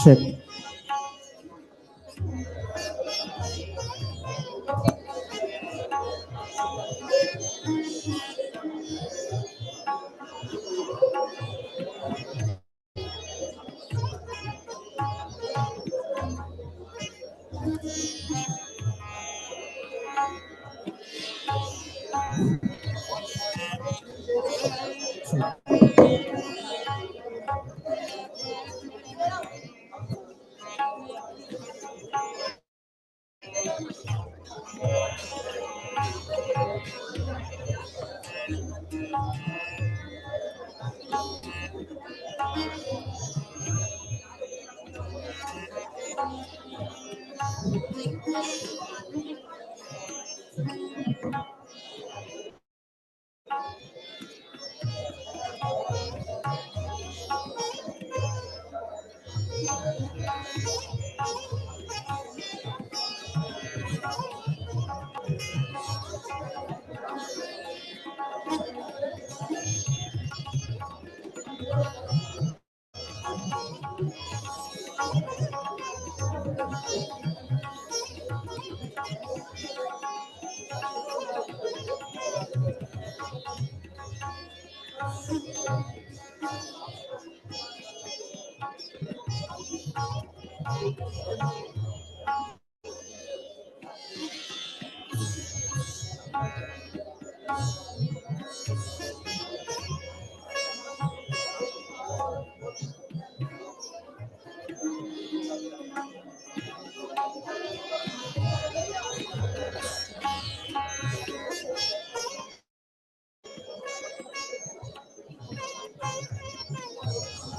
Check.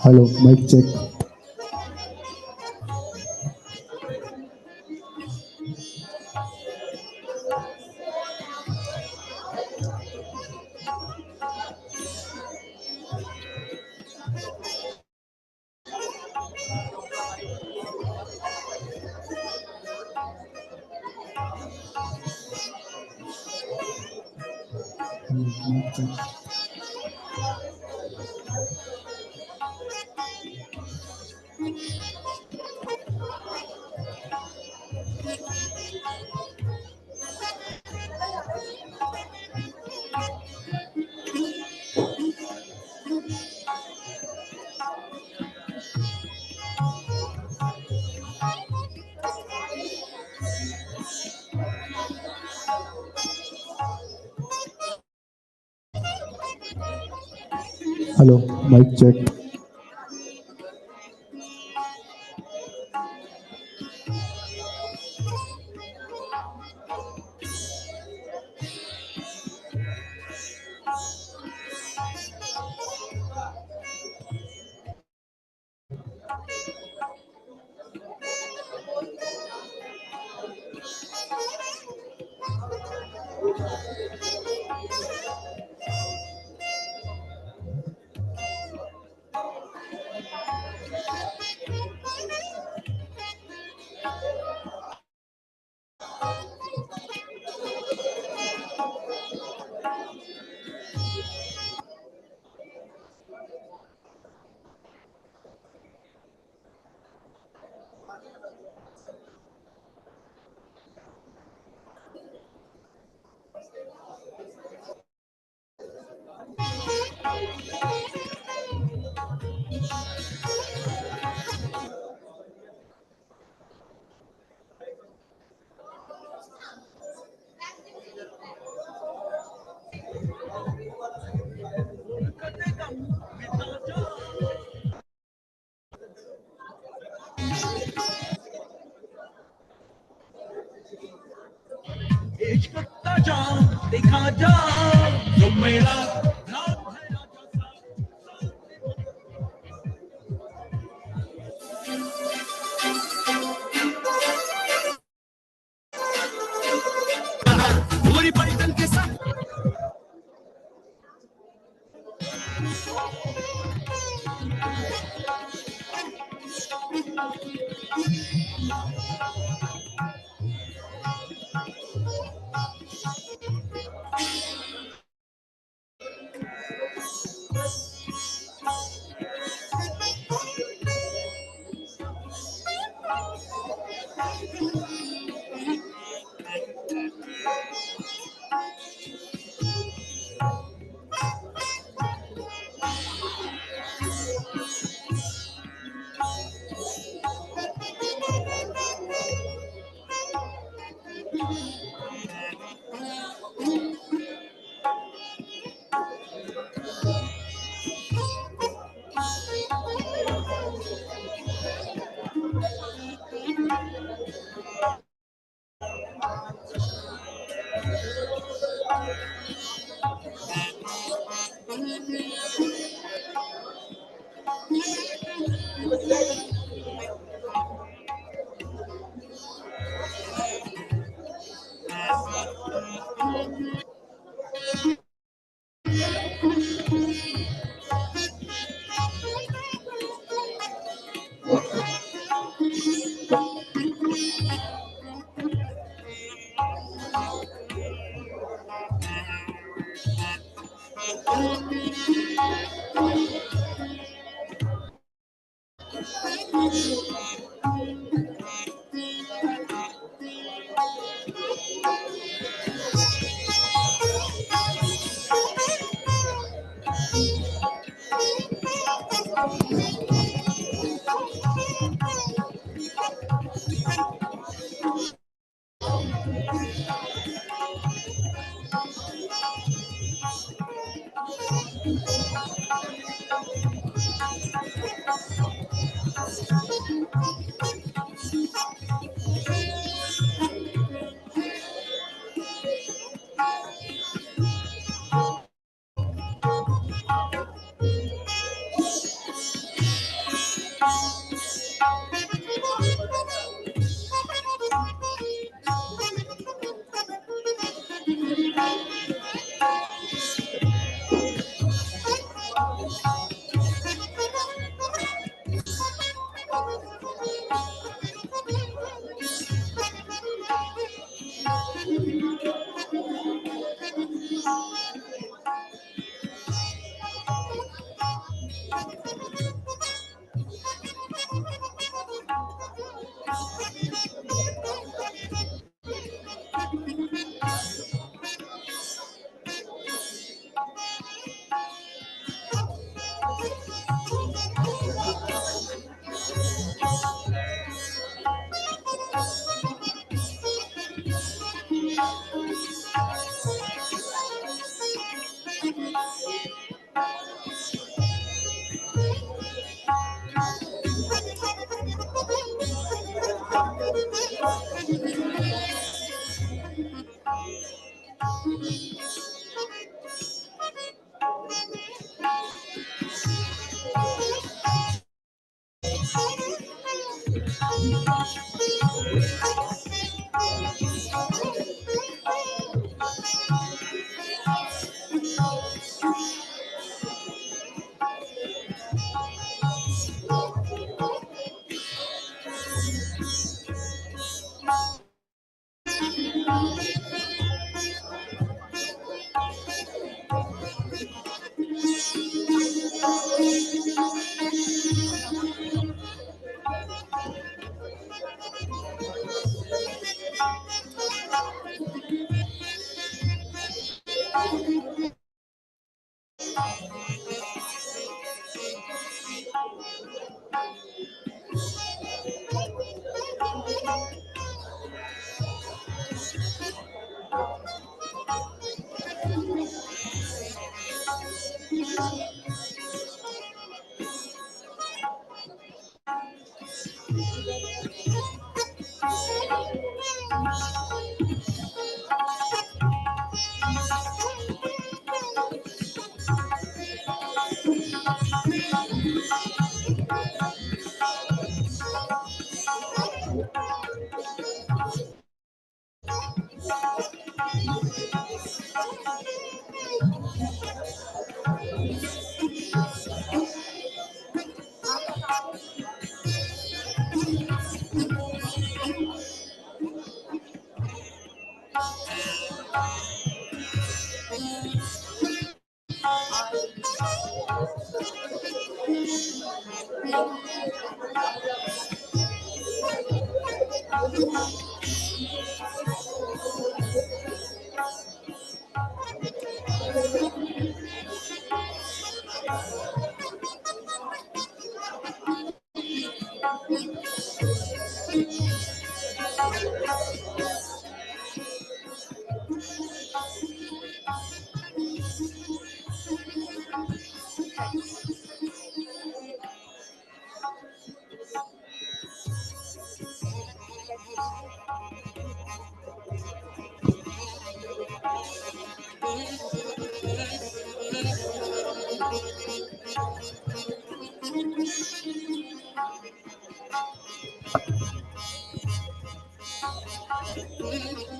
Hello, mic check. Hello, mic check. Hello, mic check. आजा जो मेरा नाम है आजा पूरी पलटन के साथ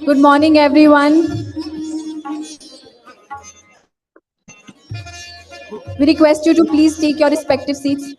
Good morning, everyone. We request you to please take your respective seats.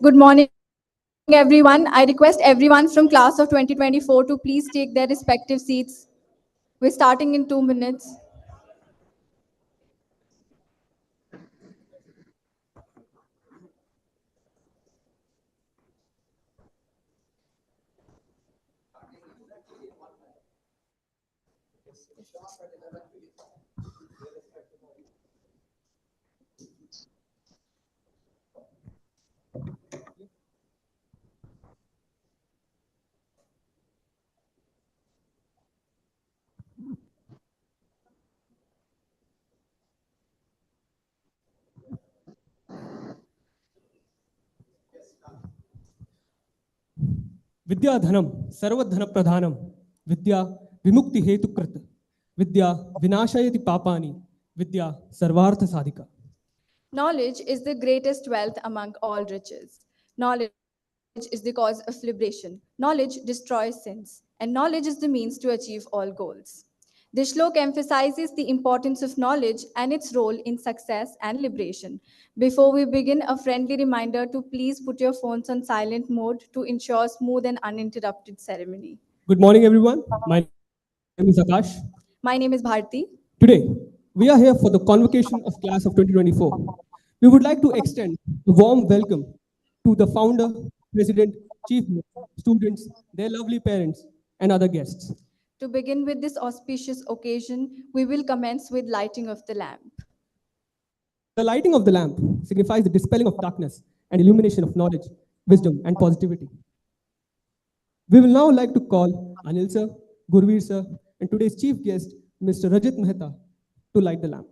Good morning, everyone. I request everyone from class of 2024 to please take their respective seats. We're starting in 2 minutes. विद्याधनम सर्वधन प्रधानम विद्या विमुक्ति हेतुकृत विद्या विनाशयति पापानि विद्या सर्वार्थ साधिका. Knowledge is the greatest wealth among all riches. Knowledge is the cause of liberation. Knowledge destroys sins. And knowledge is the means to achieve all goals. This shlok emphasizes the importance of knowledge and its role in success and liberation. Before we begin, a friendly reminder to please put your phones on silent mode to ensure smooth and uninterrupted ceremony. Good morning, everyone. My name is Akash. My name is Bharti. Today, We are here for the convocation of class of 2024. We would like to extend a warm welcome to the founder, president, chief, students, their lovely parents, and other guests. To begin with this auspicious occasion, we will commence with lighting of the lamp. The lighting of the lamp signifies the dispelling of darkness and illumination of knowledge, wisdom, and positivity. We will now like to call Anil sir, Gurveer sir, and today's chief guest, Mr. Rajat Mehta, to light the lamp.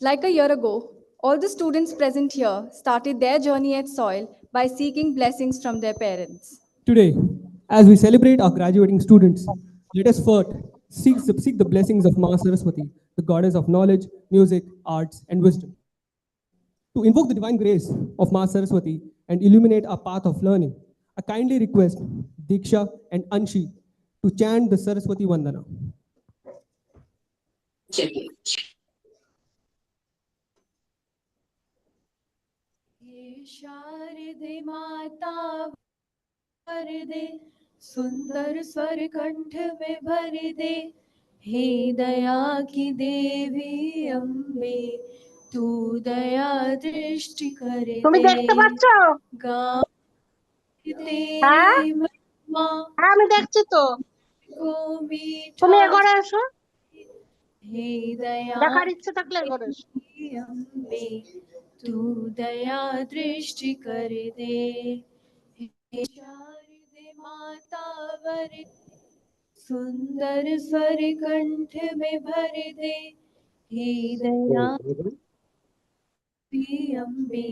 Like a year ago, all the students present here started their journey at Soil by seeking blessings from their parents. Today, as we celebrate our graduating students, let us first seek the blessings of Ma Saraswati, the goddess of knowledge, music, arts, and wisdom. To invoke the divine grace of Ma Saraswati and illuminate our path of learning, I kindly request Diksha and Anshi to chant the Saraswati Vandana. हे शारदे माता वरदे सुंदर स्वर कंठ में भर दे हे दया की देवी अम्बे तू दया दृष्टि कर তুমি दे দেখতে পাচ্ছ? गाँव হ্যাঁ तेरी महिमा হ্যাঁ আমি দেখছি তো। को তুমি मीठा এ ঘরে এসো, हे दया দেখার ইচ্ছে থাকলে এ ঘরে এসো। की अम्बे तू दया दृष्टि कर दे हे शारदे माता वर सुंदर स्वर कंठ में भर दे हे दया की अम्बे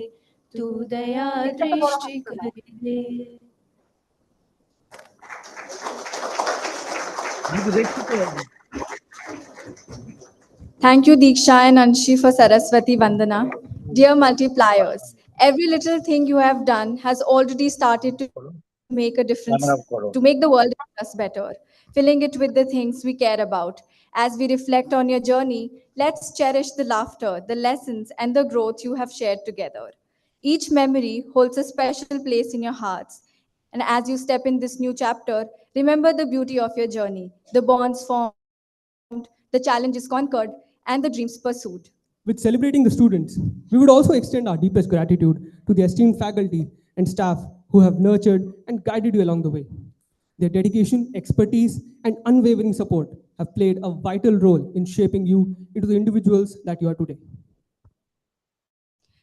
तू दया दृष्टि कर दे Thank you, Deeksha and Anshi, for Saraswati Vandana. Dear multipliers, every little thing you have done has already started to make a difference, to make the world around us better, filling it with the things we care about. As we reflect on your journey, let's cherish the laughter, the lessons, and the growth you have shared together. Each memory holds a special place in your hearts. And as you step in this new chapter, remember the beauty of your journey, the bonds formed, the challenges conquered, and the dreams pursued. With celebrating the students, we would also extend our deepest gratitude to the esteemed faculty and staff who have nurtured and guided you along the way. Their dedication, expertise, and unwavering support have played a vital role in shaping you into the individuals that you are today.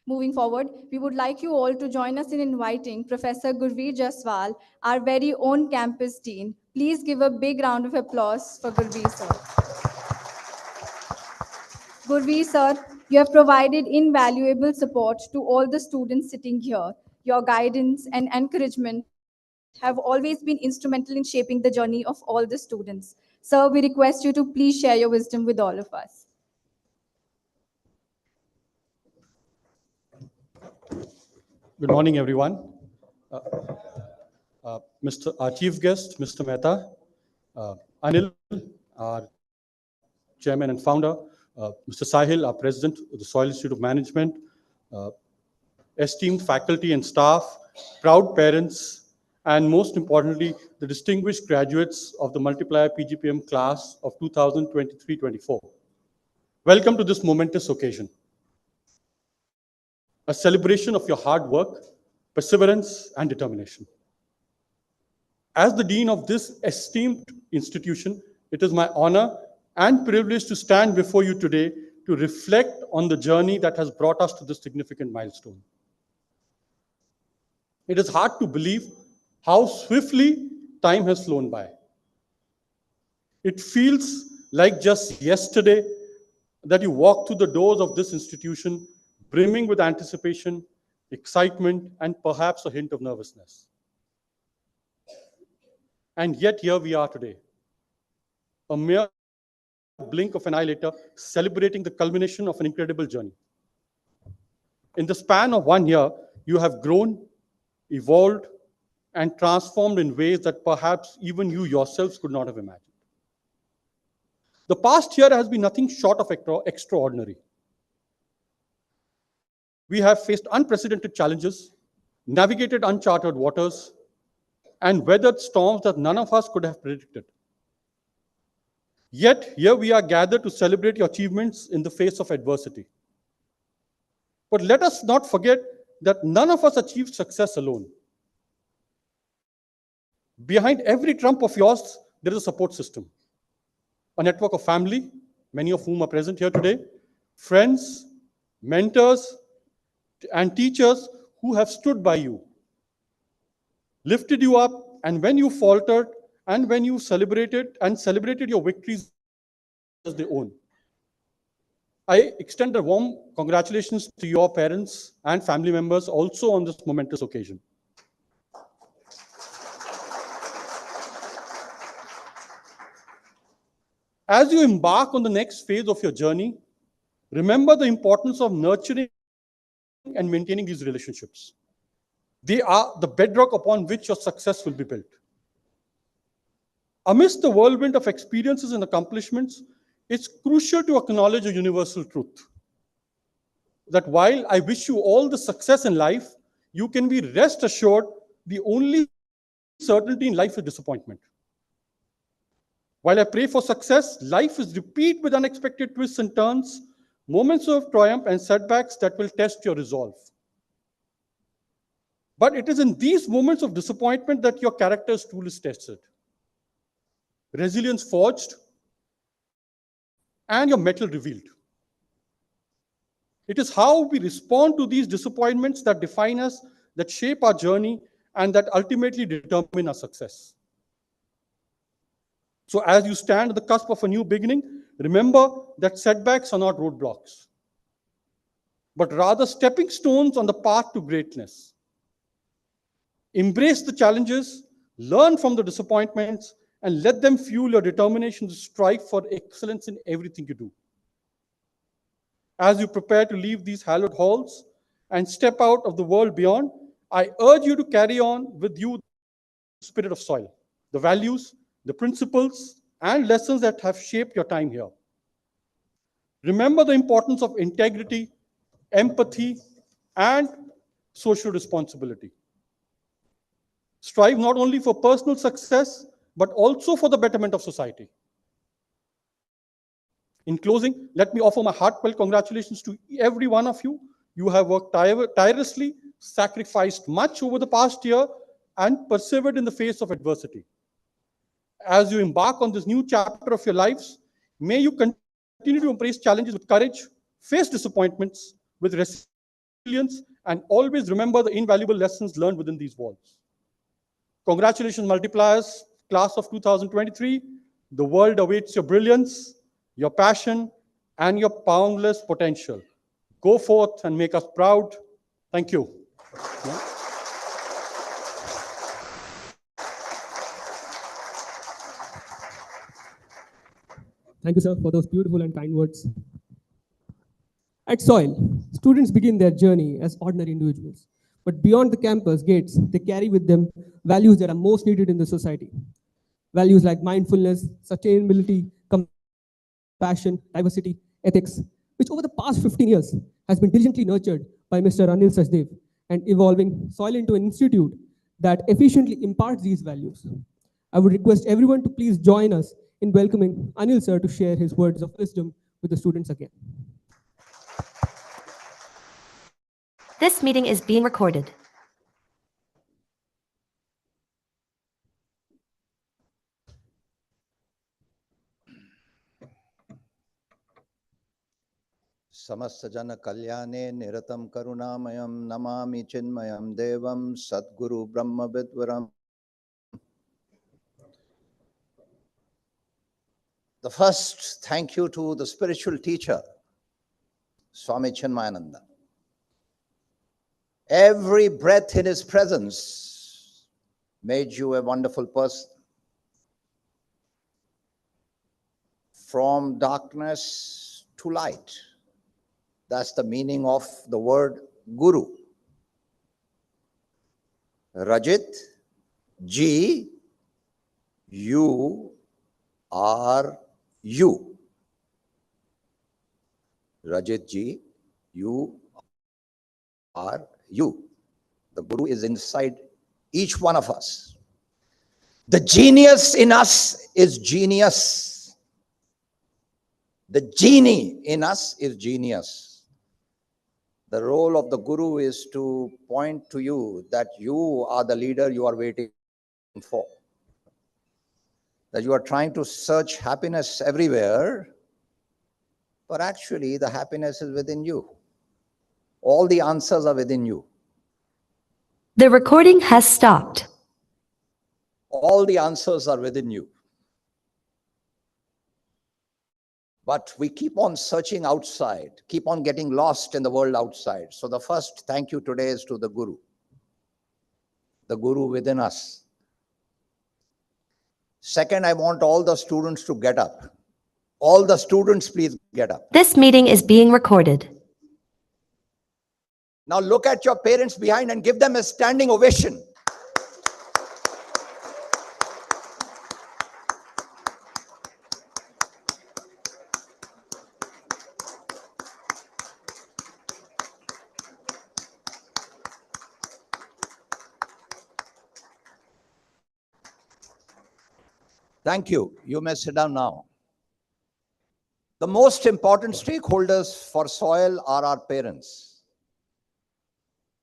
Moving forward, we would like you all to join us in inviting Professor Gurveer Jaswal, our very own campus dean. Please give a big round of applause for Gurveer, sir. Gurveer, sir, you have provided invaluable support to all the students sitting here. Your guidance and encouragement have always been instrumental in shaping the journey of all the students. Sir, we request you to please share your wisdom with all of us. Good morning, everyone. Our chief guest, Mr. Mehta, Anil, our chairman and founder, Mr. Sahil, our president of the Soil Institute of Management, uh, esteemed faculty and staff, proud parents, and most importantly, the distinguished graduates of the Multiplier PGPM class of 2023-24. Welcome to this momentous occasion, a celebration of your hard work, perseverance, and determination. As the dean of this esteemed institution, it is my honor and privilege to stand before you today to reflect on the journey that has brought us to this significant milestone. It is hard to believe how swiftly time has flown by. It feels like just yesterday that you walked through the doors of this institution brimming with anticipation, excitement, and perhaps a hint of nervousness. And yet here we are today, a mere blink of an eye later, celebrating the culmination of an incredible journey. In the span of 1 year, you have grown, evolved, and transformed in ways that perhaps even you yourselves could not have imagined. The past year has been nothing short of extraordinary. We have faced unprecedented challenges, navigated uncharted waters, and weathered storms that none of us could have predicted. Yet, here we are gathered to celebrate your achievements in the face of adversity. But let us not forget that none of us achieved success alone. Behind every trump of yours, there is a support system, a network of family, many of whom are present here today, friends, mentors, and teachers who have stood by you, lifted you up, and when you faltered, and when you celebrated your victories as their own. I extend a warm congratulations to your parents and family members also on this momentous occasion. As you embark on the next phase of your journey, remember the importance of nurturing and maintaining these relationships. They are the bedrock upon which your success will be built. Amidst the whirlwind of experiences and accomplishments, it's crucial to acknowledge a universal truth, that while I wish you all the success in life, you can be rest assured the only certainty in life is disappointment. While I pray for success, life is replete with unexpected twists and turns, moments of triumph and setbacks that will test your resolve. But it is in these moments of disappointment that your character's tool is tested, resilience forged, and your mettle revealed. It is how we respond to these disappointments that define us, that shape our journey, and that ultimately determine our success. So as you stand at the cusp of a new beginning, remember that setbacks are not roadblocks, but rather stepping stones on the path to greatness. Embrace the challenges, learn from the disappointments, and let them fuel your determination to strive for excellence in everything you do. As you prepare to leave these hallowed halls and step out of the world beyond, I urge you to carry on with you the spirit of soil, the values, the principles, and lessons that have shaped your time here. Remember the importance of integrity, empathy, and social responsibility. Strive not only for personal success, but also for the betterment of society. In closing, let me offer my heartfelt congratulations to every one of you. You have worked tirelessly, sacrificed much over the past year, and persevered in the face of adversity. As you embark on this new chapter of your lives, may you continue to embrace challenges with courage, face disappointments with resilience, resilience, and always remember the invaluable lessons learned within these walls. Congratulations, multipliers, class of 2023. The world awaits your brilliance, your passion, and your boundless potential. Go forth and make us proud. Thank you. Thank you, sir, for those beautiful and kind words. At SOIL, students begin their journey as ordinary individuals. But beyond the campus gates, they carry with them values that are most needed in the society. Values like mindfulness, sustainability, compassion, diversity, ethics, which over the past 15 years has been diligently nurtured by Mr. Anil Sachdev and evolving SOIL into an institute that efficiently imparts these values. I would request everyone to please join us in welcoming Anil sir to share his words of wisdom with the students again. This meeting is being recorded. समस्त जन कल्याणे निरतं करुणामयं नमामि चिन्मयं देवं सद्गुरु ब्रह्म विद्वरम्. The first thank you to the spiritual teacher, Swami Chinmayananda. Every breath in his presence made you a wonderful person. From darkness to light. That's the meaning of the word Guru. Rajit, G, you are you. Rajit Ji, you are you. The Guru is inside each one of us. The genius in us is genius. The genie in us is genius. The role of the Guru is to point to you that you are the leader you are waiting for. That you are trying to search happiness everywhere, but actually the happiness is within you. All the answers are within you. The recording has stopped. All the answers are within you. But we keep on searching outside, keep on getting lost in the world outside. So the first thank you today is to the Guru within us. Second, I want all the students to get up. All the students, please get up. This meeting is being recorded. Now look at your parents behind and give them a standing ovation. Thank you. You may sit down now. The most important stakeholders for SOIL are our parents.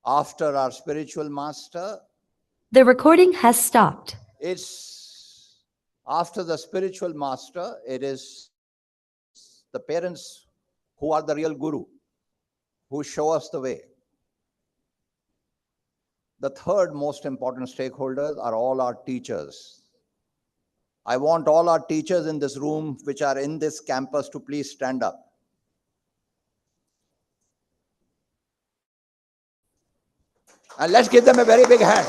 After our spiritual master, The recording has stopped. it's after the spiritual master, it is the parents who are the real Guru, who show us the way. The third most important stakeholders are all our teachers. I want all our teachers in this room, which are in this campus, to please stand up. And let's give them a very big hand.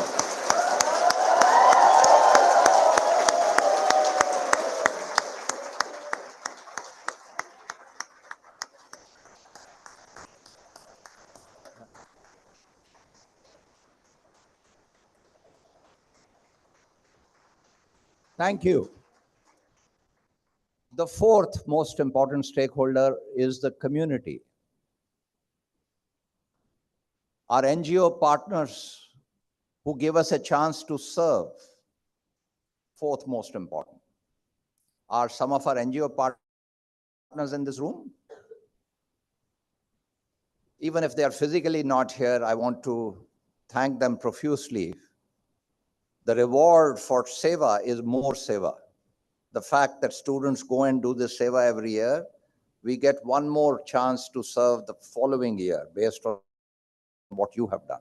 Thank you. The fourth most important stakeholder is the community. Our NGO partners who give us a chance to serve. Fourth most important. Are some of our NGO partners in this room? Even if they are physically not here, I want to thank them profusely. The reward for Seva is more Seva. The fact that students go and do this Seva every year, we get one more chance to serve the following year based on what you have done.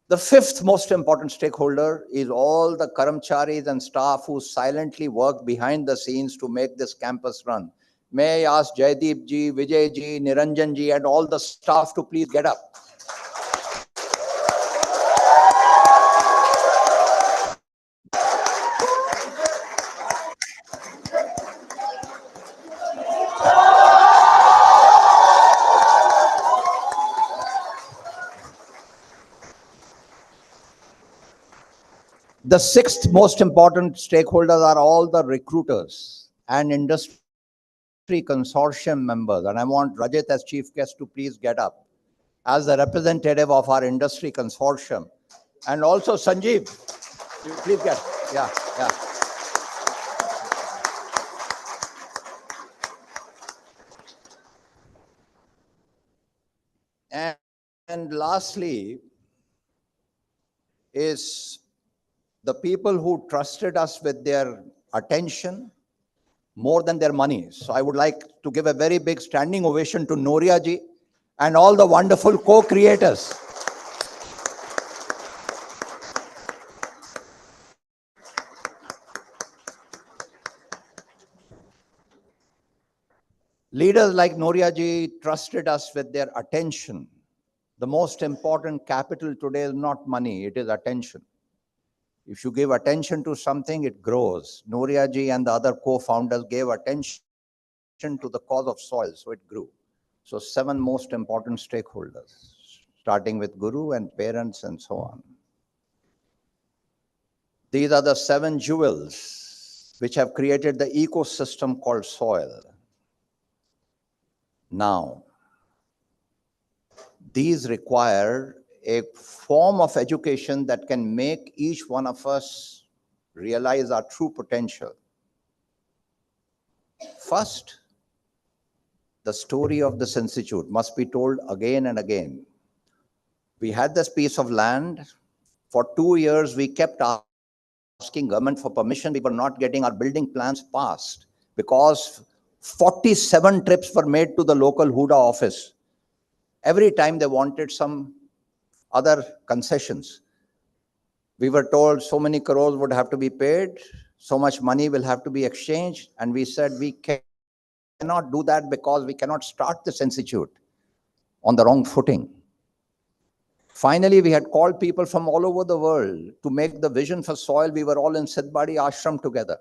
The fifth most important stakeholder is all the Karamcharis and staff who silently work behind the scenes to make this campus run. May I ask Jaideep ji, Vijay ji, Niranjan ji, and all the staff to please get up. The sixth most important stakeholders are all the recruiters and industry consortium members. And I want Rajat as chief guest to please get up as the representative of our industry consortium. And also Sanjeev, you please get, yeah. And lastly is the people who trusted us with their attention more than their money. So I would like to give a very big standing ovation to Noria ji and all the wonderful co-creators. Leaders like Noria ji trusted us with their attention. The most important capital today is not money, it is attention. If you give attention to something, it grows. Noria ji and the other co-founders gave attention to the cause of soil, so it grew. So 7 most important stakeholders, starting with Guru and parents and so on. These are the 7 jewels which have created the ecosystem called soil. Now, these require a form of education that can make each one of us realize our true potential. First, the story of this institute must be told again and again. We had this piece of land. For 2 years, we kept asking government for permission. We were not getting our building plans passed because 47 trips were made to the local Huda office. Every time they wanted some other concessions. We were told so many crores would have to be paid, so much money will have to be exchanged. And we said we cannot do that because we cannot start this institute on the wrong footing. Finally, we had called people from all over the world to make the vision for soil. We were all in Sidbadi ashram together.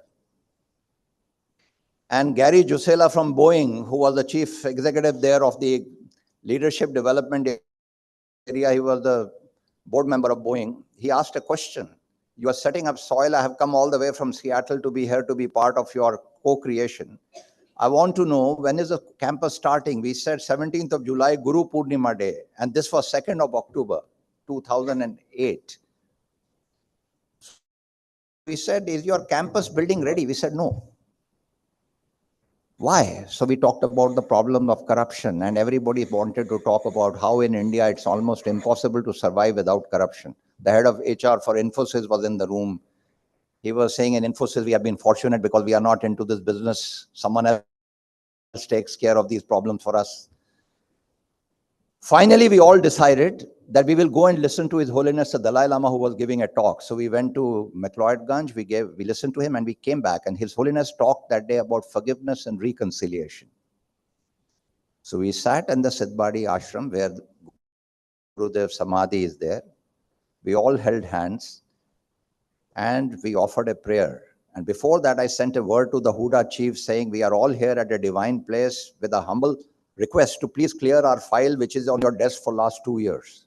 And Gary Jusela from Boeing, who was the chief executive there of the leadership development area, he was the board member of Boeing. He asked a question. You are setting up soil. I have come all the way from Seattle to be here to be part of your co-creation. I want to know, when is the campus starting? We said 17th of July, Guru Purnima Day. And this was 2nd of October, 2008. We said, is your campus building ready? We said, no. Why? So we talked about the problem of corruption, and everybody wanted to talk about how in India it's almost impossible to survive without corruption. The head of HR for Infosys was in the room. He was saying in Infosys, we have been fortunate because we are not into this business. Someone else takes care of these problems for us. Finally, we all decided that we will go and listen to His Holiness the Dalai Lama, who was giving a talk. So we went to McLeodganj, we listened to him, and we came back. And His Holiness talked that day about forgiveness and reconciliation. So we sat in the Sidbadi ashram where Gurudev Samadhi is there. We all held hands and we offered a prayer. And before that, I sent a word to the Huda chief saying, we are all here at a divine place with a humble request to please clear our file, which is on your desk for last 2 years.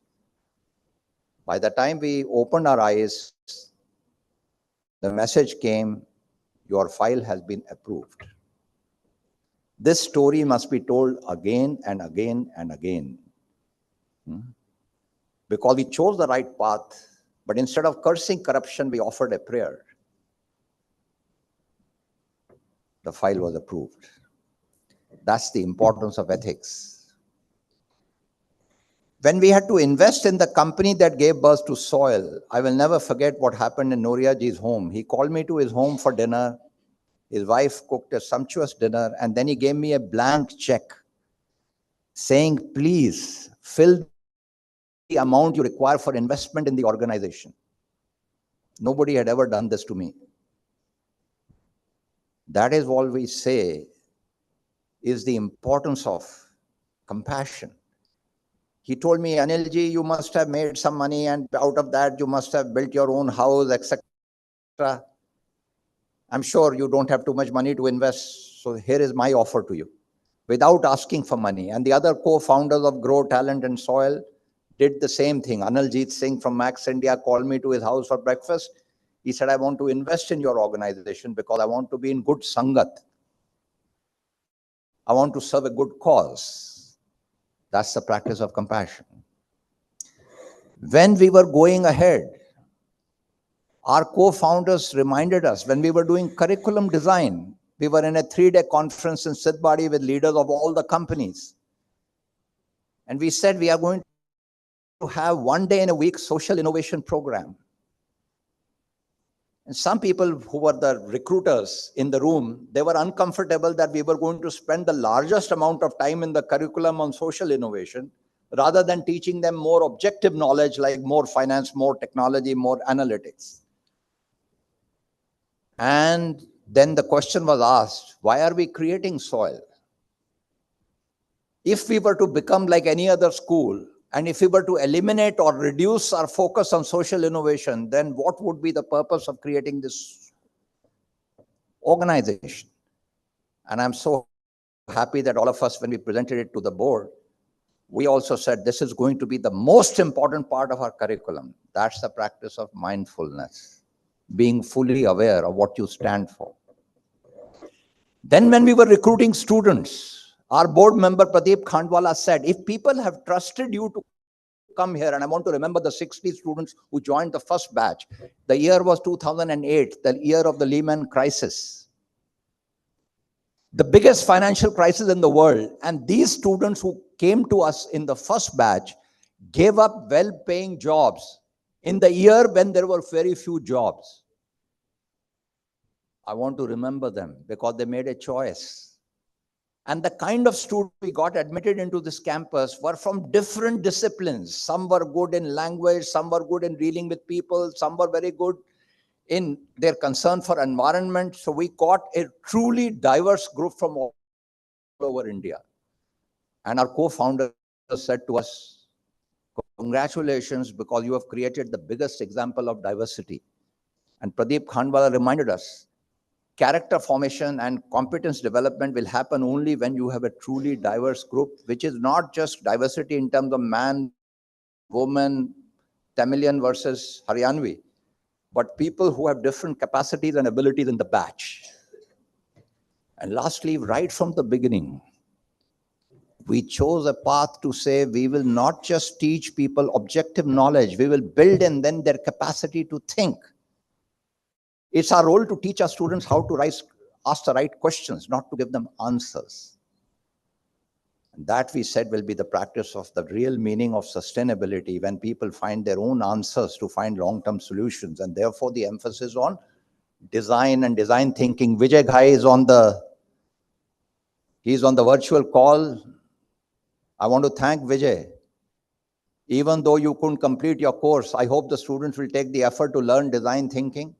By the time we opened our eyes, the message came, your file has been approved. This story must be told again and again and again. Because we chose the right path, but instead of cursing corruption, we offered a prayer. The file was approved. That's the importance of ethics. When we had to invest in the company that gave birth to soil, I will never forget what happened in Noria ji's home. He called me to his home for dinner. His wife cooked a sumptuous dinner, and then he gave me a blank check saying, please fill amount you require for investment in the organization. Nobody had ever done this to me. That is what we say is the importance of compassion. He told me, Anilji, you must have made some money, and out of that you must have built your own house, etc. I'm sure you don't have too much money to invest. So here is my offer to you, without asking for money. And the other co-founders of Grow, Talent and Soil did the same thing. Analjeet Singh from Max India called me to his house for breakfast. He said, I want to invest in your organization because I want to be in good sangat. I want to serve a good cause. That's the practice of compassion. When we were going ahead, our co-founders reminded us when we were doing curriculum design, we were in a 3-day conference in Sidbadi with leaders of all the companies. And we said we are going to have 1 day in a week social innovation program. And some people who were the recruiters in the room, they were uncomfortable that we were going to spend the largest amount of time in the curriculum on social innovation, rather than teaching them more objective knowledge like more finance, more technology, more analytics. And then the question was asked, why are we creating soil? If we were to become like any other school, and if we were to eliminate or reduce our focus on social innovation, then what would be the purpose of creating this organization? And I'm so happy that all of us, when we presented it to the board, we also said this is going to be the most important part of our curriculum. That's the practice of mindfulness, being fully aware of what you stand for. Then when we were recruiting students, our board member Pradeep Khandwala said, if people have trusted you to come here, and I want to remember the 60 students who joined the first batch. The year was 2008, the year of the Lehman crisis, the biggest financial crisis in the world. And these students who came to us in the first batch gave up well-paying jobs in the year when there were very few jobs. I want to remember them because they made a choice. And the kind of students we got admitted into this campus were from different disciplines. Some were good in language, some were good in dealing with people, some were very good in their concern for environment. So we got a truly diverse group from all over India. And our co-founder said to us, congratulations, because you have created the biggest example of diversity. And Pradeep Khandwala reminded us, character formation and competence development will happen only when you have a truly diverse group, which is not just diversity in terms of man, woman, Tamilian versus Haryanvi, but people who have different capacities and abilities in the batch. And lastly, right from the beginning, we chose a path to say we will not just teach people objective knowledge, we will build in them their capacity to think. It's our role to teach our students how to ask the right questions, not to give them answers. And that, we said, will be the practice of the real meaning of sustainability, when people find their own answers to find long-term solutions. And therefore, the emphasis on design and design thinking. Vijay Ghai is he's on the virtual call. I want to thank Vijay. Even though you couldn't complete your course, I hope the students will take the effort to learn design thinking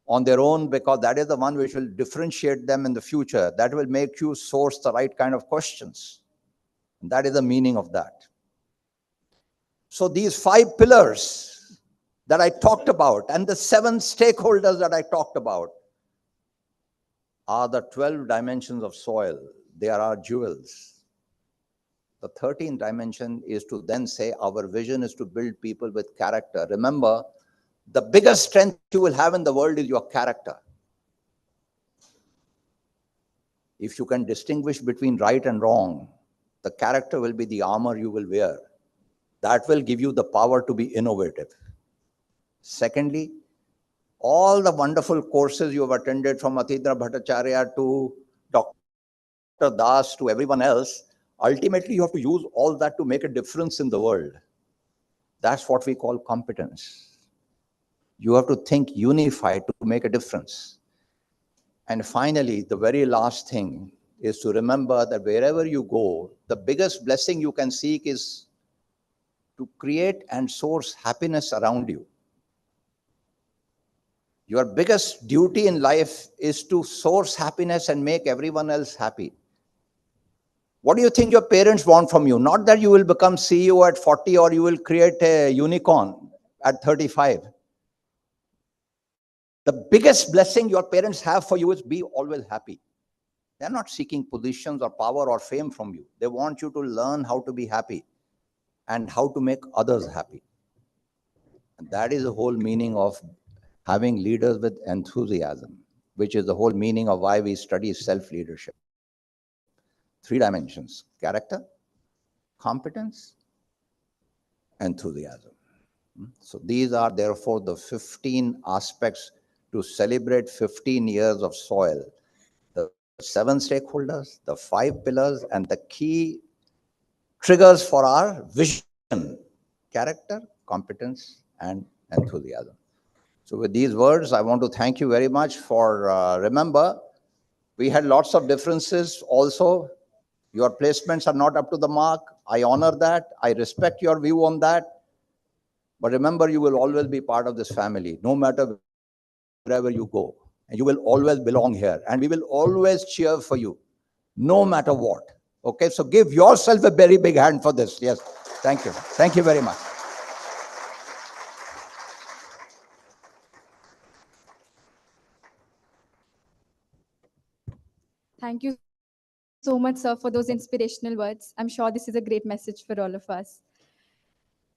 on their own, because that is the one which will differentiate them in the future. That will make you source the right kind of questions. And that is the meaning of that. So these 5 pillars that I talked about and the 7 stakeholders that I talked about are the 12 dimensions of soil. They are our jewels. The 13th dimension is to then say our vision is to build people with character. Remember, the biggest strength you will have in the world is your character. If you can distinguish between right and wrong, the character will be the armor you will wear. That will give you the power to be innovative. Secondly, all the wonderful courses you have attended, from Atidra Bhattacharya to Dr. Das to everyone else, ultimately you have to use all that to make a difference in the world. That's what we call competence. You have to think unified to make a difference. And finally, the very last thing is to remember that wherever you go, the biggest blessing you can seek is to create and source happiness around you. Your biggest duty in life is to source happiness and make everyone else happy. What do you think your parents want from you? Not that you will become CEO at 40 or you will create a unicorn at 35. The biggest blessing your parents have for you is be always happy. They're not seeking positions or power or fame from you. They want you to learn how to be happy and how to make others happy. And that is the whole meaning of having leaders with enthusiasm, which is the whole meaning of why we study self-leadership. 3 dimensions: character, competence, enthusiasm. So these are therefore the 15 aspects to celebrate 15 years of soil. The 7 stakeholders, the 5 pillars, and the key triggers for our vision: character, competence, and enthusiasm. So with these words, I want to thank you very much for, remember, we had lots of differences also. Your placements are not up to the mark. I honor that. I respect your view on that. But remember, you will always be part of this family, no matter wherever you go. And you will always belong here. And we will always cheer for you, no matter what. Okay, so give yourself a very big hand for this. Yes, thank you. Thank you very much. Thank you so much, sir, for those inspirational words. I'm sure this is a great message for all of us.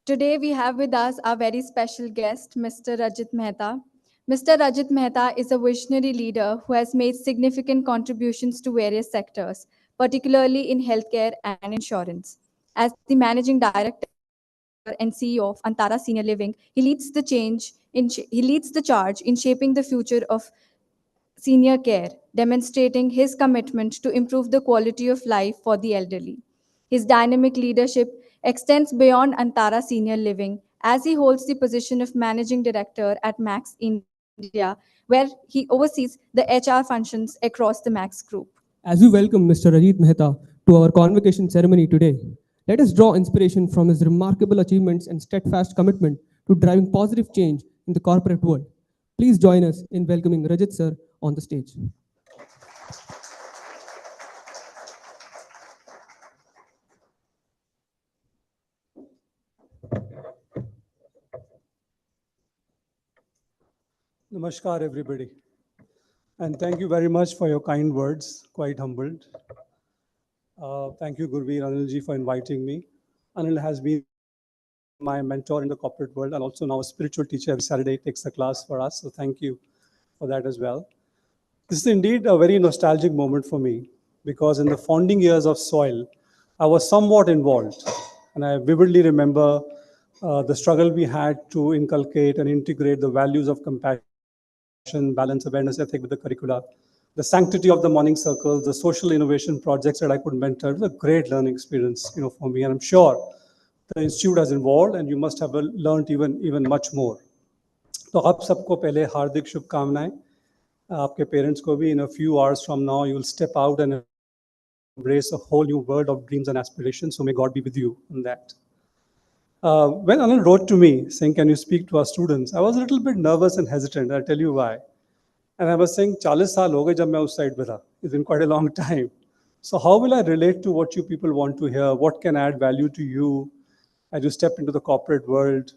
Today, we have with us our very special guest, Mr. Rajit Mehta. Mr. Rajit Mehta is a visionary leader who has made significant contributions to various sectors, particularly in healthcare and insurance. As the managing director and CEO of Antara Senior Living, he leads the charge in shaping the future of senior care, demonstrating his commitment to improve the quality of life for the elderly. His dynamic leadership extends beyond Antara Senior Living as he holds the position of Managing Director at Max India, where he oversees the HR functions across the Max Group. As we welcome Mr. Rajit Mehta to our convocation ceremony today, let us draw inspiration from his remarkable achievements and steadfast commitment to driving positive change in the corporate world. Please join us in welcoming Rajit sir on the stage. Namaskar, everybody. And thank you very much for your kind words, quite humbled. Thank you, Gurveer Anilji, for inviting me. Anil has been my mentor in the corporate world and also now a spiritual teacher. Every Saturday takes a class for us, so thank you for that as well. This is indeed a very nostalgic moment for me because in the founding years of Soil, I was somewhat involved. And I vividly remember the struggle we had to inculcate and integrate the values of compassion, balance, awareness, ethic with the curricula, the sanctity of the morning circles, the social innovation projects that I could mentor. It was a great learning experience, for me. And I'm sure the institute has involved, and you must have learned even much more. तो आप सबको पहले हार्दिक शुभकामनाएं. आपके parents को भी in a few hours from now you will step out and embrace a whole new world of dreams and aspirations. So may God be with you in that. When Anil wrote to me saying, "Can you speak to our students?" I was a little bit nervous and hesitant. I'll tell you why. And I was saying, 40 साल हो गए जब मैं उस side पे था. It's been quite a long time. So how will I relate to what you people want to hear? What can add value to you as you step into the corporate world?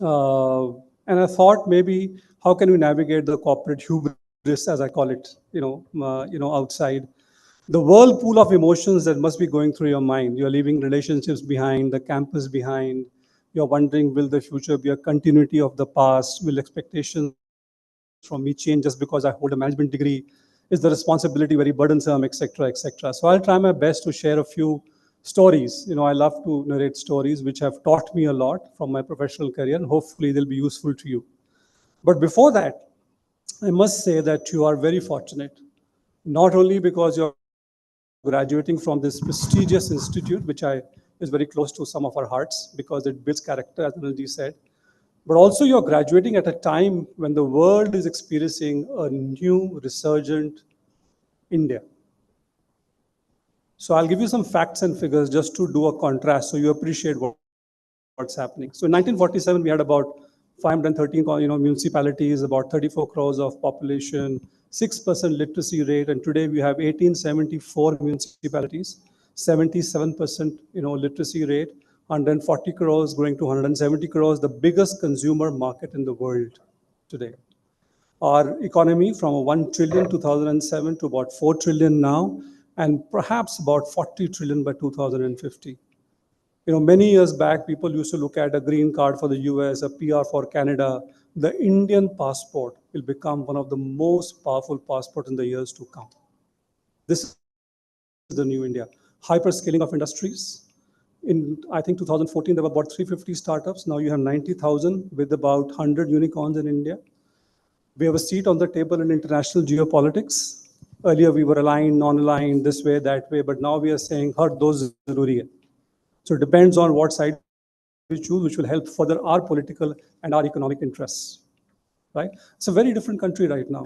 And I thought maybe how can we navigate the corporate hubris, as I call it, outside the whirlpool of emotions that must be going through your mind. You're leaving relationships behind, the campus behind. You're wondering, will the future be a continuity of the past? Will expectations from me change just because I hold a management degree? Is the responsibility very burdensome, etc., etc.? So I'll try my best to share a few stories. I love to narrate stories which have taught me a lot from my professional career, and hopefully they'll be useful to you. But before that, I must say that you are very fortunate, not only because you're graduating from this prestigious institute, which is very close to some of our hearts because it builds character, as Anilji said, but also you're graduating at a time when the world is experiencing a new resurgent India. So I'll give you some facts and figures just to do a contrast so you appreciate what what's happening. So in 1947, we had about 513 municipalities, about 34 crores of population, 6% literacy rate, and today we have 1874 municipalities, 77% literacy rate, 140 crores going to 170 crores, the biggest consumer market in the world today. Our economy from 1 trillion 2007 to about 4 trillion now, and perhaps about 40 trillion by 2050. Many years back, people used to look at a green card for the US, a PR for Canada. The Indian passport will become one of the most powerful passports in the years to come. This is the new India. Hyperscaling of industries. In, I think, 2014, there were about 350 startups. Now you have 90,000 with about 100 unicorns in India. We have a seat on the table in international geopolitics. Earlier, we were aligned, non-aligned, this way, that way, but now we are saying, har dost zaruri hai. So it depends on what side we choose, which will help further our political and our economic interests, right? It's a very different country right now.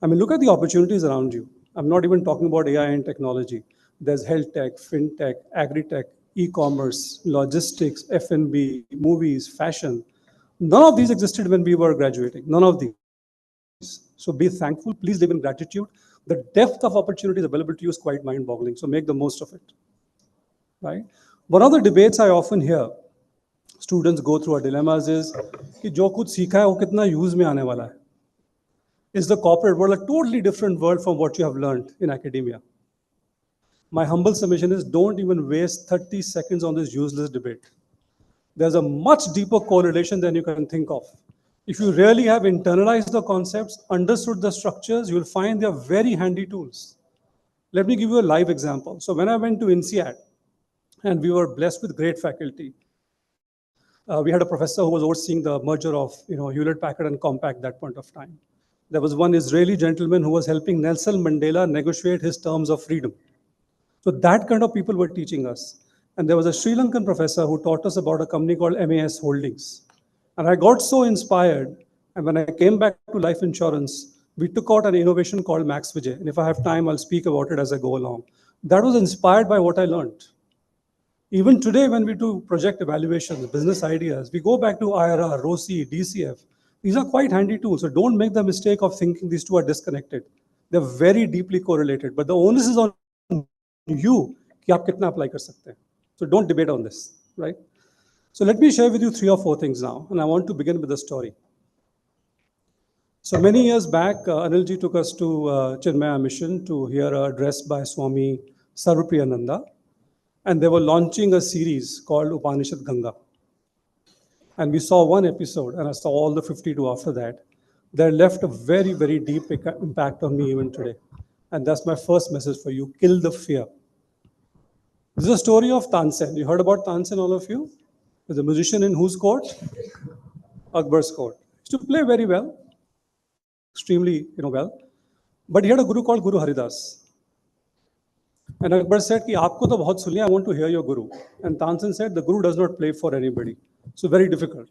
I mean, look at the opportunities around you. I'm not even talking about AI and technology. There's health tech, fintech, agri-tech, e-commerce, logistics, F&B, movies, fashion. None of these existed when we were graduating, none of these. So be thankful, please live in gratitude. The depth of opportunities available to you is quite mind-boggling, so make the most of it, right? One of the debates I often hear students go through our dilemmas is कि जो कुछ सीखा है वो कितना use में आने वाला है. Is the corporate world a totally different world from what you have learned in academia? My humble submission is don't even waste 30 seconds on this useless debate. There's a much deeper correlation than you can think of. If you really have internalized the concepts, understood the structures, you'll find they're very handy tools. Let me give you a live example. So when I went to INSEAD, and we were blessed with great faculty, we had a professor who was overseeing the merger of Hewlett-Packard and Compaq that point of time. There was one Israeli gentleman who was helping Nelson Mandela negotiate his terms of freedom. So that kind of people were teaching us. And there was a Sri Lankan professor who taught us about a company called MAS Holdings. And I got so inspired. And when I came back to life insurance, we took out an innovation called Max Vijay. And if I have time, I'll speak about it as I go along. That was inspired by what I learned. Even today, when we do project evaluations, business ideas, we go back to IRR, ROCE, DCF. These are quite handy tools. So don't make the mistake of thinking these two are disconnected. They're very deeply correlated. But the onus is on you कि आप कितना apply कर सकते हैं. So don't debate on this, right? So let me share with you 3 or 4 things now. And I want to begin with a story. So many years back, Anilji took us to Chinmaya Mission to hear an address by Swami Sarvapriyananda. And they were launching a series called Upanishad Ganga. And we saw one episode, and I saw all the 52 after that. That left a very, very deep impact on me even today. And that's my first message for you, kill the fear. This is a story of Tansen. You heard about Tansen, all of you? He's a musician in whose court? Akbar's court. He used to play very well, extremely well. But he had a guru called Guru Haridas. And Akbar said, कि आपको तो बहुत सुन लिया, I want to hear your guru. And Tansen said, the guru does not play for anybody. So very difficult.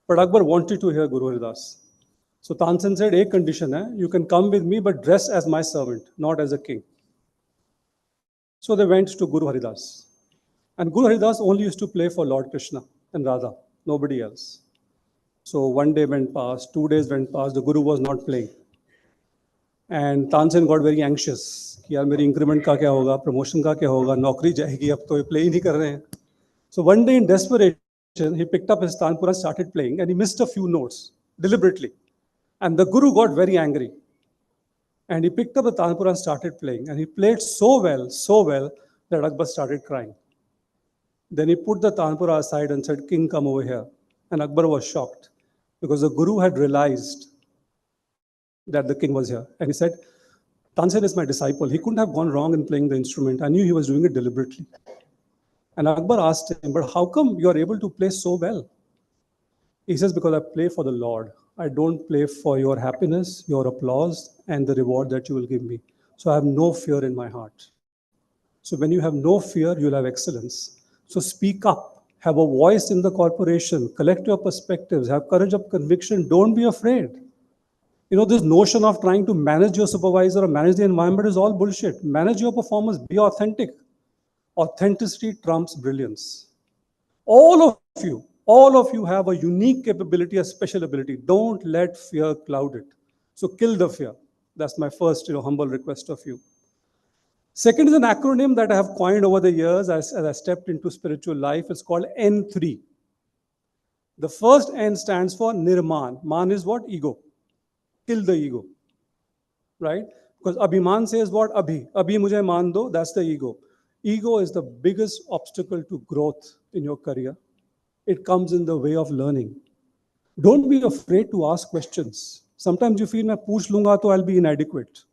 But Akbar wanted to hear Guru Haridas. So Tansen said, एक condition है, you can come with me, but dress as my servant, not as a king. So they went to Guru Haridas. And Guru Haridas only used to play for Lord Krishna and Radha, nobody else. So one day went past, 2 days went past, the guru was not playing. And Tansen got very anxious. कि यार मेरी increment का क्या होगा, promotion का क्या होगा, नौकरी जाएगी, अब तो ये प्ले ही नहीं कर रहे हैं. So one day in desperation, he picked up his tanpura and started playing, and he missed a few notes deliberately. And the guru got very angry. And he picked up the tanpura and started playing. And he played so well, that Akbar started crying. Then he put the tanpura aside and said, King, come over here. And Akbar was shocked because the guru had realized that the king was here. And he said, Tansen is my disciple. He couldn't have gone wrong in playing the instrument. I knew he was doing it deliberately. And Akbar asked him, but how come you are able to play so well? He says, because I play for the Lord. I don't play for your happiness, your applause, and the reward that you will give me. So I have no fear in my heart. So when you have no fear, you'll have excellence. So speak up, have a voice in the corporation, collect your perspectives, have courage of conviction, don't be afraid. This notion of trying to manage your supervisor or manage the environment is all bullshit. Manage your performance, be authentic. Authenticity trumps brilliance. All of you, All of you have a unique capability, a special ability. Don't let fear cloud it. So kill the fear. That's my first, humble request of you. Second is an acronym that I have coined over the years as I stepped into spiritual life. It's called N3. The first N stands for Nirman. Man is what? Ego. Kill the ego. Right? Because Abhiman says what? Abhi mujhe maan do, that's the ego. Ego is the biggest obstacle to growth in your career. It comes in the way of learning. Don't be afraid to ask questions. Sometimes you feel, मैं पूछ लूंगा तो I'll be inadequate.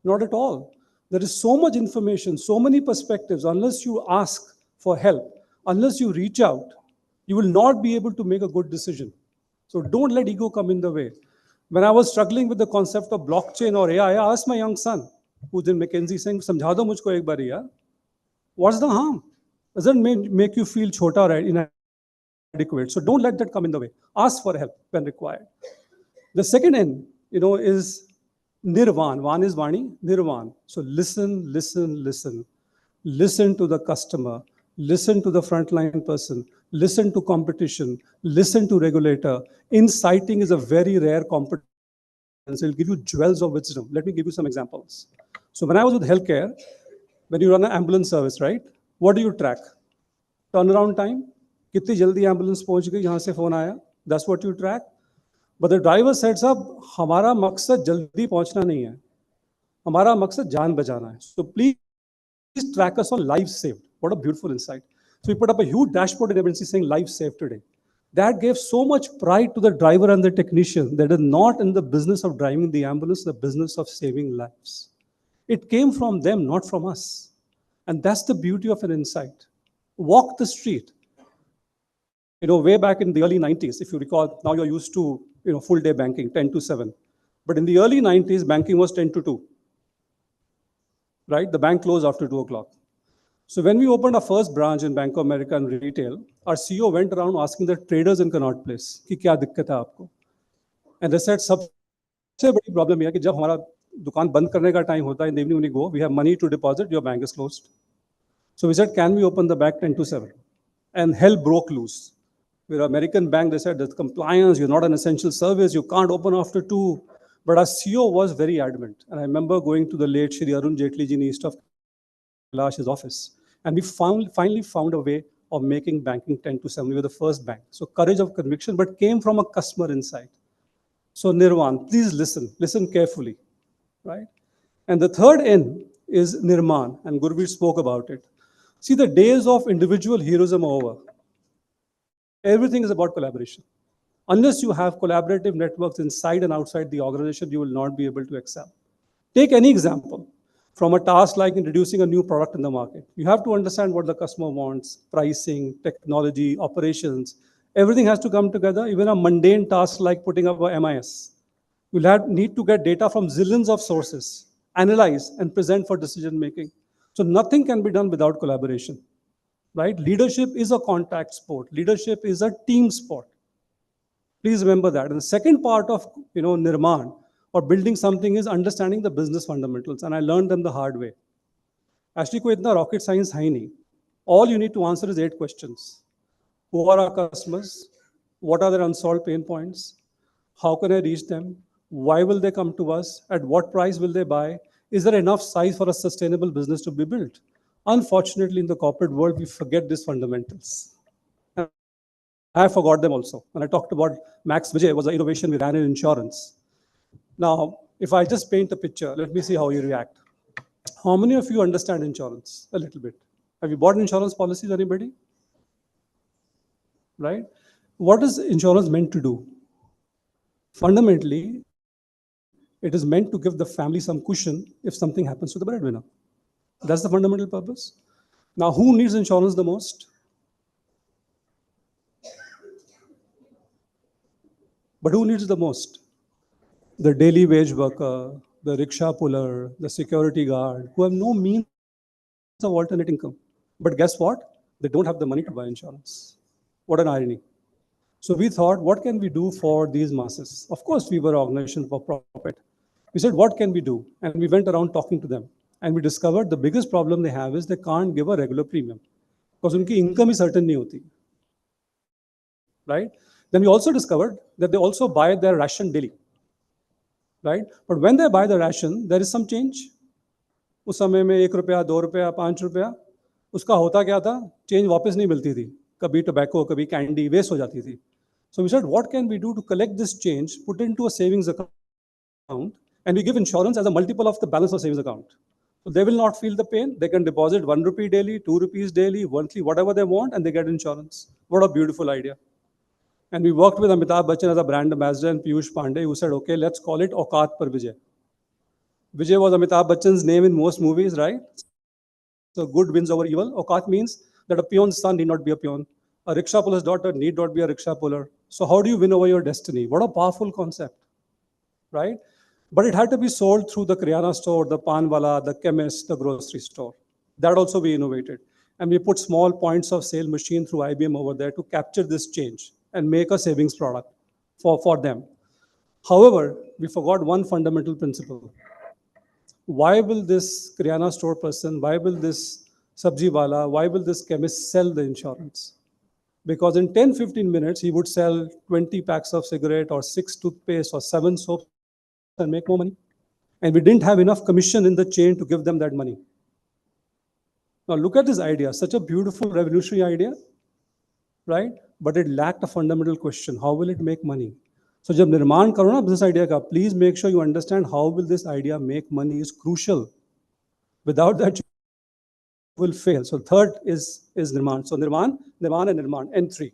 Not at all. There is so much information, so many perspectives. Unless you ask for help, unless you reach out, you will not be able to make a good decision. So don't let ego come in the way. When I was struggling with the concept of blockchain or AI, I asked my young son, who's in McKinsey, saying, समझा दो मुझको एक बारी यार. What's the harm? Doesn't make you feel chota or inadequate. So don't let that come in the way. Ask for help when required. The second N, is Nirvan. Van is Vani, Nirvan. So listen, listen, listen. Listen to the customer. Listen to the frontline person. Listen to competition. Listen to regulator. Inciting is a very rare competence. It'll give you jewels of wisdom. Let me give you some examples. So when I was with healthcare, when you run an ambulance service, right? What do you track? Turnaround time. कितनी जल्दी ambulance पहुंच गई यहाँ से phone आया. That's what you track. But the driver said, "Sab, हमारा मकसद जल्दी पहुंचना नहीं है. हमारा मकसद जान बचाना है. So please track us on lives saved." What a beautiful insight. So we put up a huge dashboard in emergency saying lives saved today. That gave so much pride to the driver and the technician that is not in the business of driving the ambulance, the business of saving lives. It came from them, not from us. And that's the beauty of an insight. Walk the street. Way back in the early 90s, if you recall, now you're used to, full day banking, 10 to 7. But in the early 90s, banking was 10 to 2. Right? The bank closed after 2 o'clock. So when we opened our first branch in Bank of America in retail, our CEO went around asking the traders in Connaught Place, कि क्या दिक्कत है आपको? And they said, सबसे बड़ी problem है कि जब हमारा दुकान बंद करने का time होता है, in the evening when we go, we have money to deposit, your bank is closed. So we said, can we open the bank 10 to 7? And hell broke loose. We're an American bank, they said, there's compliance, you're not an essential service, you can't open after 2. But our CEO was very adamant. And I remember going to the late Shri Arun Jaitley ji in east of Kailash's office. And we finally found a way of making banking 10 to 7. We were the first bank. So courage of conviction, but came from a customer insight. So Nirvan, please listen carefully, right? And the third N is Nirman, and Gurveer spoke about it. See, the days of individual heroism are over. Everything is about collaboration. Unless you have collaborative networks inside and outside the organization, you will not be able to excel. Take any example. From a task like introducing a new product in the market, you have to understand what the customer wants, pricing, technology, operations. Everything has to come together, even a mundane task like putting up a MIS. You'll need to get data from zillions of sources, analyze and present for decision making. So nothing can be done without collaboration, right? Leadership is a contact sport. Leadership is a team sport. Please remember that. And the second part of Nirman or building something is understanding the business fundamentals. And I learned them the hard way. Actually, कोई इतना rocket science है ही नहीं. All you need to answer is 8 questions. Who are our customers? What are their unsolved pain points? How can I reach them? Why will they come to us? At what price will they buy? Is there enough size for a sustainable business to be built? Unfortunately, in the corporate world, we forget these fundamentals. I forgot them also. When I talked about Max Vijay, was an innovation we ran in insurance. Now, if I just paint a picture, let me see how you react. How many of you understand insurance? A little bit. Have you bought insurance policies, anybody? Right? What is insurance meant to do? Fundamentally, it is meant to give the family some cushion if something happens to the breadwinner. That's the fundamental purpose. Now, who needs insurance the most? But who needs the most? The daily wage worker, the rickshaw puller, the security guard, who have no means of alternate income. But guess what? They don't have the money to buy insurance. What an irony. So we thought, what can we do for these masses? Of course, we were an organization for profit. We said, what can we do? And we went around talking to them. And we discovered the biggest problem they have is they can't give a regular premium. Because उनकी income is certain नहीं होती. right? Then we also discovered that they also buy their ration daily, right? But when they buy the ration, there is some change. उस समय में 1 रुपया 2 रुपया 5 रुपया उसका होता क्या था, चेंज वापस नहीं मिलती थी, कभी टोबैको कभी कैंडी वेस्ट हो जाती थी. So we said, what can we do to collect this change, put into a savings account, and we give insurance as a multiple of the balance of savings account. So they will not feel the pain. They can deposit 1 rupee daily, 2 rupees daily, monthly, whatever they want, and they get insurance. What a beautiful idea. And we worked with Amitabh Bachchan as a brand ambassador and Piyush Pandey, who said, okay, let's call it Aukat Par Vijay. Vijay was Amitabh Bachchan's name in most movies, right? So good wins over evil. Aukat means that a peon's son need not be a peon. A rickshaw puller's daughter need not be a rickshaw puller. So how do you win over your destiny? What a powerful concept, right? But it had to be sold through the Kiryana store, the Panwala, the chemist, the grocery store. That also we innovated. And we put small points of sale machine through IBM over there to capture this change and make a savings product for them. However, we forgot one fundamental principle. Why will this Kiryana store person, why will this sabji wala, why will this chemist sell the insurance? Because in 10-15 minutes, he would sell 20 packs of cigarette or 6 toothpaste or 7 soaps and make more money. And we didn't have enough commission in the chain to give them that money. Now look at this idea, such a beautiful revolutionary idea, right? But it lacked a fundamental question, how will it make money? So जब निर्माण करो ना business idea का, please make sure you understand how will this idea make money is crucial. Without that, you will fail. So third is Nirman. So Nirman and Nirman, N3.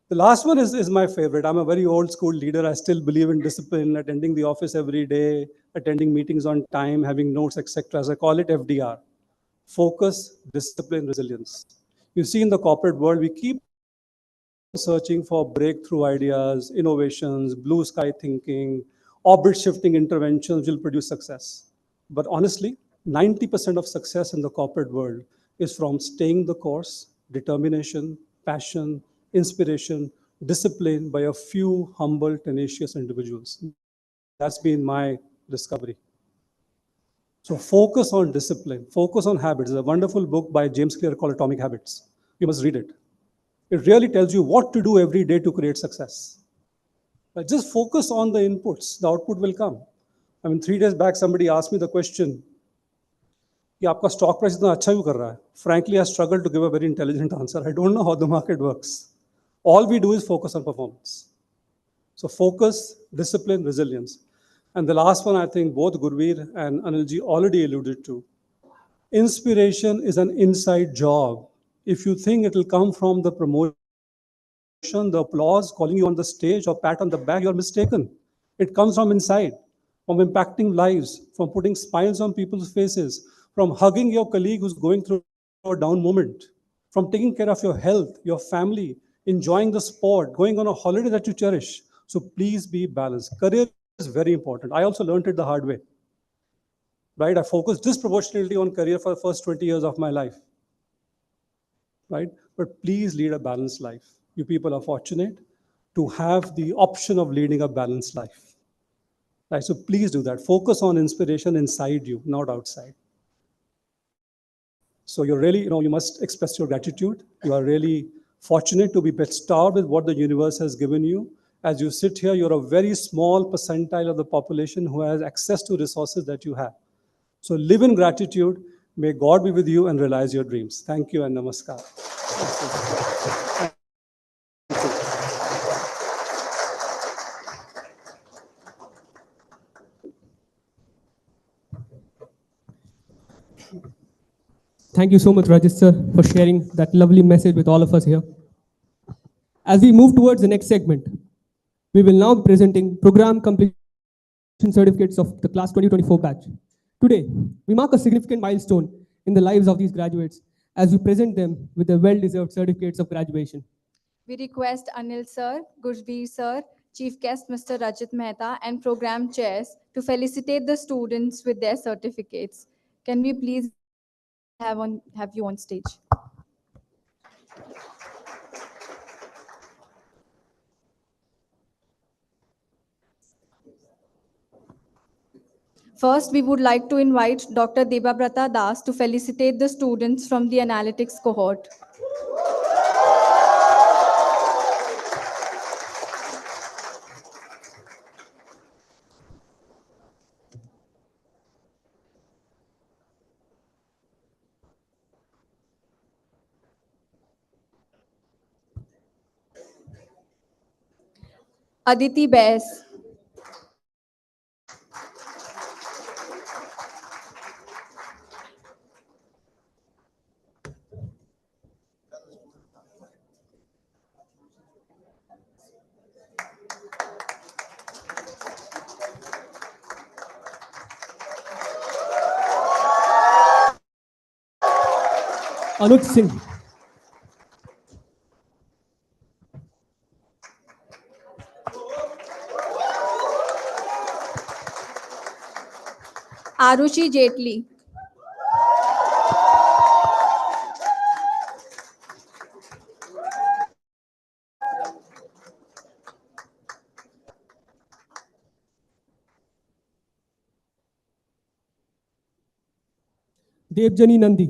The last one is my favorite. I'm a very old school leader. I still believe in discipline, attending the office every day, attending meetings on time, having notes, etc. As I call it FDR. Focus, discipline, resilience. You see in the corporate world, we keep searching for breakthrough ideas, innovations, blue sky thinking, orbit shifting interventions will produce success. But honestly, 90% of success in the corporate world is from staying the course, determination, passion, inspiration, discipline by a few humble, tenacious individuals. That's been my discovery. So focus on discipline, focus on habits. There's a wonderful book by James Clear called Atomic Habits. You must read it. It really tells you what to do every day to create success. But just focus on the inputs, the output will come. I mean, 3 days back, somebody asked me the question, कि आपका stock price इतना अच्छा क्यों कर रहा है? Frankly, I struggle to give a very intelligent answer. I don't know how the market works. All we do is focus on performance. So focus, discipline, resilience. And the last one, I think both Gurveer and Anilji already alluded to. Inspiration is an inside job. If you think it will come from the promotion, the applause, calling you on the stage, or pat on the back, you're mistaken. It comes from inside, from impacting lives, from putting smiles on people's faces, from hugging your colleague who's going through a down moment, from taking care of your health, your family, enjoying the sport, going on a holiday that you cherish. So please be balanced. Career is very important. I also learned it the hard way. Right? I focused disproportionately on career for the first 20 years of my life. Right? But please lead a balanced life. You people are fortunate to have the option of leading a balanced life. Right? So please do that. Focus on inspiration inside you, not outside. So you're really, you must express your gratitude. You are really fortunate to be bestowed with what the universe has given you. As you sit here, you're a very small percentile of the population who has access to resources that you have. So live in gratitude. May God be with you and realize your dreams. Thank you and namaskar. Thank you so much, Rajesh sir, for sharing that lovely message with all of us here. As we move towards the next segment, we will now be presenting program completion certificates of the class 2024 batch. Today, we mark a significant milestone in the lives of these graduates as we present them with the well-deserved certificates of graduation. We request Anil sir, Gurveer sir, Chief Guest Mr. Rajat Mehta, and program chairs to felicitate the students with their certificates. Can we please have you on stage? First, we would like to invite Dr. Debabrata Das to felicitate the students from the analytics cohort. Aditi Bais, Anuj Singh, Arushi Jetli, Devjani Nandi,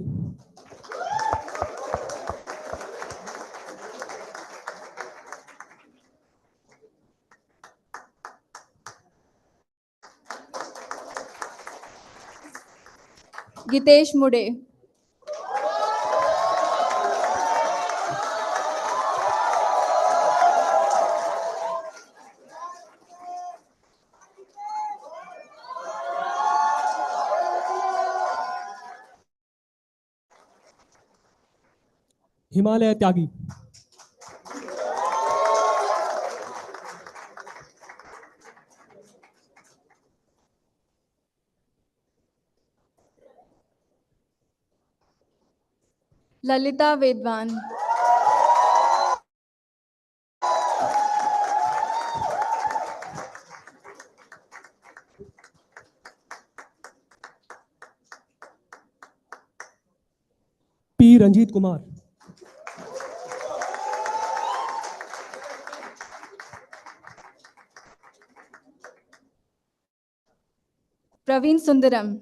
Gitesh Mude, Himalaya Tyagi, Lalita Vedvan, P. Ranjit Kumar, Praveen Sundaram,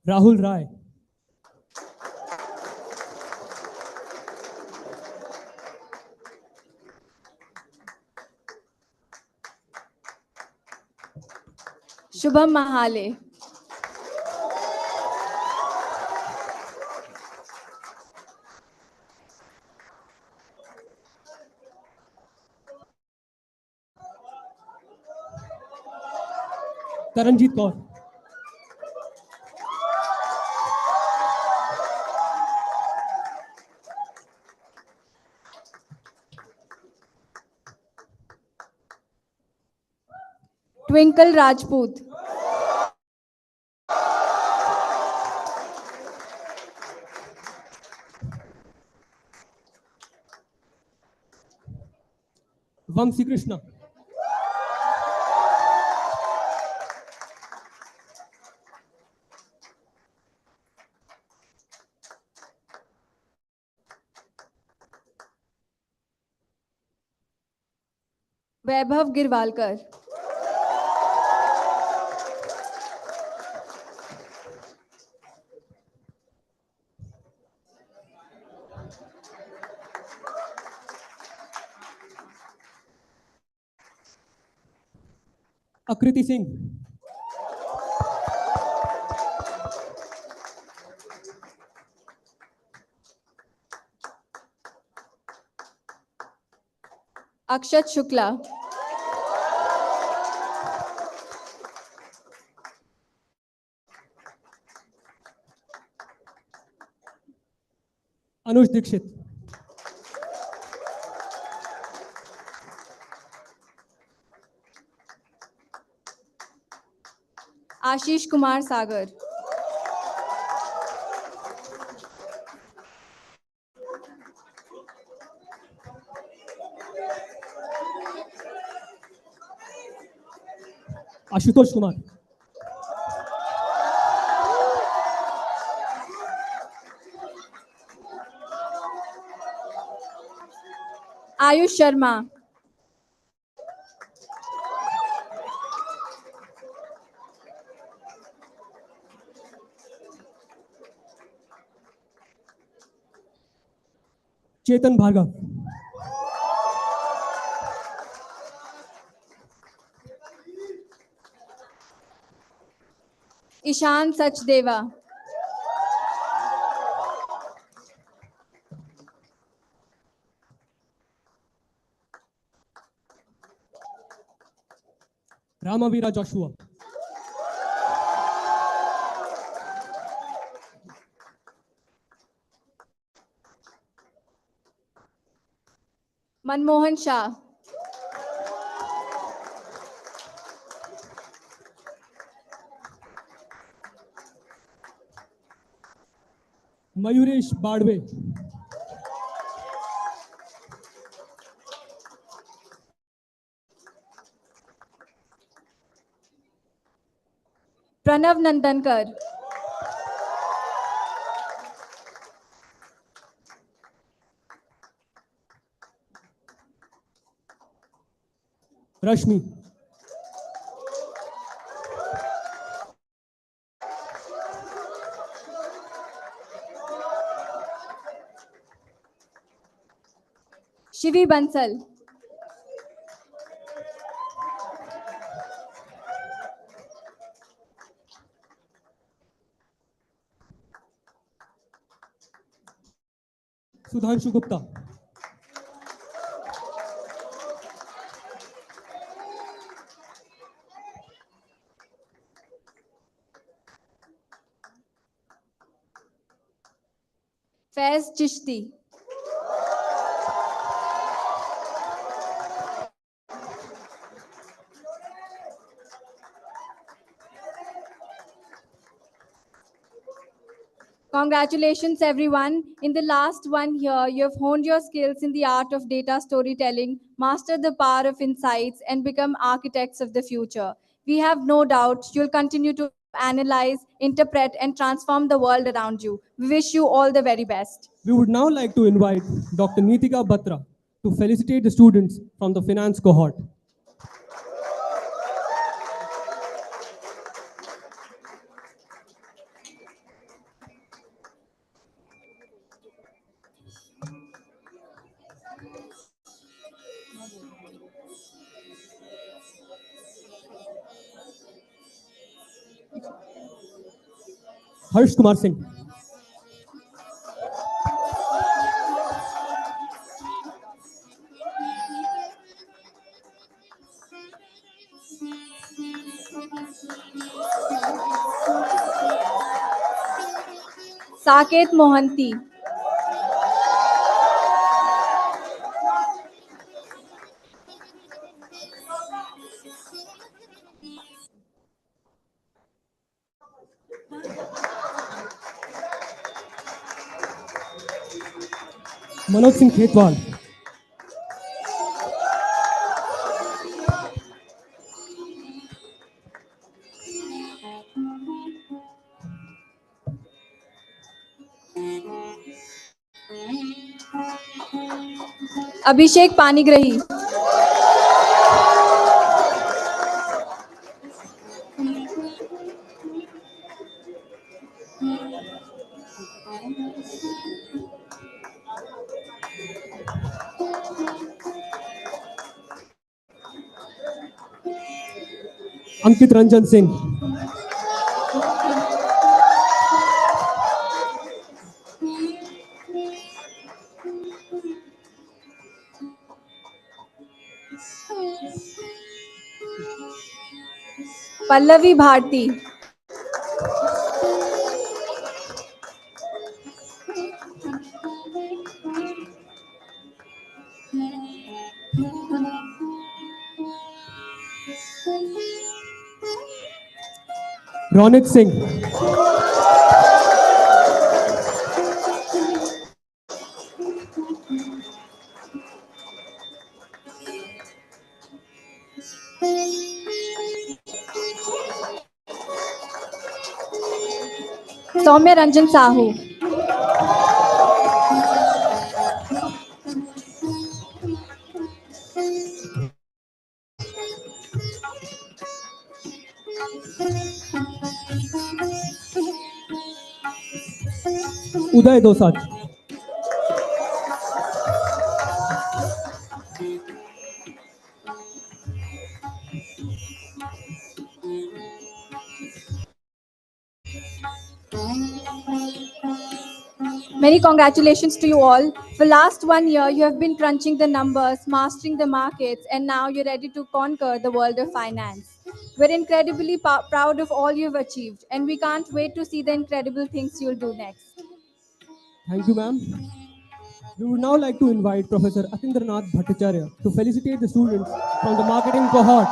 Rahul Rai, Shubham Mahale, Taranjit Kaur, Twinkle Rajput, Vamsi Krishna, Vaibhav Girwalkar, Akriti Singh, Akshat Shukla, Anush Dikshit, Ashish Kumar Sagar, Ashutosh Kumar, Ayush Sharma, Chetan Bhargav, Ishan Sachdeva. Ramavira Joshua. Manmohan Shah. Mayuresh Badwe. Pranav Nandankar. Rashmi. Shivi Bansal. Sudhanshu Gupta. Faiz Chishti. Congratulations, everyone. In the last 1 year, you have honed your skills in the art of data storytelling, mastered the power of insights, and become architects of the future. We have no doubt you'll continue to analyze, interpret, and transform the world around you. We wish you all the very best. We would now like to invite Dr. Neetika Batra to felicitate the students from the finance cohort. Harsh Kumar Singh. Saket Mohanty. Manoj Singh Khetwal. Abhishek Panigrahi. Ankit Ranjan Singh. Pallavi Bharti. Ronik Singh. Soumya Ranjan Sahu. Uday Dosaj. Many congratulations to you all. For last 1 year, you have been crunching the numbers, mastering the markets, and now you're ready to conquer the world of finance. We're incredibly proud of all you've achieved, and we can't wait to see the incredible things you'll do next. Thank you, ma'am. We would now like to invite Professor Atindranath Bhattacharya to felicitate the students from the marketing cohort.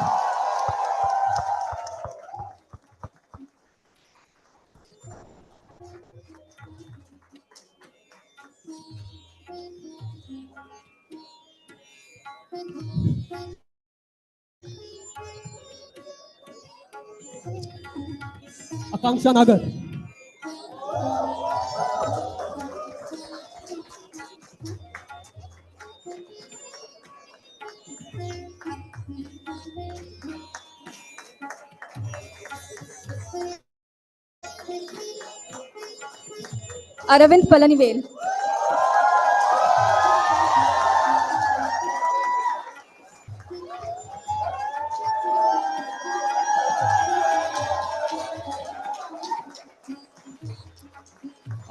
Akanksha Nagar. Aravind Palanivel.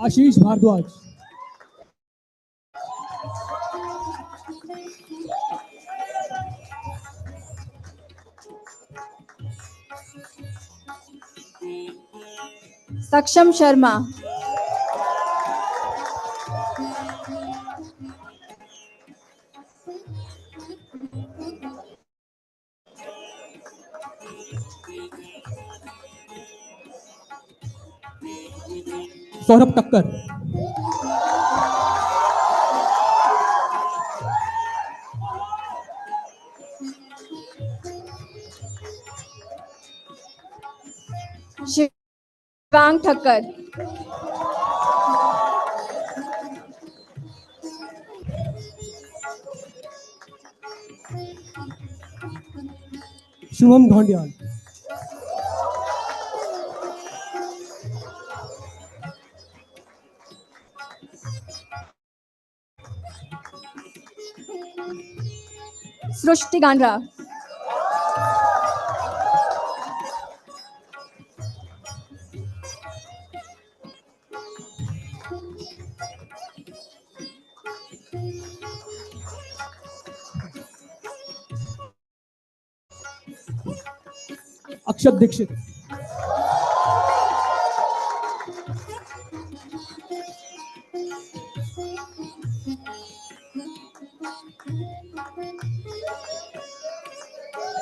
Ashish Bhardwaj. Saksham Sharma. Saurabh Takkar. Shivang Thakkar. Shubham Dhondial. Srushti Gandra. Akshat Dikshit.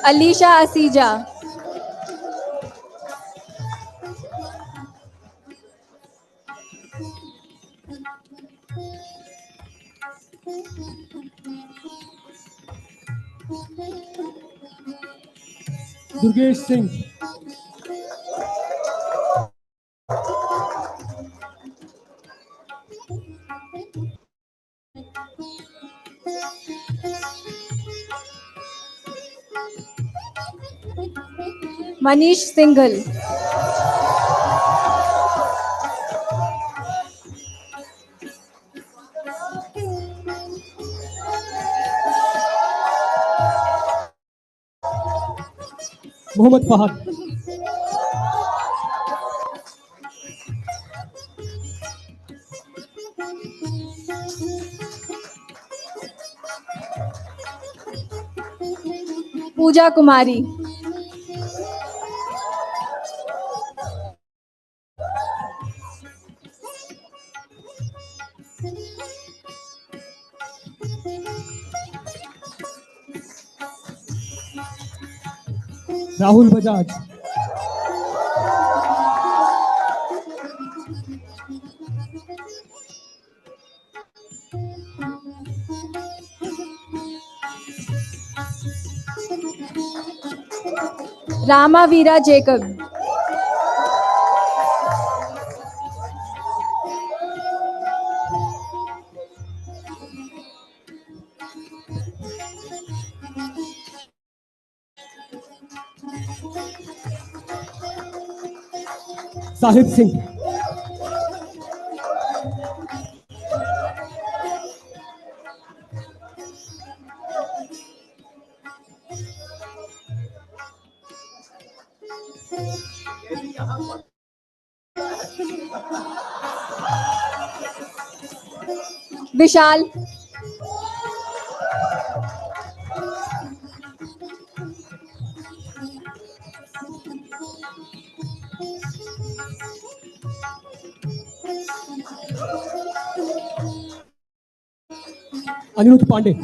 Alisha Asija. Durgesh Singh. Manish Singhal. Mohammad Fahad. Pooja Kumari. Rahul Bajaj. Rama Veera Jacob. Sahib Singh. Vishal. Anirudh Pandey.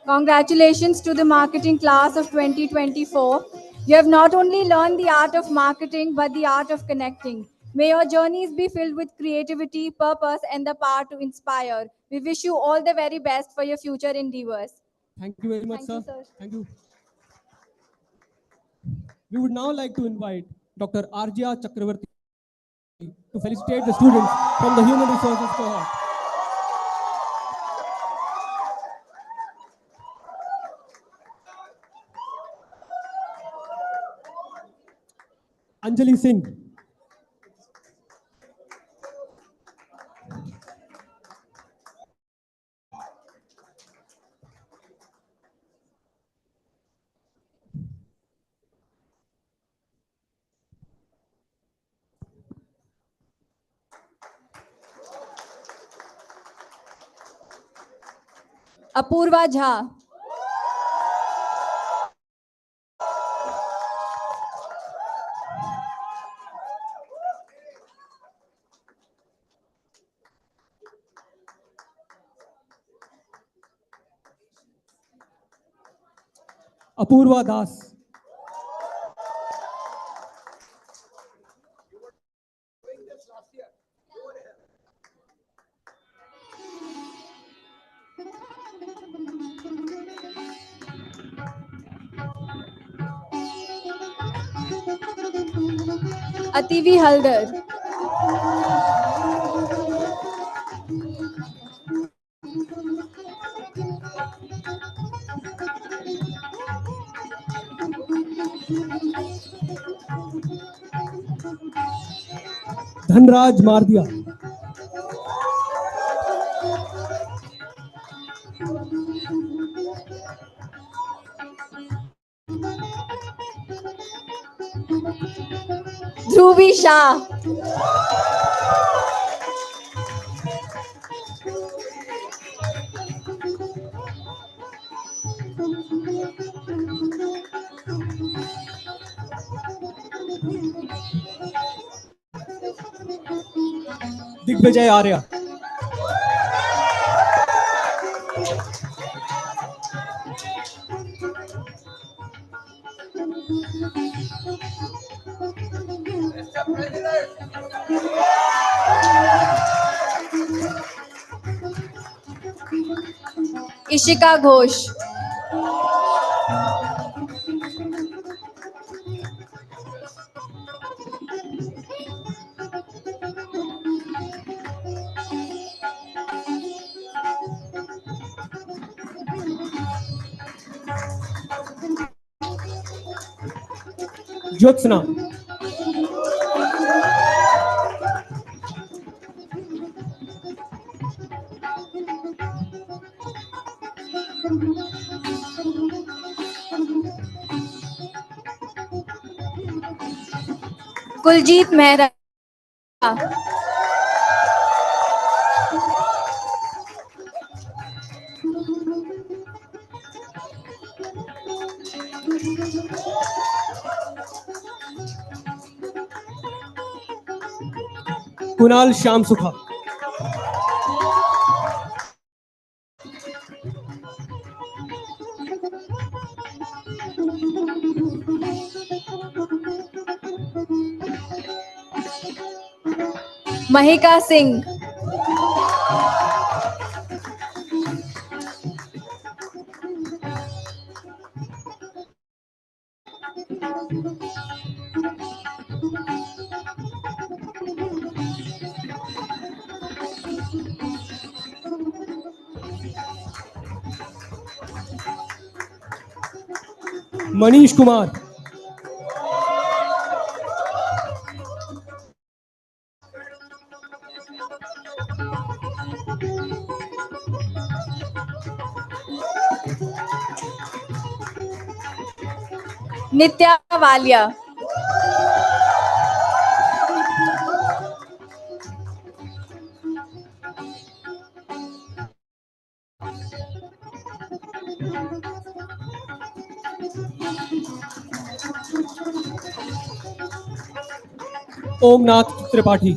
Congratulations to the marketing class of 2024. You have not only learned the art of marketing, but the art of connecting. May your journeys be filled with creativity, purpose, and the power to inspire. We wish you all the very best for your future endeavors. Thank you very much, Thank you, sir. sir. Thank you. We would now like to invite Dr. Arjia Chakravarti to felicitate the students from the Human Resources cohort. Anjali Singh. Apurva Jha. Apurva Das. Ativi Haldar. Dhanraj Mardia. Dhruvi Shah. Digvijay Arya. Ishika Ghosh. Jyotsna. Kuljit Mehra. Kunal Shamsukha. Mahika Singh. Manish Kumar. Nitya Walia. Omnath Tripathi.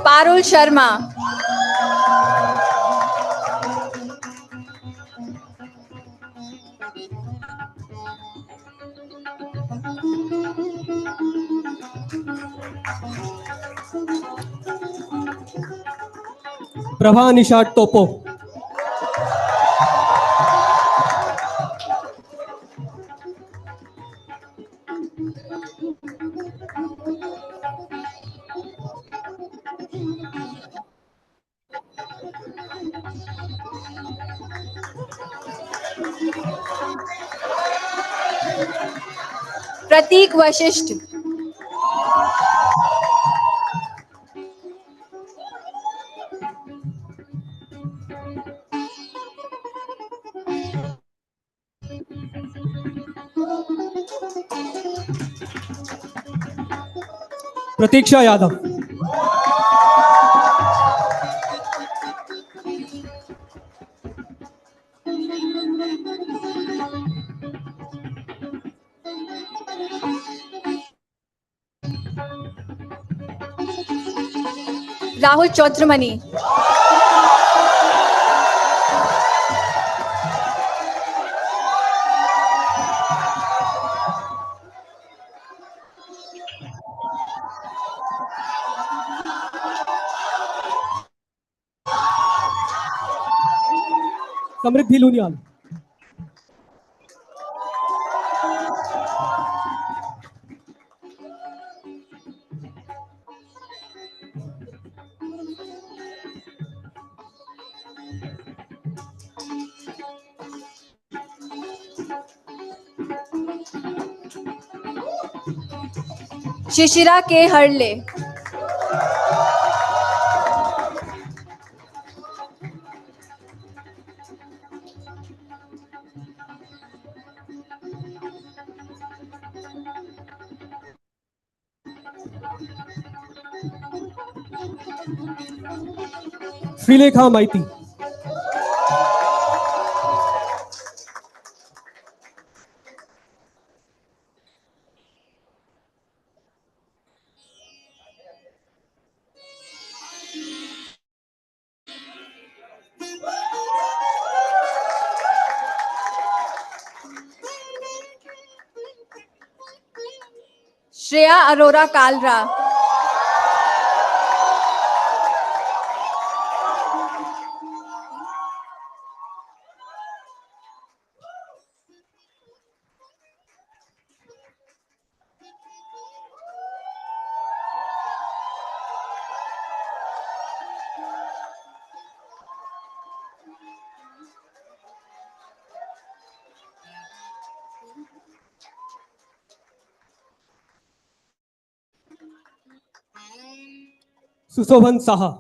Parul Sharma. Prabha Nishat Topo. Pratik Vashisht. Pratiksha Yadav. Rahul Chaudhramani. Samriddhi Lunial. Shishira K. Harle. Srilekha Maiti. Shreya Arora Kalra. Sushovan Saha.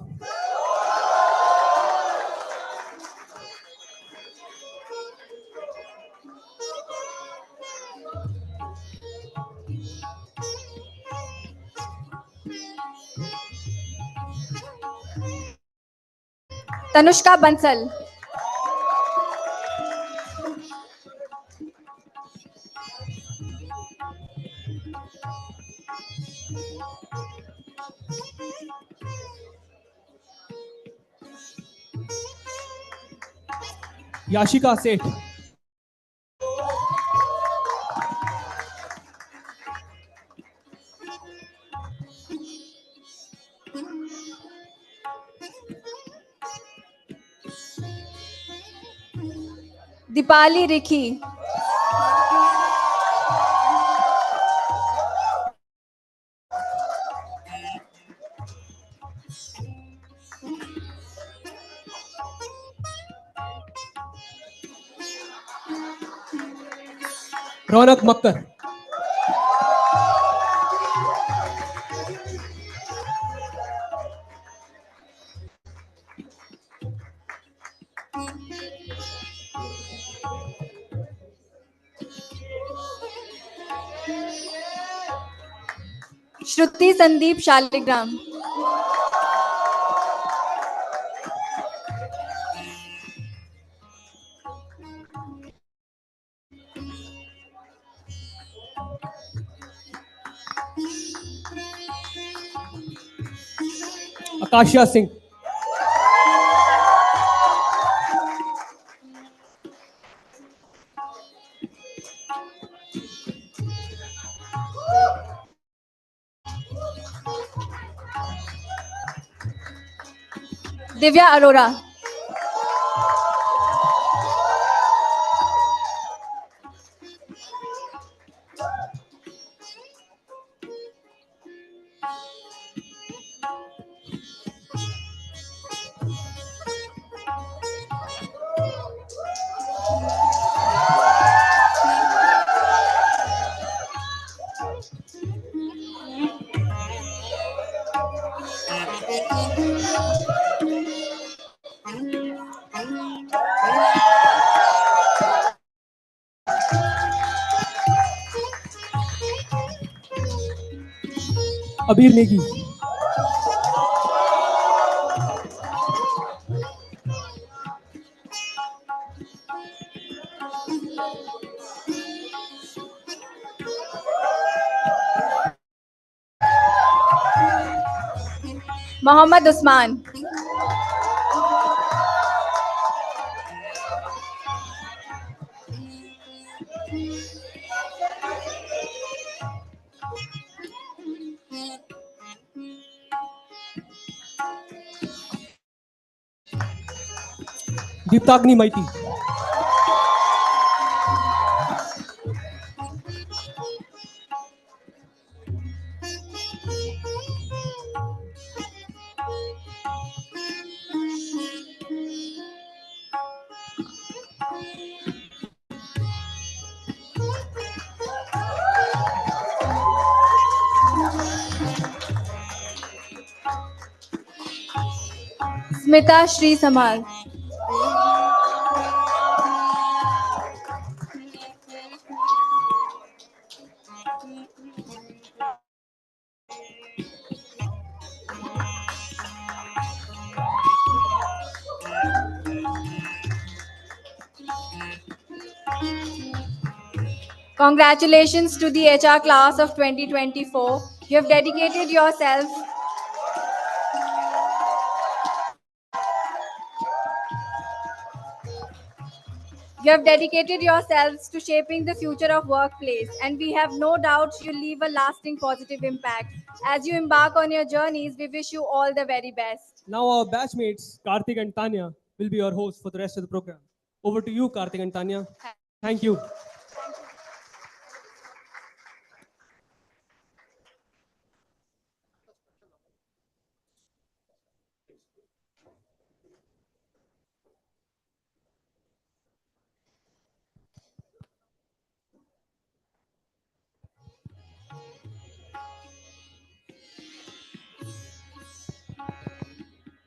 Tanushka Bansal. Yashika Seth. Dipali Rikhi. Ronak Makkar. Shruti Sandeep Shaligram. Akashya Singh. Divya Arora. Abir Negi. Mohammad Usman. Deeptagni Maiti. Smita Shri Samal. Congratulations to the HR class of 2024. You have dedicated yourself. You have dedicated yourselves to shaping the future of workplace, and we have no doubt you'll leave a lasting positive impact. As you embark on your journeys, we wish you all the very best. Now our batchmates, Karthik and Tanya, will be your hosts for the rest of the program. Over to you, Karthik and Tanya. Thank you.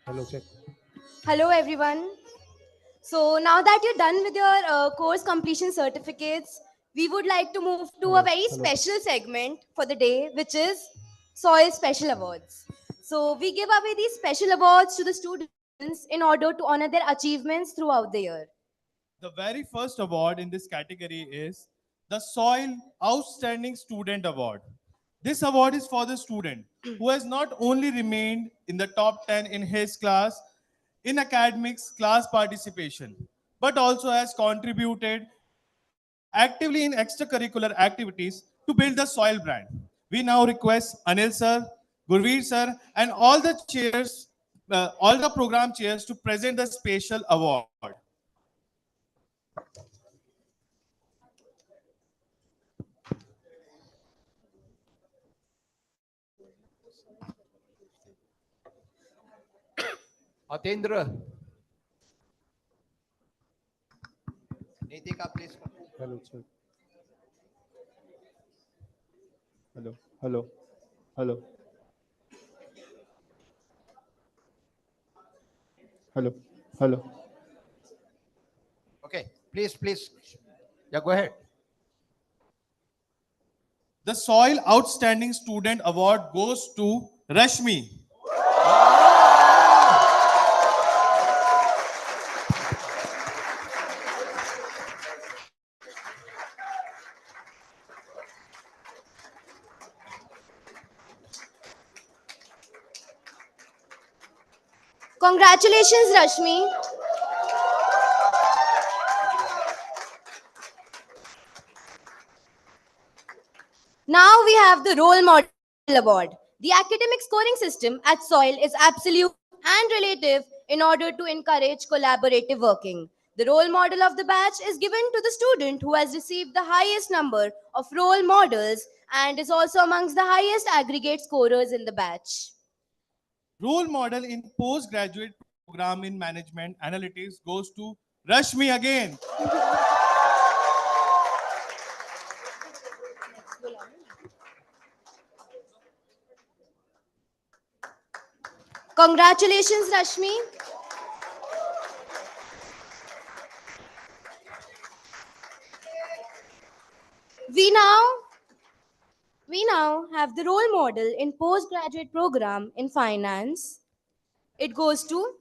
Hello, check. Hello, everyone. So now that you're done with your course completion certificates, we would like to move to a very special segment for the day, which is Soil Special Awards. So we give away these special awards to the students in order to honor their achievements throughout the year. The very first award in this category is the Soil Outstanding Student Award. This award is for the student who has not only remained in the top 10 in his class in academics class participation, but also has contributed actively in extracurricular activities to build the soil brand. We now request Anil sir, Gurveer sir, and all the chairs, all the program chairs to present the special award. Atendra. Nitika, please. Hello, check. hello, hello, hello, hello, hello. Okay, please. Yeah, go ahead. The Soil Outstanding Student Award goes to Rashmi. Congratulations, Rashmi. Now we have the Role Model Award. The academic scoring system at SOIL is absolute and relative in order to encourage collaborative working. The role model of the batch is given to the student who has received the highest number of role models and is also amongst the highest aggregate scorers in the batch. Role model in postgraduate program in management analytics goes to Rashmi again. Congratulations, Rashmi. We now have the role model in postgraduate program in finance. It goes to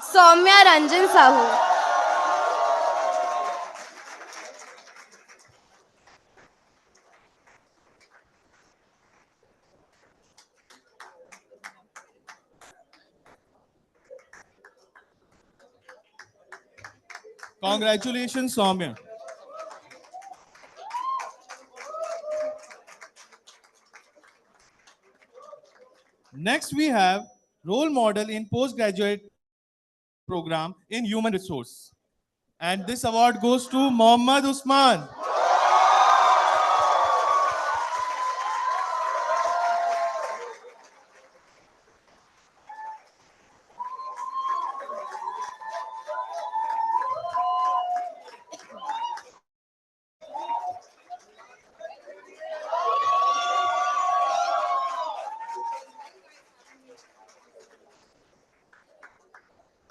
Soumya Ranjan Sahu. Congratulations, Soumya. Next, we have role model in postgraduate program in human resource. And this award goes to Mohammad Usman.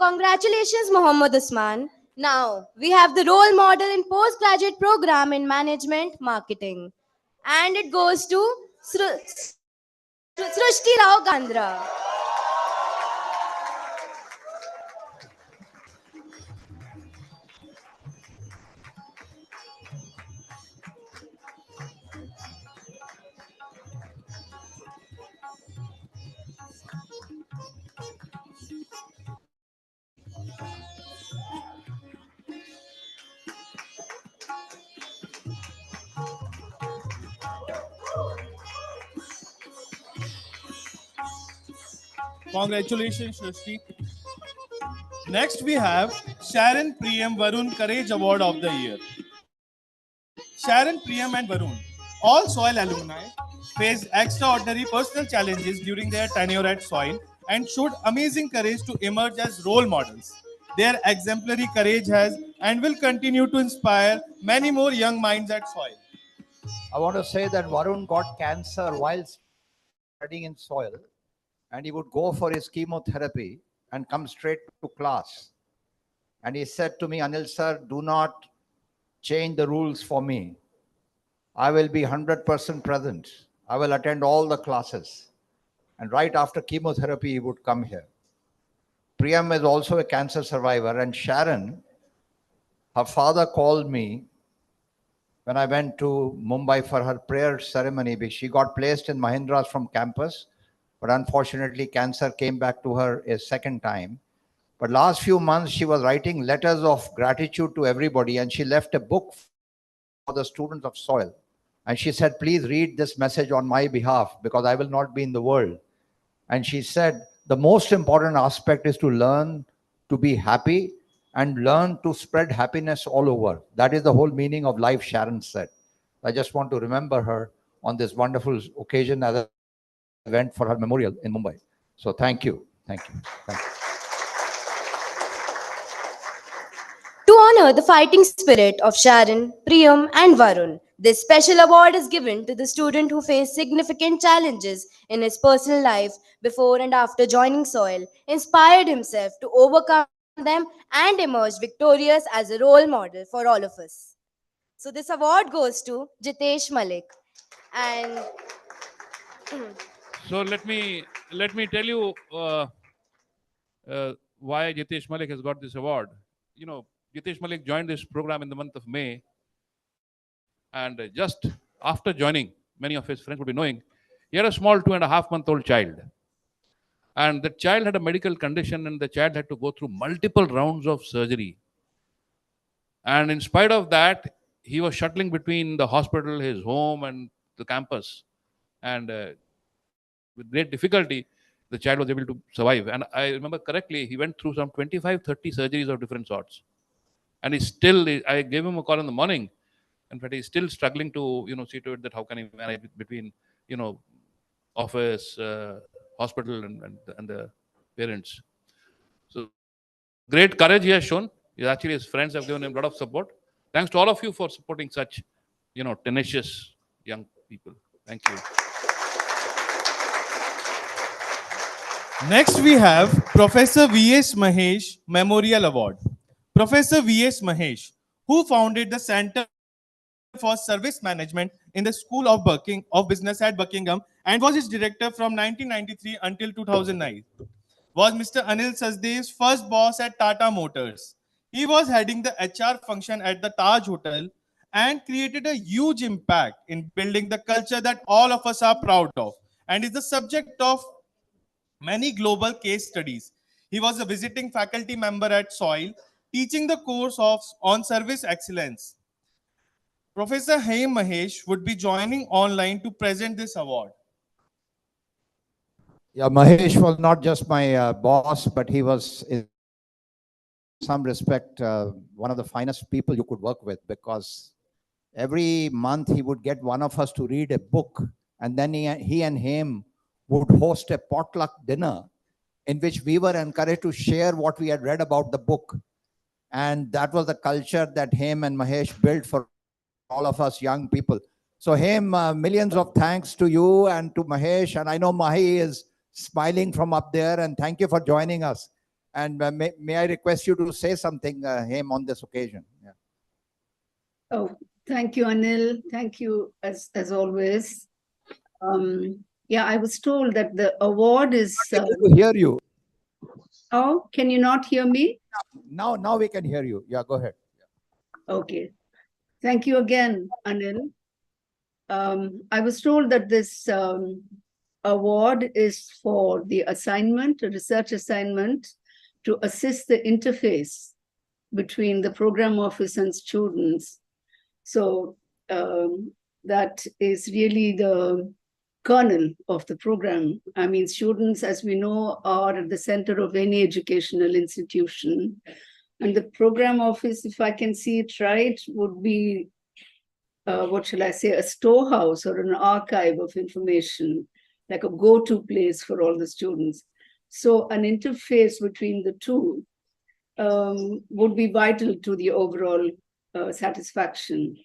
Congratulations, Mohammad Usman. Now, we have the role model in postgraduate program in management marketing. And it goes to Srushti Rao Gandra. Congratulations, Shrishti. Next, we have Sharon Priyam Varun Courage Award of the Year. Sharon Priyam and Varun, all SOIL alumni, faced extraordinary personal challenges during their tenure at SOIL and showed amazing courage to emerge as role models. Their exemplary courage has and will continue to inspire many more young minds at SOIL. I want to say that Varun got cancer while studying in soil, and he would go for his chemotherapy and come straight to class. And he said to me, Anil sir, do not change the rules for me. I will be 100% present. I will attend all the classes. And right after chemotherapy, he would come here. Priyam is also a cancer survivor, and Sharon, her father called me when I went to Mumbai for her prayer ceremony because she got placed in Mahindras from campus, but unfortunately cancer came back to her a second time. But last few months she was writing letters of gratitude to everybody, and she left a book for the students of soil. And she said, please read this message on my behalf because I will not be in the world. And she said, the most important aspect is to learn to be happy and learn to spread happiness all over. That is the whole meaning of life, Sharon said. I just want to remember her on this wonderful occasion as I went for her memorial in Mumbai. So thank you. Thank you. Thank you. To honor the fighting spirit of Sharon, Priyam, and Varun, This special award is given to the student who faced significant challenges in his personal life before and after joining SOIL, inspired himself to overcome them, and emerged victorious as a role model for all of us. So this award goes to Jitesh Malik. And So let me tell you why Jitesh Malik has got this award. You know, Jitesh Malik joined this program in the month of May, and just after joining, many of his friends would be knowing, he had a small 2.5-month-old child, and the child had a medical condition, and the child had to go through multiple rounds of surgery. And in spite of that, he was shuttling between the hospital, his home, and the campus. And with great difficulty, the child was able to survive. And I remember correctly, he went through some 25, 30 surgeries of different sorts. And I gave him a call in the morning. In fact, he's still struggling to, see to it that how can he manage between, office, hospital, and the parents. So great courage he has shown. Actually, his friends have given him a lot of support. Thanks to all of you for supporting such, tenacious young people. Thank you. Next, we have Professor V.S. Mahesh Memorial Award. Professor V.S. Mahesh, who founded the Center for Service Management in the School of Business at Buckingham and was its director from 1993 until 2009, was Mr. Anil Sachdev's first boss at Tata Motors. He was heading the HR function at the Taj Hotel and created a huge impact in building the culture that all of us are proud of, and is the subject of many global case studies. He was a visiting faculty member at SOIL, teaching the course on service excellence. Professor Haim Mahesh would be joining online to present this award. Yeah, Mahesh was not just my boss, but he was, in some respect, one of the finest people you could work with, because every month he would get one of us to read a book, and then he and him would host a potluck dinner in which we were encouraged to share what we had read about the book. And that was the culture that him and Mahesh built for all of us young people. So him, millions of thanks to you and to Mahesh. And I know Mahi is smiling from up there, and thank you for joining us. And may I request you to say something, him, on this occasion? Yeah. Oh, thank you, Anil. Thank you, as always. Yeah, I was told that the award is... I'm able to hear you. Oh, can you not hear me? Now we can hear you. Yeah, go ahead. Okay. Thank you again, Anil. I was told that this award is for the assignment, a research assignment, to assist the interface between the program office and students. So that is really the kernel of the program. I mean, students, as we know, are at the center of any educational institution. And the program office, if I can see it right, would be, what shall I say, a storehouse or an archive of information, like a go-to place for all the students. So an interface between the two would be vital to the overall satisfaction.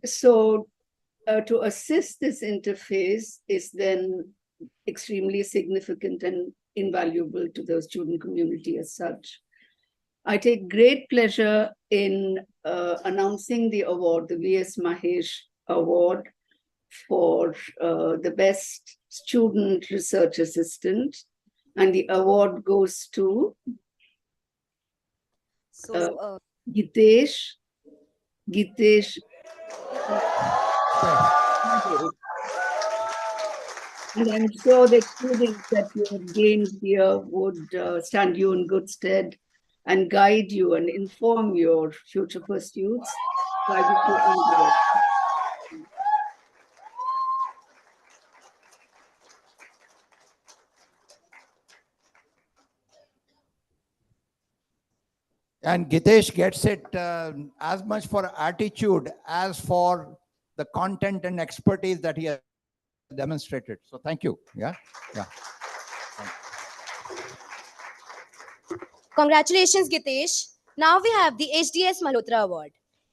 So to assist this interface is then extremely significant and invaluable to the student community as such. I take great pleasure in announcing the award, the V.S. Mahesh Award for the Best Student Research Assistant. And the award goes to Gitesh. And I'm sure the experience that you have gained here would stand you in good stead and guide you and inform your future pursuits. So I wish you all the best. And Gitesh gets it as much for attitude as for the content and expertise that he has demonstrated. So thank you. Yeah. Congratulations, Gitesh. Now we have the HDS Malhotra Award.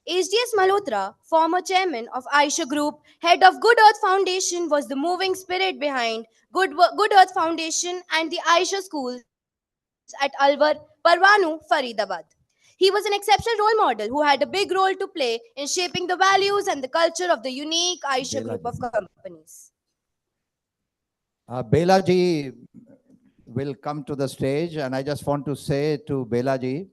HDS Malhotra, former chairman of Aisha Group, head of Good Earth Foundation, was the moving spirit behind Good Earth Foundation and the Aisha schools at Alwar, Parwanu, Faridabad. He was an exceptional role model who had a big role to play in shaping the values and the culture of the unique Aisha group of companies. Bela ji will come to the stage, and I just want to say to Bela ji,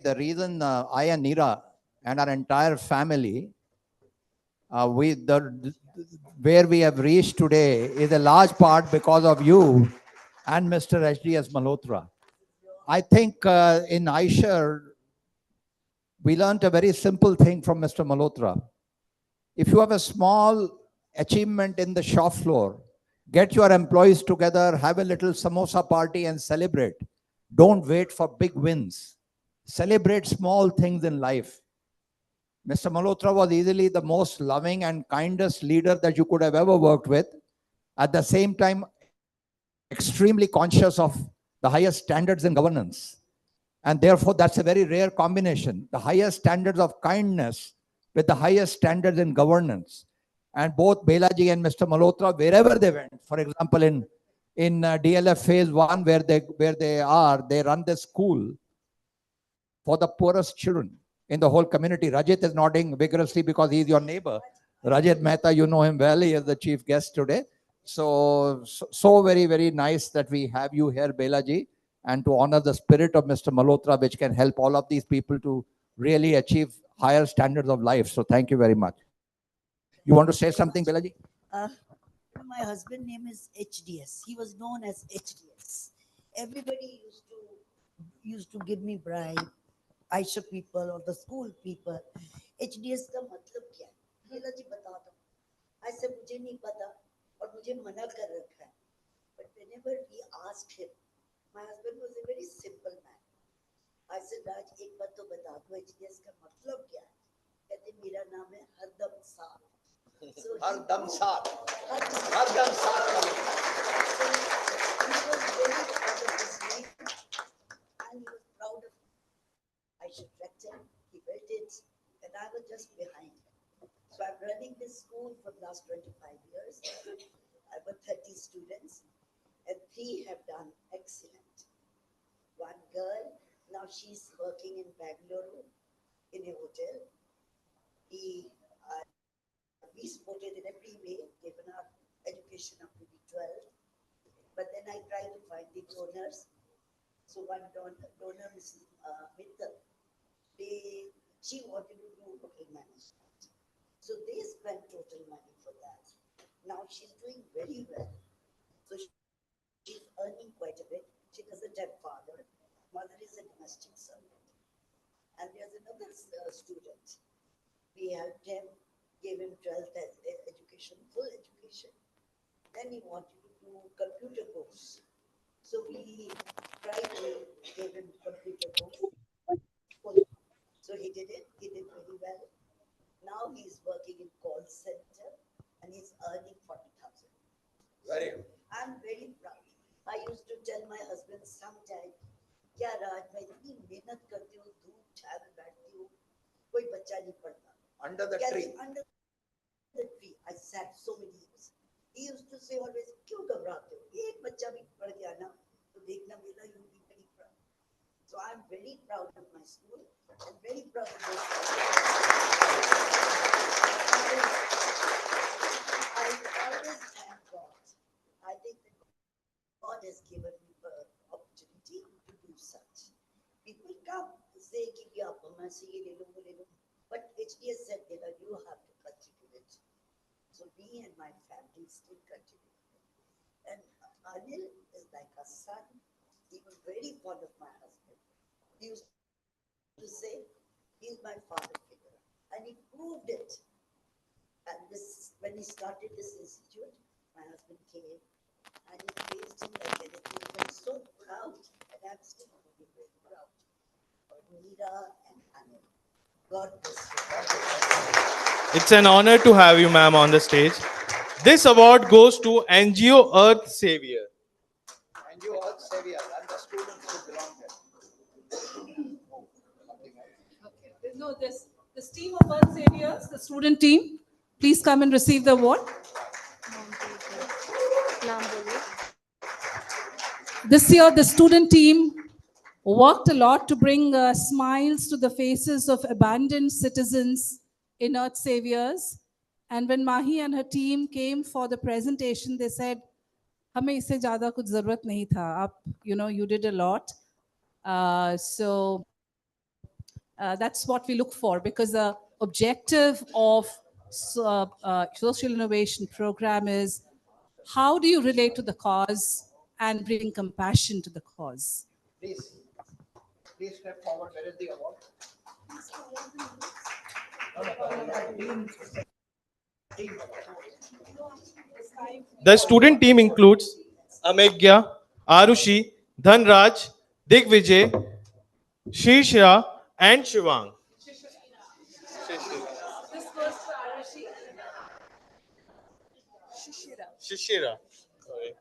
the reason I and Neera and our entire family, where we have reached today is a large part because of you and Mr. HDS Malhotra. I think in Aisha, we learned a very simple thing from Mr. Malhotra. If you have a small achievement in the shop floor, get your employees together, have a little samosa party and celebrate. Don't wait for big wins. Celebrate small things in life. Mr. Malhotra was easily the most loving and kindest leader that you could have ever worked with. At the same time, extremely conscious of the highest standards in governance. And therefore, that's a very rare combination. The highest standards of kindness with the highest standards in governance. And both Belaji and Mr. Malhotra, wherever they went, for example, in DLF phase 1, where they are, they run the school for the poorest children in the whole community. Rajit is nodding vigorously because he's your neighbor. Rajit Mehta, you know him well. He is the chief guest today. So very, very nice that we have you here, Belaji, and to honor the spirit of Mr. Malhotra, which can help all of these people to really achieve higher standards of life. So thank you very much. You want to say something, Belaji? My husband's name is HDS. He was known as HDS. Everybody used to give me bribe, Aisha people or the school people. HDS का मतलब क्या है? बेलाजी बता दो. I said मुझे नहीं पता और मुझे मना कर रखा है. But whenever we asked him, my husband was a very simple man. I said Raj एक बात तो बता दो HDS का मतलब क्या है? कहते मेरा नाम है हरदम साथ. So हरदम साथ. हरदम साथ. So he was very proud of his name and he was proud of Aisha Tractor. He built it and I was just behind him. So I'm running this school for the last 25 years. I've got 30 students and 3 have done excellent. One girl, now she's working in Bangalore in a hotel. We supported in every way, given our education up to the 12. But then I tried to find the donors. So one donor, Mrs. Mittal, she wanted to do hotel management. So they spent total money for that. Now she's doing very well. So she's earning quite a bit. She doesn't have father. Mother is a domestic servant. And there's another student. We helped him, gave him 12th education, full education. Then he wanted to do computer course. So we tried to give him computer course. So he did it. He did very well. Now he's working in call center and he's earning 40,000. Very good. I'm very proud. I used to tell my husband sometime, क्या राज मैं इतनी मेहनत करती हूँ धूप छाया में बैठती हूँ कोई बच्चा नहीं पढ़ता. Under the tree. Under the tree. I sat so many years. He used to say always, क्यों घबराते हो? एक बच्चा भी पढ़ गया ना तो देखना मेरा you will be very proud. So I'm very proud of my school and very proud of this. I always thank God. I think that God has given me the opportunity to do such. People come say कि भी आप हमारे से ये ले लो. But HDS said, you have to continue it. So me and my family still continue. And Anil is like a son. He was very fond of my husband. He used to say, he's my father figure. And he proved it. And this, when he started this institute, my husband came and he praised him like anything. He was so proud. And I'm still very, very proud of Meera and Anil. God bless you. It's an honor to have you, ma'am, on the stage. This award goes to NGO Earth Savior. And you all, Savior, and the students who belong here. So this team of Earth Saviors, the student team, please come and receive the award. This year, the student team worked a lot to bring smiles to the faces of abandoned citizens in Earth Saviors. And when Mahi and her team came for the presentation, they said, "हमें इससे ज़्यादा कुछ ज़रूरत नहीं था. आप, you did a lot." So that's what we look for, because the objective of social innovation program is how do you relate to the cause and bring compassion to the cause. Please step forward. Where is the award? The student team includes Amegya, Arushi, Dhanraj, Digvijay, Shishra, and Shivang. Shishira. Sorry.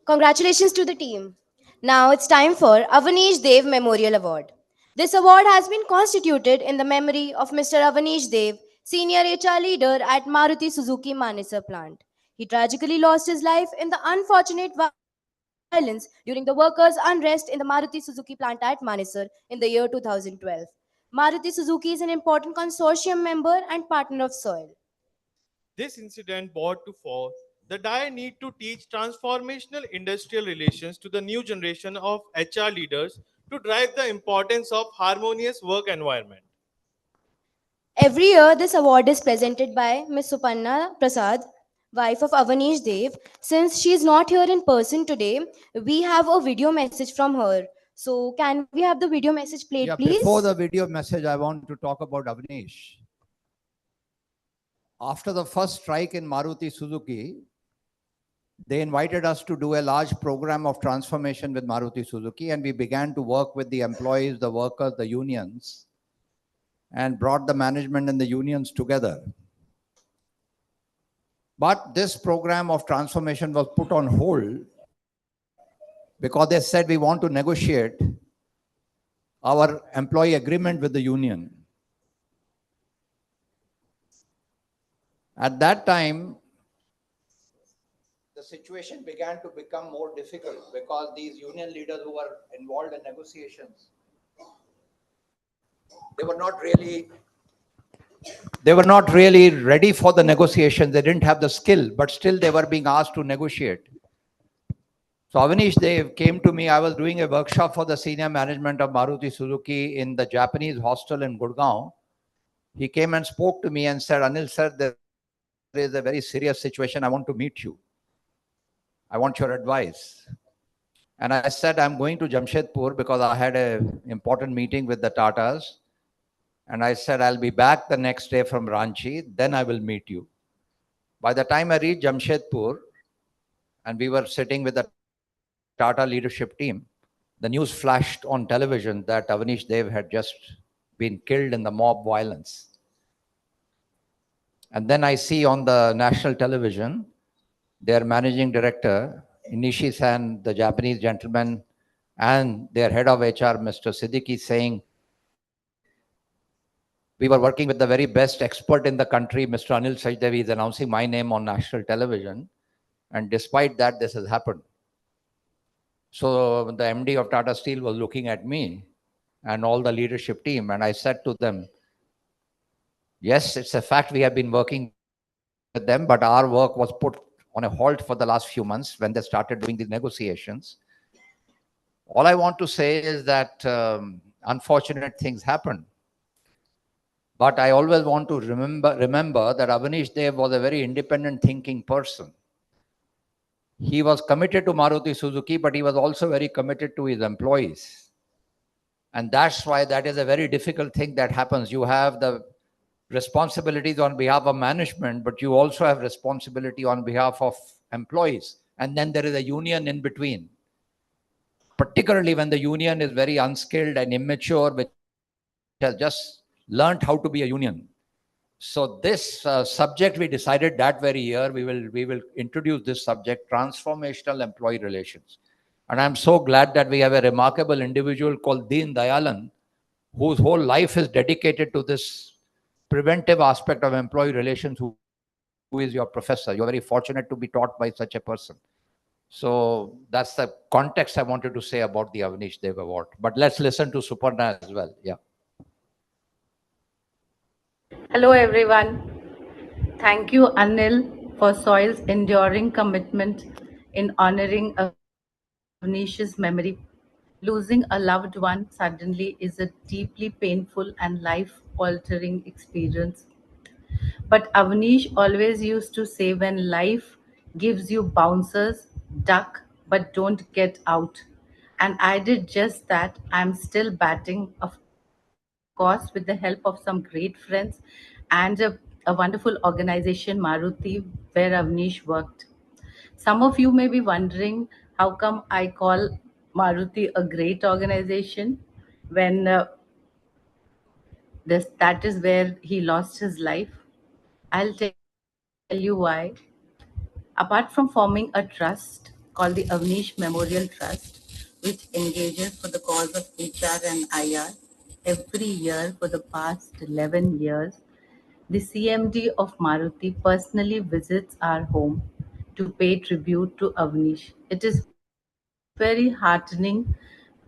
Congratulations to the team. Now it's time for Avanish Dev Memorial Award. This award has been constituted in the memory of Mr. Avanish Dev, senior HR leader at Maruti Suzuki Manesar plant. He tragically lost his life in the unfortunate violence during the workers' unrest in the Maruti Suzuki plant at Manesar in the year 2012. Maruti Suzuki is an important consortium member and partner of SOIL. This incident brought to fore the dire need to teach transformational industrial relations to the new generation of HR leaders to drive the importance of harmonious work environment. Every year, this award is presented by Ms. Supanna Prasad, wife of Avanish Dev. Since she is not here in person today, we have a video message from her. So, can we have the video message played, Yeah, please? before the video message, I want to talk about Avnish. After the first strike in Maruti Suzuki, they invited us to do a large program of transformation with Maruti Suzuki, and we began to work with the employees, the workers, the unions, and brought the management and the unions together. But this program of transformation was put on hold because they said we want to negotiate our employee agreement with the union. At that time, the situation began to become more difficult because these union leaders who were involved in negotiations, they were not really ready for the negotiations. They didn't have the skill, but still they were being asked to negotiate. So Avanish Dev came to me. I was doing a workshop for the senior management of Maruti Suzuki in the Japanese hostel in Gurgaon. He came and spoke to me and said, "Anil sir, there is a very serious situation. I want to meet you. I want your advice." And I said, "I'm going to Jamshedpur because I had an important meeting with the Tatas." And I said, "I'll be back the next day from Ranchi. Then I will meet you." By the time I reached Jamshedpur, and we were sitting with the Tata leadership team, the news flashed on television that Avanish Dev had just been killed in the mob violence. And then I see on the national television, their managing director, Inishi-san, the Japanese gentleman, and their head of HR, Mr. Siddiqui, saying, "We were working with the very best expert in the country, Mr. Anil Sajdevi, is announcing my name on national television. And despite that, this has happened." So the MD of Tata Steel was looking at me and all the leadership team, and I said to them, "Yes, it's a fact we have been working with them, but our work was put on a halt for the last few months when they started doing the negotiations. All I want to say is that unfortunate things happen. But I always want to remember that Avanish Dev was a very independent thinking person. He was committed to Maruti Suzuki, but he was also very committed to his employees. And that's why that is a very difficult thing that happens. You have the responsibilities on behalf of management, but you also have responsibility on behalf of employees. And then there is a union in between, particularly when the union is very unskilled and immature, which has just learned how to be a union. So this subject, we decided that very year, we will introduce this subject, transformational employee relations. And I'm so glad that we have a remarkable individual called Deen Dayalan, whose whole life is dedicated to this preventive aspect of employee relations, who is your professor. You're very fortunate to be taught by such a person. So that's the context I wanted to say about the Avanish Dev Award. But let's listen to Suparna as well. Yeah. Hello, everyone. Thank you, Anil, for Soil's enduring commitment in honoring Avanish's memory. Losing a loved one suddenly is a deeply painful and life-altering experience. But Avanish always used to say, when life gives you bouncers, duck, but don't get out. And I did just that. I'm still batting, of course, with the help of some great friends and a wonderful organization, Maruti, where Avnish worked. Some of you may be wondering how come I call Maruti a great organization when that is where he lost his life. I'll tell you why. Apart from forming a trust called the Avnish Memorial Trust, which engages for the cause of HR and IR every year for the past 11 years, the CMD of Maruti personally visits our home to pay tribute to Avnish. It is very heartening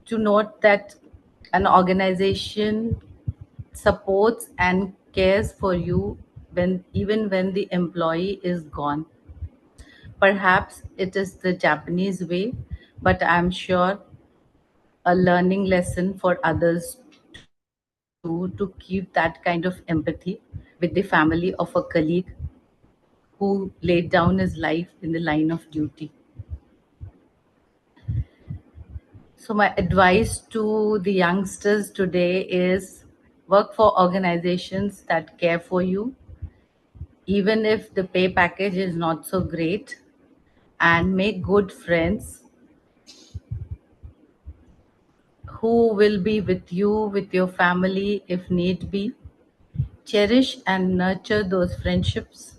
to note that an organization supports and cares for you even when the employee is gone. Perhaps it is the Japanese way, but I'm sure a learning lesson for others too, to keep that kind of empathy with the family of a colleague who laid down his life in the line of duty. So, my advice to the youngsters today is work for organizations that care for you, even if the pay package is not so great, and make good friends who will be with you, with your family if need be. Cherish and nurture those friendships.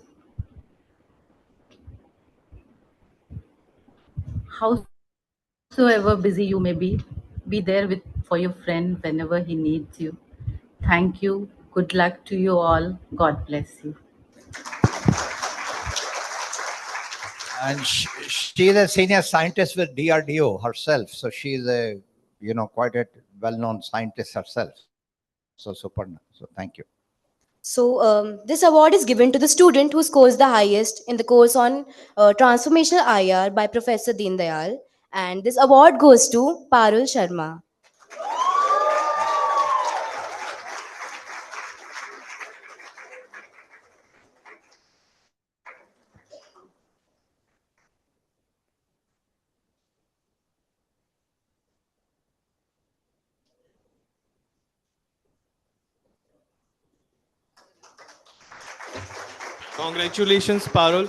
Howsoever busy you may be there for your friend whenever he needs you. Thank you. Good luck to you all. God bless you. And she is a senior scientist with DRDO herself. So she is a, quite a well-known scientist herself. So Suparna. So thank you. So, this award is given to the student who scores the highest in the course on transformational IR by Professor Deen Dayal. And this award goes to Parul Sharma. Congratulations, Parul.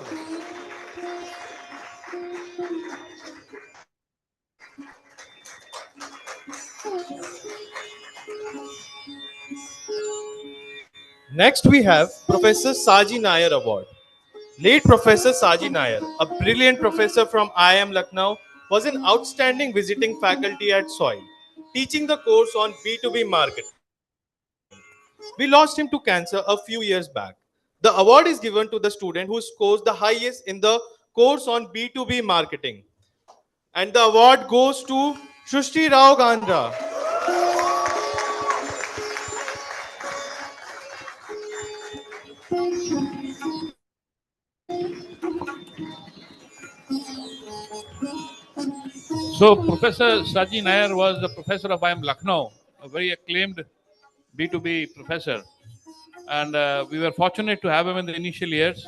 Next, we have Professor Saji Nair Award. Late Professor Saji Nair, a brilliant professor from IIM Lucknow, was an outstanding visiting faculty at SOIL, teaching the course on B2B marketing. We lost him to cancer a few years back. The award is given to the student who scores the highest in the course on B2B marketing. And the award goes to Shushti Rao Gandra. So Professor Saji Nair was the professor of IIM Lucknow, a very acclaimed B2B professor. And we were fortunate to have him in the initial years.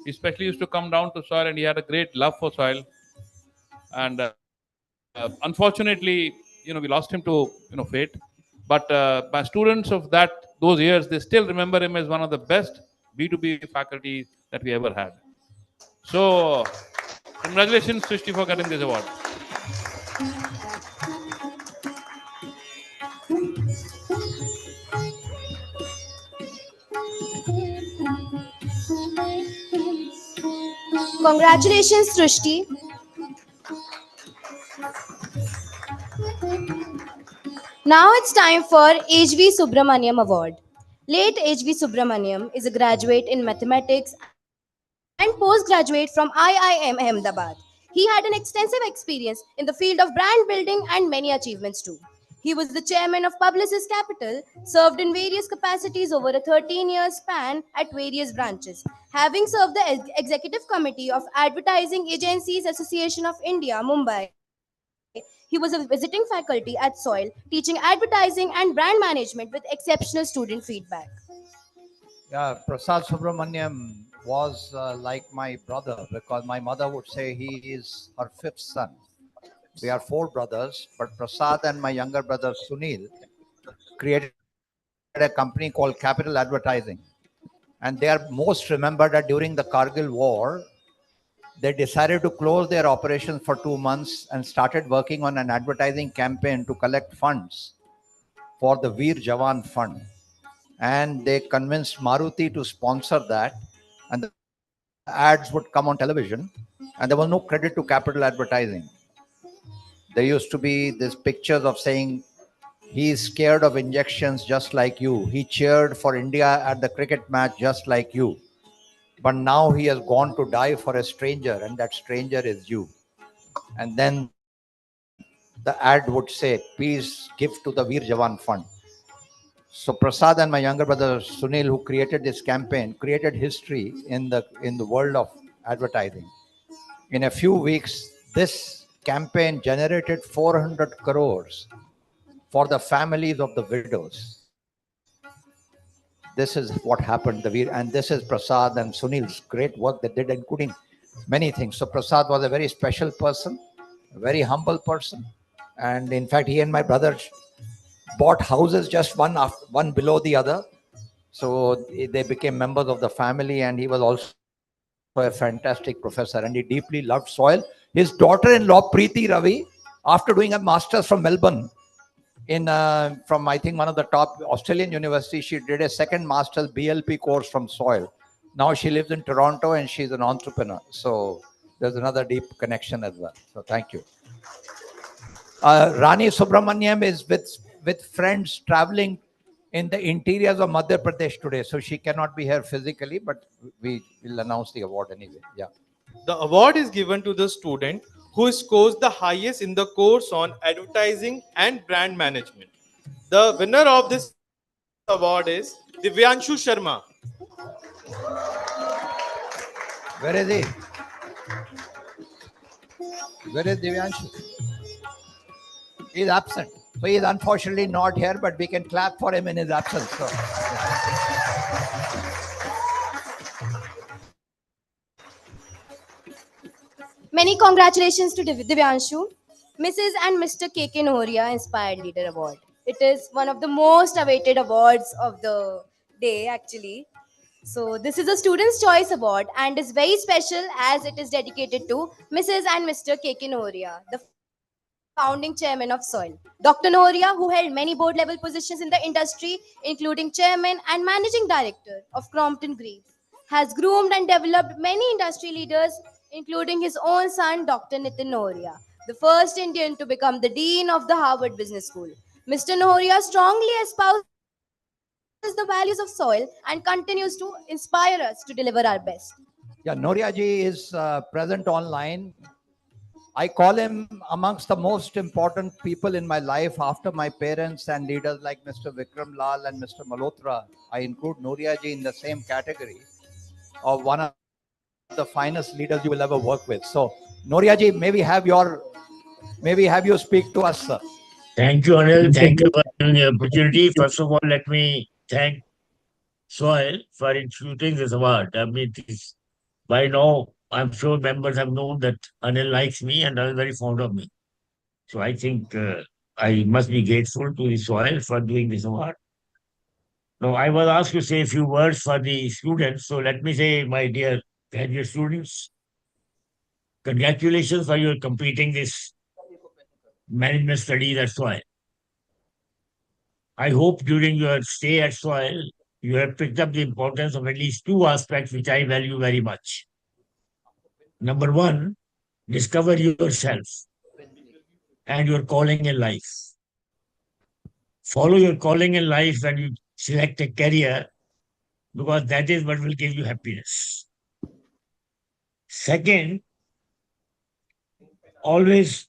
He especially used to come down to soil, and he had a great love for soil. And unfortunately, we lost him to fate. But my students of those years, they still remember him as one of the best B2B faculty that we ever had. So congratulations, Srishti, for getting this award. Congratulations, Srishti. Now it's time for H.V. Subramaniam Award. Late H.V. Subramaniam is a graduate in mathematics and postgraduate from IIM Ahmedabad. He had an extensive experience in the field of brand building and many achievements too. He was the chairman of Publicis Capital, served in various capacities over a 13-year span at various branches. Having served the executive committee of Advertising Agencies Association of India, Mumbai, he was a visiting faculty at SOIL, teaching advertising and brand management with exceptional student feedback. Yeah, Prasad Subramaniam was like my brother because my mother would say he is her fifth son. We are four brothers, but Prasad and my younger brother Sunil created a company called Capital Advertising. And they are most remembered that during the Kargil war, they decided to close their operations for 2 months and started working on an advertising campaign to collect funds for the Veer Jawan Fund. And they convinced Maruti to sponsor that, and the ads would come on television, and there was no credit to Capital Advertising. There used to be these pictures of saying, "He is scared of injections just like you. He cheered for India at the cricket match just like you. But now he has gone to die for a stranger, and that stranger is you." And then the ad would say, "Please give to the Veer Jawan Fund." So Prasad and my younger brother Sunil, who created this campaign, created history in the world of advertising. In a few weeks, this campaign generated 400 crores for the families of the widows. This is what happened. And this is Prasad and Sunil's great work they did, including many things. So Prasad was a very special person, a very humble person. And in fact, he and my brother bought houses just one below the other. So they became members of the family, and he was also a fantastic professor, and he deeply loved soil. His daughter-in-law, Preeti Ravi, after doing a master's from Melbourne, from I think one of the top Australian universities, she did a second master's BLP course from soil. Now she lives in Toronto and she's an entrepreneur. So there's another deep connection as well. So thank you. Rani Subramaniam is with friends traveling in the interiors of Madhya Pradesh today. So she cannot be here physically, but we will announce the award anyway. Yeah. The award is given to the student who scores the highest in the course on advertising and brand management. The winner of this award is Divyanshu Sharma. Where is he? Where is Divyanshu? He is absent. So he is unfortunately not here, but we can clap for him in his absence. So. Many congratulations to Divyanshu. Mrs. and Mr. K.K. Nohria Inspired Leader Award. It is one of the most awaited awards of the day, actually. So, this is a Student's Choice Award and is very special as it is dedicated to Mrs. and Mr. K.K. Nohria, the founding chairman of SOIL. Dr. Nohria, who held many board level positions in the industry, including chairman and managing director of Crompton Greaves, has groomed and developed many industry leaders, including his own son, Dr. Nitin Nohria, the first Indian to become the dean of the Harvard Business School. Mr. Nohria strongly espouses the values of soil and continues to inspire us to deliver our best. Yeah, Nohria ji is present online. I call him amongst the most important people in my life after my parents and leaders like Mr. Vikram Lal and Mr. Malhotra. I include Nohria ji in the same category of one of the finest leaders you will ever work with. So, Nohria ji, maybe have you speak to us, sir. Thank you, Anil. Thank you for giving the opportunity. First of all, let me thank soil for instituting this award. I mean, it is, by now, I'm sure members have known that Anil likes me and are very fond of me. So I think I must be grateful to the soil for doing this award. Now, I was asked to say a few words for the students. So let me say, my dear graduate students, congratulations for your completing this management studies at soil. I hope during your stay at soil, you have picked up the importance of at least two aspects which I value very much. Number one, discover yourself and your calling in life. Follow your calling in life when you select a career, because that is what will give you happiness. Second, always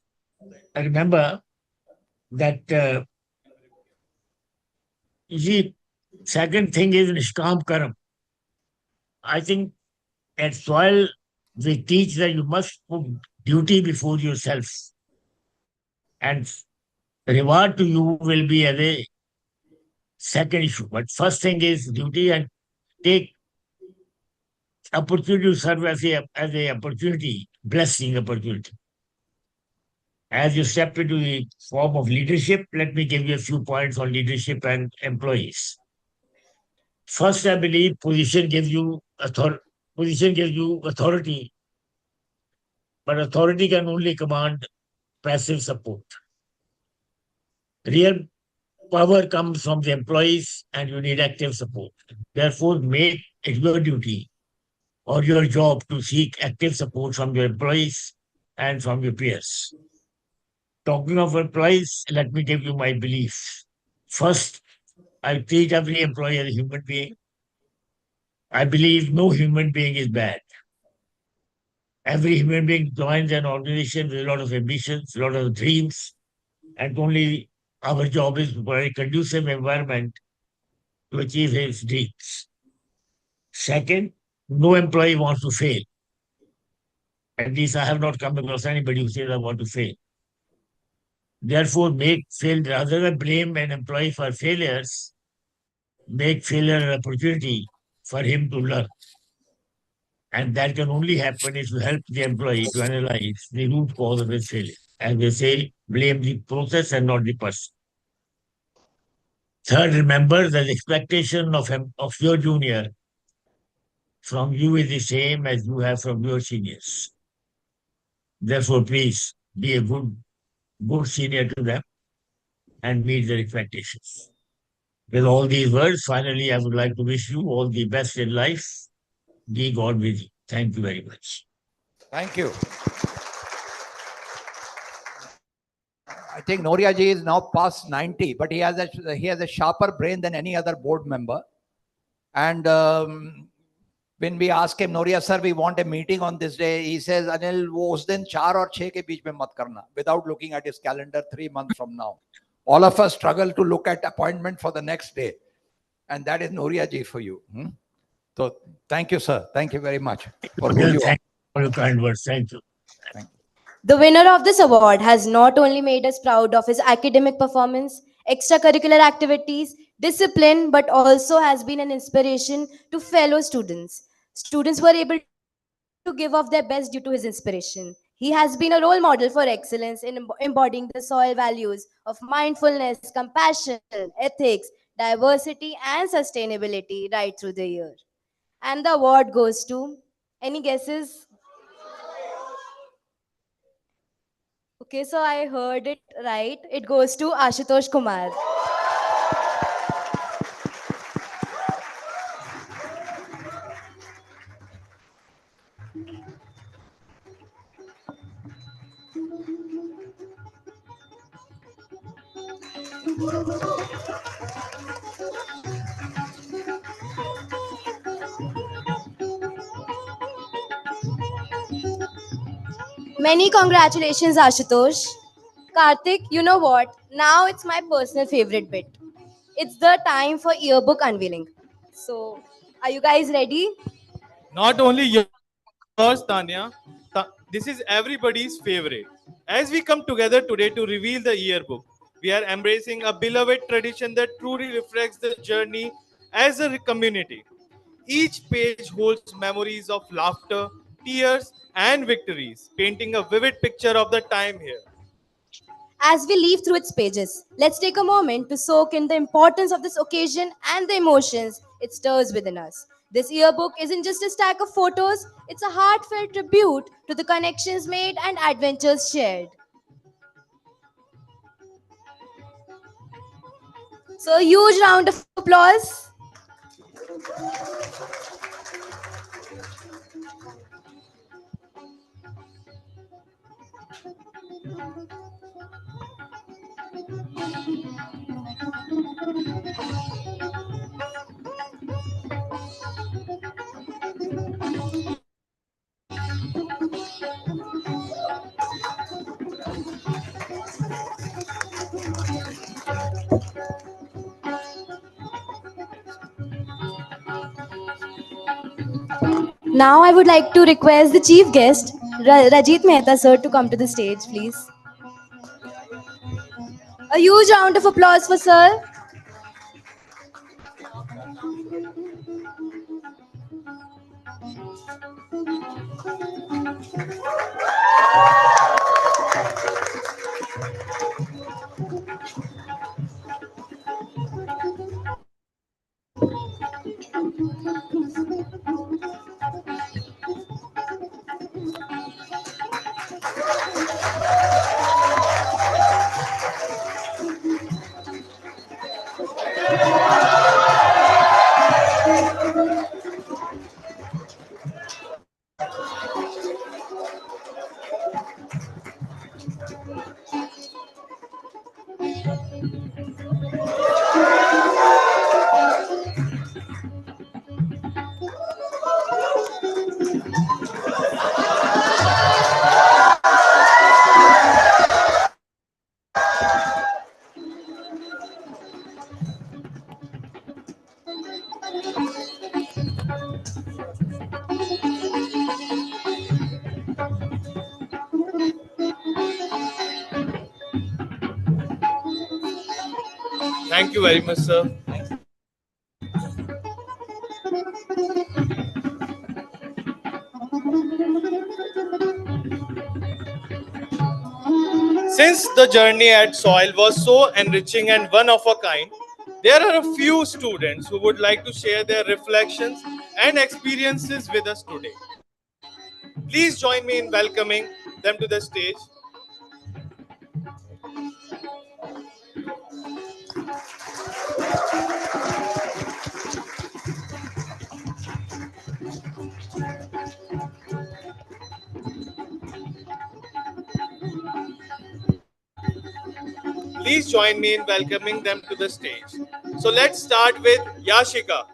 remember that, you see, second thing is Nishkam Karam. I think at soil, we teach that you must put duty before yourself. And reward to you will be as a second issue. But first thing is duty, and take opportunity to serve as a opportunity, blessing opportunity. As you step into the form of leadership, let me give you a few points on leadership and employees. First, I believe position gives you authority, but authority can only command passive support. Real power comes from the employees, and you need active support. Therefore, make it your duty or your job to seek active support from your employees and from your peers. Talking of employees, let me give you my belief. First, I treat every employee as a human being. I believe no human being is bad. Every human being joins an organization with a lot of ambitions, a lot of dreams, and only our job is to provide a conducive environment to achieve his dreams. Second, no employee wants to fail. At least I have not come across anybody who says I want to fail. Therefore, make fail rather than blame an employee for failures, make failure an opportunity for him to learn. And that can only happen if you help the employee to analyze the root cause of his failure. As they say, blame the process and not the person. Third, remember that the expectation of your junior from you is the same as you have from your seniors. Therefore, please be a good senior to them and meet their expectations. With all these words, finally, I would like to wish you all the best in life. Be God with you. Thank you very much. Thank you. I think Noria ji is now past 90, but he has a sharper brain than any other board member. And when we ask him, Noria sir, we want a meeting on this day, he says, Anil, wo us din 4 or 6 ke beech mein mat karna, without looking at his calendar 3 months from now. All of us struggle to look at appointment for the next day. And that is Noria ji for you. So thank you, sir. Thank you very much for who you are. Thank you for your kind words. Thank you. The winner of this award has not only made us proud of his academic performance, extracurricular activities, discipline, but also has been an inspiration to fellow students. Students were able to give of their best due to his inspiration. He has been a role model for excellence in embodying the soil values of mindfulness, compassion, ethics, diversity, and sustainability right through the year. And the award goes to, any guesses? Okay, so I heard it right. It goes to Ashutosh Kumar. Many congratulations, Ashutosh. Karthik, you know what? Now it's my personal favorite bit. It's the time for yearbook unveiling. So, are you guys ready? Not only yours, Tanya, this is everybody's favorite. As we come together today to reveal the yearbook, we are embracing a beloved tradition that truly reflects the journey as a community. Each page holds memories of laughter, tears, and victories, painting a vivid picture of the time here. As we leaf through its pages, let's take a moment to soak in the importance of this occasion and the emotions it stirs within us. This yearbook isn't just a stack of photos, it's a heartfelt tribute to the connections made and adventures shared. So, a huge round of applause. Now, I would like to request the chief guest, Rajit Mehta sir, to come to the stage, please. A huge round of applause for sir. Thank you very much, sir. Since the journey at Soil was so enriching and one of a kind, there are a few students who would like to share their reflections and experiences with us today. Please join me in welcoming them to the stage. Please join me in welcoming them to the stage. So let's start with Yashika.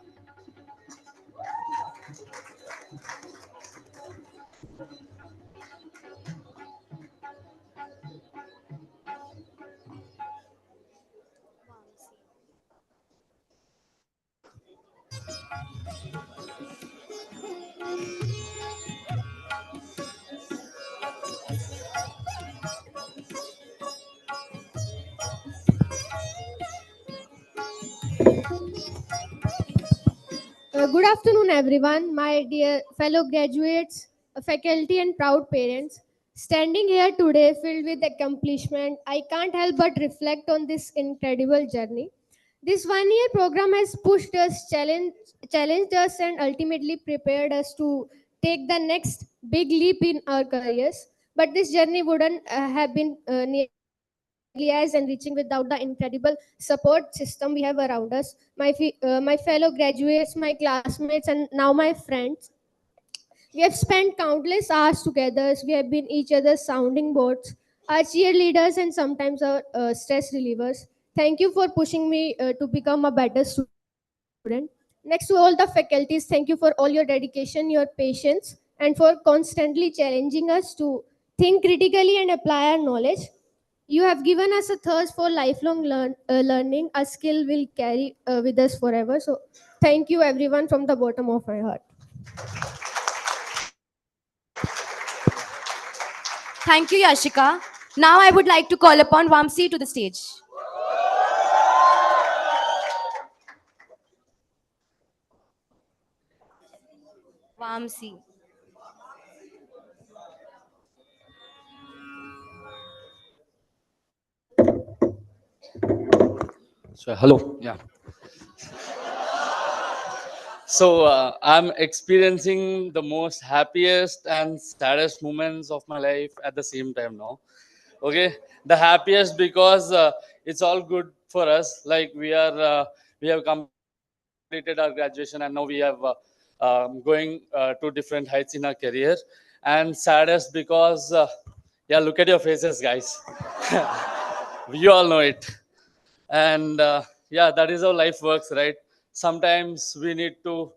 Good afternoon, everyone, my dear fellow graduates, faculty, and proud parents. Standing here today filled with accomplishment, I can't help but reflect on this incredible journey. This 1 year program has pushed us, challenged us, and ultimately prepared us to take the next big leap in our careers. But this journey wouldn't have been nearly as enriching without the incredible support system we have around us. My fellow graduates, my classmates, and now my friends. We have spent countless hours together. We have been each other's sounding boards, our cheerleaders, and sometimes our stress relievers. Thank you for pushing me to become a better student. Next to all the faculties, thank you for all your dedication, your patience, and for constantly challenging us to think critically and apply our knowledge. You have given us a thirst for lifelong learning, a skill will carry with us forever. So, thank you, everyone, from the bottom of my heart. Thank you, Yashika. Now, I would like to call upon Vamsi to the stage. Amsi. So, hello. Yeah. So, I'm experiencing the most happiest and saddest moments of my life at the same time now. Okay. The happiest because it's all good for us. Like we have completed our graduation and now we have going to different heights in our career. And saddest because, yeah, look at your faces, guys. You all know it. And yeah, that is how life works, right? Sometimes we need to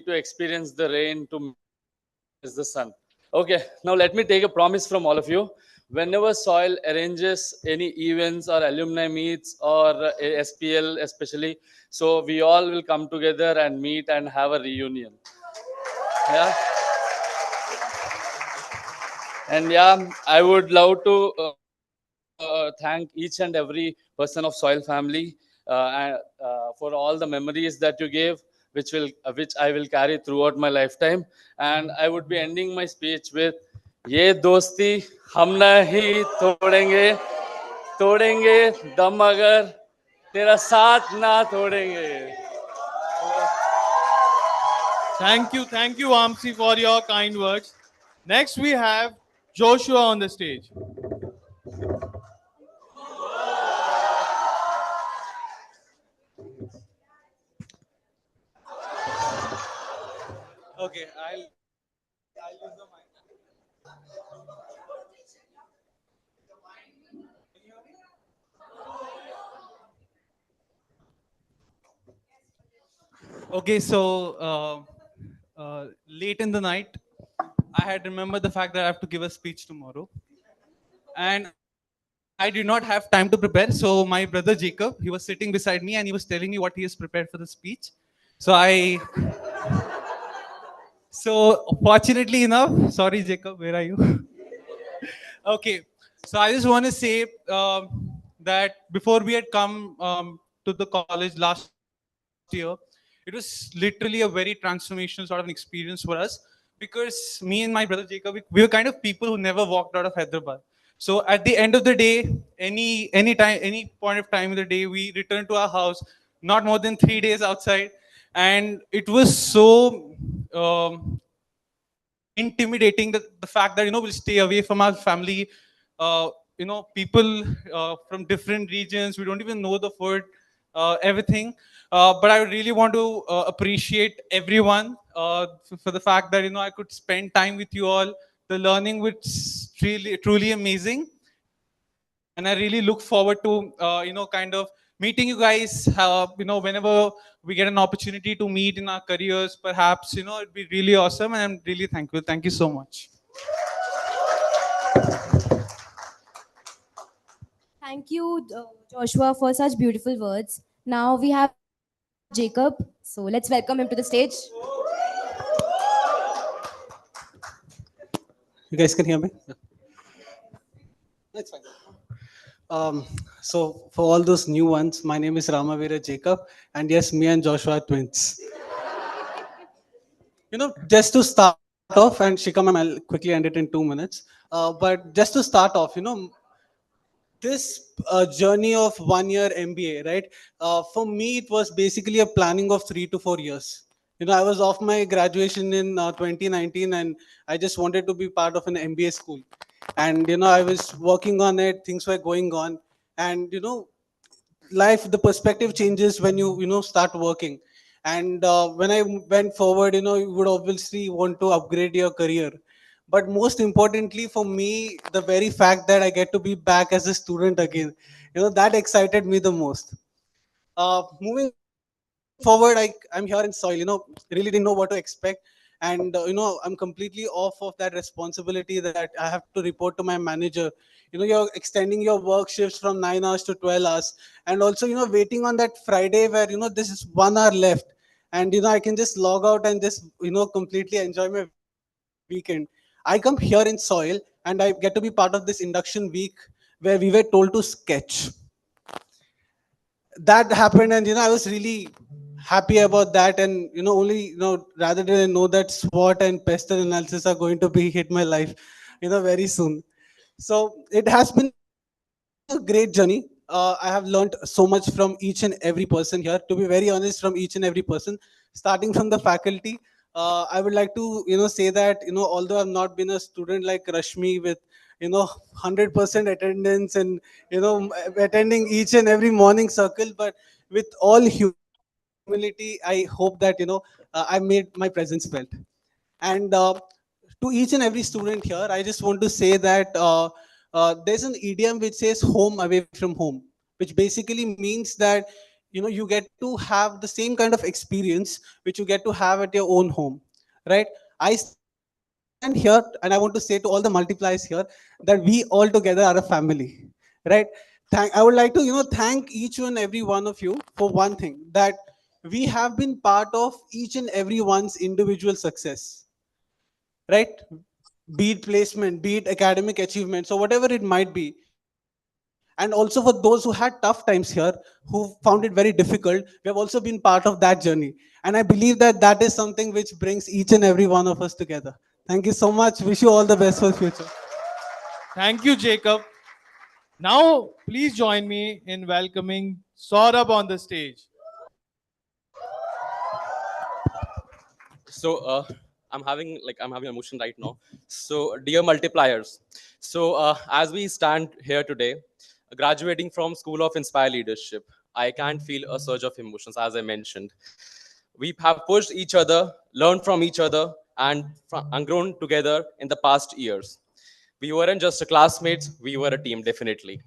experience the rain to manifest the sun. Okay, now let me take a promise from all of you. Whenever soil arranges any events or alumni meets or SPL especially, so we all will come together and meet and have a reunion. Yeah. And yeah, I would love to thank each and every person of Soil family for all the memories that you gave, which I will carry throughout my lifetime. And I would be ending my speech with ये दोस्ती हम नहीं तोड़ेंगे तोड़ेंगे दम अगर तेरा साथ ना तोड़ेंगे. Thank you, Amsi, for your kind words. Next, we have Joshua on the stage. Okay, I'll use the mic. Okay, so late in the night, I had remembered the fact that I have to give a speech tomorrow, and I did not have time to prepare. So my brother Jacob, he was sitting beside me, and he was telling me what he has prepared for the speech. So so fortunately enough, sorry Jacob, where are you? Okay, so I just want to say that before we had come to the college last year, it was literally a very transformational sort of an experience for us, because me and my brother Jacob, we were kind of people who never walked out of Hyderabad. So at the end of the day, any point of time in the day, we returned to our house not more than 3 days outside, and it was so intimidating, the fact that we'll stay away from our family, people from different regions, we don't even know the food, everything, but I really want to appreciate everyone for the fact that I could spend time with you all. The learning was really truly amazing, and I really look forward to kind of meeting you guys, whenever we get an opportunity to meet in our careers, perhaps it'd be really awesome, and I'm really thankful. Thank you so much. Thank you, Joshua, for such beautiful words. Now we have Jacob. So let's welcome him to the stage. You guys can hear me? Yeah. That's fine. So for all those new ones, my name is Ramavira Jacob, and yes, me and Joshua are twins. Just to start off, and Shikha ma'am, I'll quickly end it in 2 minutes. But just to start off, this journey of 1 year MBA, right? For me, it was basically a planning of 3 to 4 years. I was off my graduation in 2019, and I just wanted to be part of an MBA school. And I was working on it. Things were going on, and life, the perspective changes when you start working. And when I went forward, you would obviously want to upgrade your career, but most importantly for me, the very fact that I get to be back as a student again, that excited me the most. Moving forward, I'm here in soil, really didn't know what to expect. And I'm completely off of that responsibility that I have to report to my manager. You're extending your work shifts from 9 hours to 12 hours, and also waiting on that Friday where this is 1 hour left, and I can just log out and just completely enjoy my weekend. I come here in soil, and I get to be part of this induction week where we were told to sketch. That happened, and I was really happy about that. And only rather than I know that SWOT and pestle analysis are going to be hit my life very soon. So it has been a great journey. I have learned so much from each and every person here. To be very honest, from each and every person, starting from the faculty. I would like to say that although I've not been a student like Rashmi with 100% attendance and attending each and every morning circle, but with all humility, I hope that I made my presence felt. And to each and every student here, I just want to say that there's an idiom which says home away from home, which basically means that you get to have the same kind of experience which you get to have at your own home, right? I stand here and I want to say to all the multipliers here that we all together are a family, right? I would like to thank each and every one of you for one thing, that we have been part of each and everyone's individual success, right? Be it placement, be it academic achievements, or whatever it might be. And also for those who had tough times here, who found it very difficult, we have also been part of that journey. And I believe that that is something which brings each and every one of us together. Thank you so much. Wish you all the best for the future. Thank you, Jacob. Now, please join me in welcoming Saurabh on the stage. So I'm having emotion right now. So dear multipliers, so as we stand here today, graduating from School of Inspire Leadership, I can feel a surge of emotions. As I mentioned, we have pushed each other, learned from each other, and grown together in the past years. We weren't just a classmates, we were a team, definitely.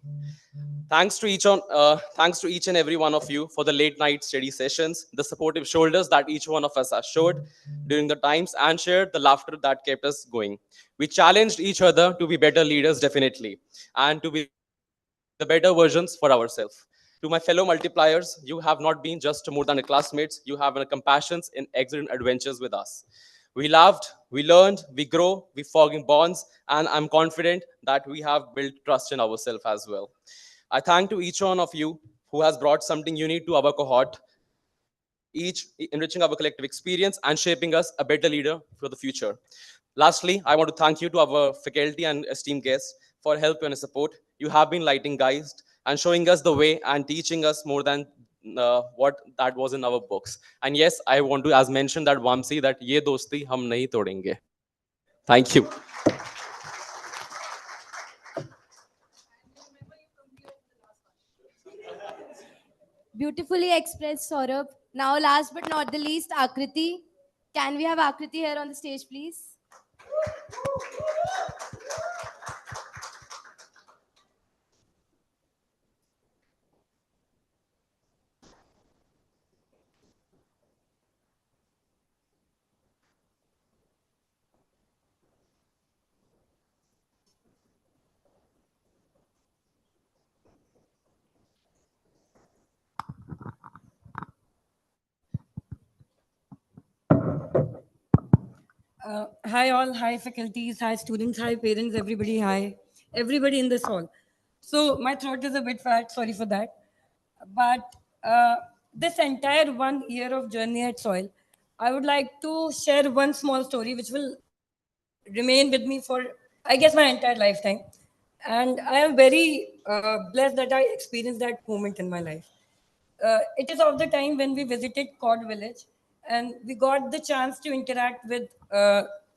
Thanks to each and every one of you for the late night study sessions, the supportive shoulders that each one of us has showed during the times, and shared the laughter that kept us going. We challenged each other to be better leaders, definitely, and to be the better versions for ourselves. To my fellow multipliers, you have not been just more than a classmates, you have a compassions in excellent adventures with us. We laughed, we learned, we grow, we formed bonds, and I'm confident that we have built trust in ourselves as well. I thank to each one of you who has brought something unique to our cohort, each enriching our collective experience and shaping us a better leader for the future. Lastly, I want to thank you to our faculty and esteemed guests for help and support. You have been lighting guides and showing us the way and teaching us more than what that was in our books. And yes, I want to, as mentioned, that Vamsi, that ye dosti hum nahi todenge. Thank you. Beautifully expressed, Saurabh. Now, last but not the least, Akriti. Can we have Akriti here on the stage, please? Hi all, hi faculties, hi students, hi parents, everybody, hi. Everybody in this hall. So my throat is a bit fat, sorry for that. But this entire 1 year of journey at Soil, I would like to share one small story which will remain with me for, I guess, my entire lifetime. And I am very blessed that I experienced that moment in my life. It is of the time when we visited Cod Village and we got the chance to interact with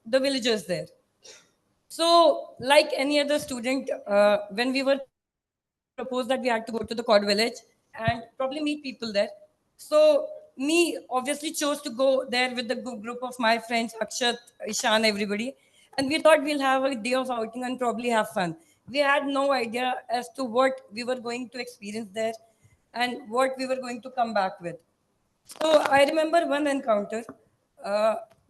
the villagers there. So, like any other student, when we were proposed that we had to go to the Cod Village and probably meet people there. So, me obviously chose to go there with the group of my friends, Akshat, Ishan, everybody. And we thought we'll have a day of outing and probably have fun. We had no idea as to what we were going to experience there and what we were going to come back with. So, I remember one encounter.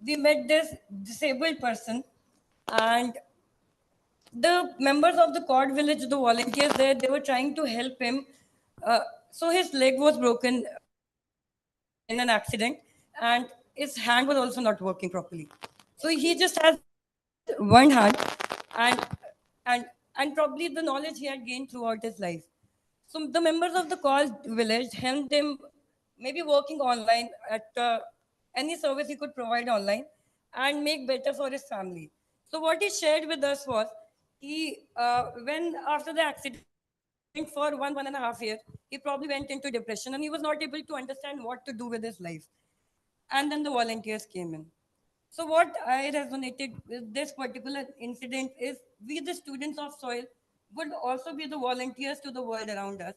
We met this disabled person, and the members of the Cod village, the volunteers there, they were trying to help him. So his leg was broken in an accident, and his hand was also not working properly. So he just has one hand, and and and probably the knowledge he had gained throughout his life. So the members of the Cod village helped him maybe working online at any service he could provide online and make better for his family. So what he shared with us was when after the accident for 1.5 year, he probably went into depression and he was not able to understand what to do with his life. And then the volunteers came in. So what I resonated with this particular incident is we, the students of soil, would also be the volunteers to the world around us.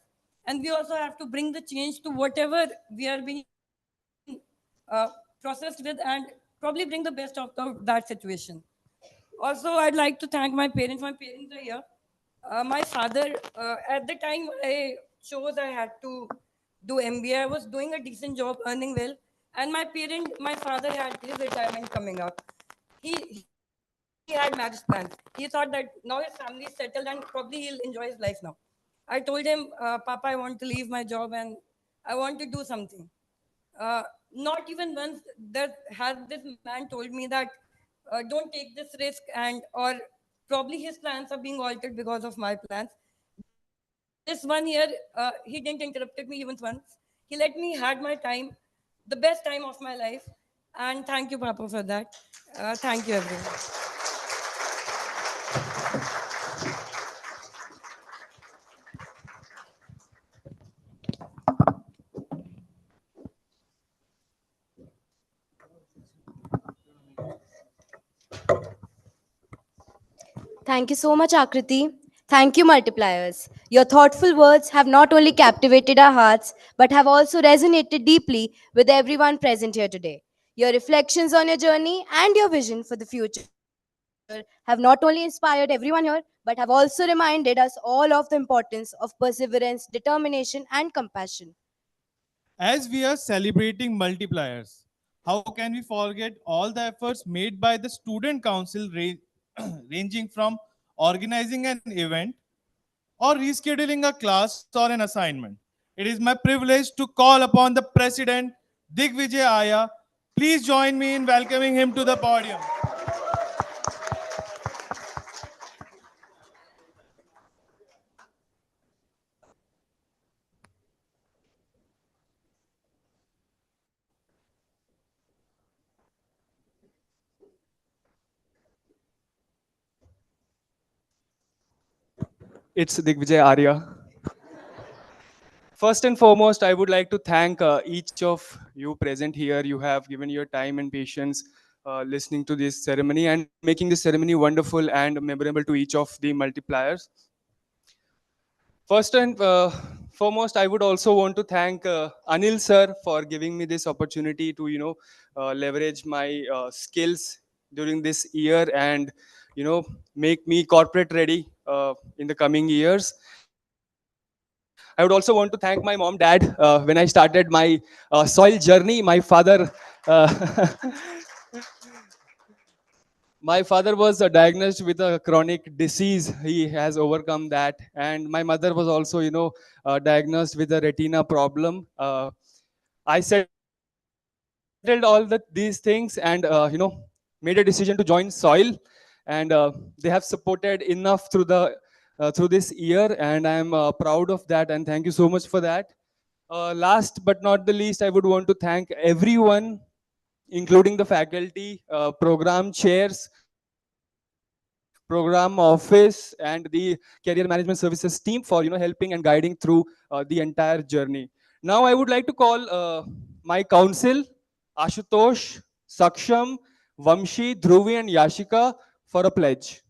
And we also have to bring the change to whatever we are being processed with and probably bring the best out of that situation. Also, I'd like to thank my parents. My parents are here. My father, at the time I chose I had to do MBA, I was doing a decent job, earning well. And my father had his retirement coming up. He had marriage plans. He thought that now his family is settled and probably he'll enjoy his life now. I told him, Papa, I want to leave my job and I want to do something. Not even once that has this man told me that don't take this risk and or probably his plans are being altered because of my plans. This 1 year, he didn't interrupt me even once. He let me had my time, the best time of my life. And thank you, Papa, for that. Thank you, everyone. Thank you so much, Akriti. Thank you, multipliers. Your thoughtful words have not only captivated our hearts, but have also resonated deeply with everyone present here today. Your reflections on your journey and your vision for the future have not only inspired everyone here, but have also reminded us all of the importance of perseverance, determination, and compassion. As we are celebrating multipliers, how can we forget all the efforts made by the student council ranging from organizing an event or rescheduling a class or an assignment? It is my privilege to call upon the president, Digvijay Aya. Please join me in welcoming him to the podium. It's Digvijay Arya. First and foremost, I would like to thank each of you present here. You have given your time and patience listening to this ceremony and making this ceremony wonderful and memorable to each of the multipliers. First and foremost, I would also want to thank Anil sir for giving me this opportunity to, leverage my skills during this year and, make me corporate ready in the coming years. I would also want to thank my mom, dad. When I started my soil journey, my father, my father was diagnosed with a chronic disease. He has overcome that, and my mother was also, diagnosed with a retina problem. I settled all these things, and made a decision to join soil, and they have supported enough through this year, and I am proud of that, and thank you so much for that. Last but not the least, I would want to thank everyone, including the faculty, program chairs, program office, and the career management services team for helping and guiding through the entire journey. Now I would like to call my council, Ashutosh, Saksham, Vamshi, Dhruvi, and Yashika for a pledge.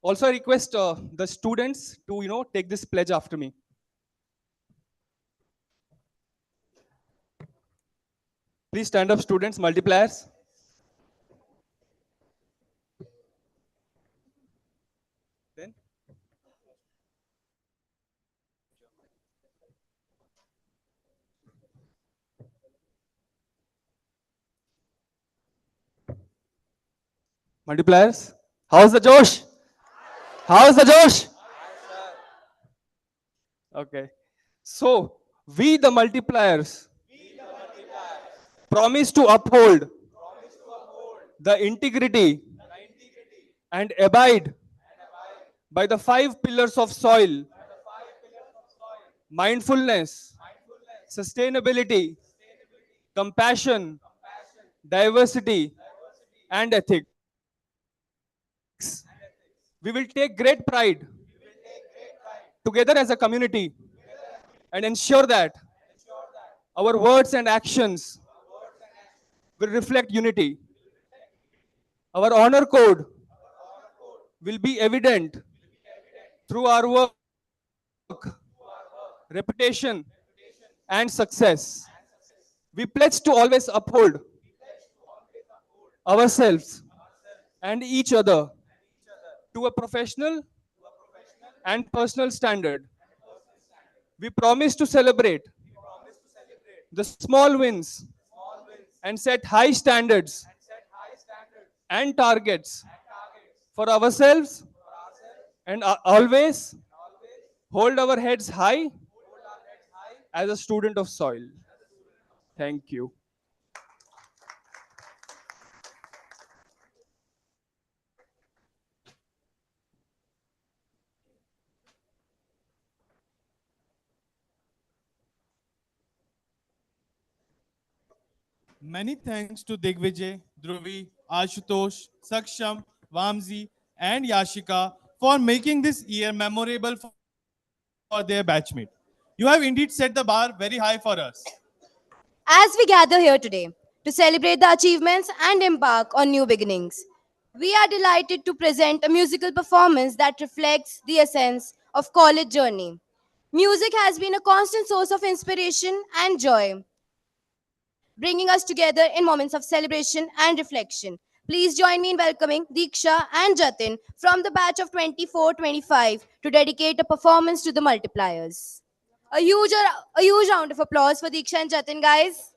Also, I request the students to take this pledge after me. Please stand up, students, multipliers. Then multipliers. How's the Josh? How's the Josh? Okay. So we the multipliers promise to uphold the integrity and abide by the 5 pillars of soil: mindfulness, sustainability, compassion, diversity, and ethics. We will take great pride together as a community and ensure that our words and actions will reflect unity. Our honor code will be evident through our work, reputation, and success. We pledge to always uphold ourselves and each other to a professional and personal standard. We promise to celebrate the small wins and set high standards and targets for ourselves and always hold our heads high as a student of soil. Thank you. Many thanks to Digvijay, Dhruvi, Ashutosh, Saksham, Vamsi, and Yashika for making this year memorable for their batchmate. You have indeed set the bar very high for us. As we gather here today to celebrate the achievements and embark on new beginnings, we are delighted to present a musical performance that reflects the essence of college journey. Music has been a constant source of inspiration and joy, bringing us together in moments of celebration and reflection. Please join me in welcoming Deeksha and Jatin from the batch of 24-25 to dedicate a performance to the multipliers. A huge round of applause for Deeksha and Jatin, guys.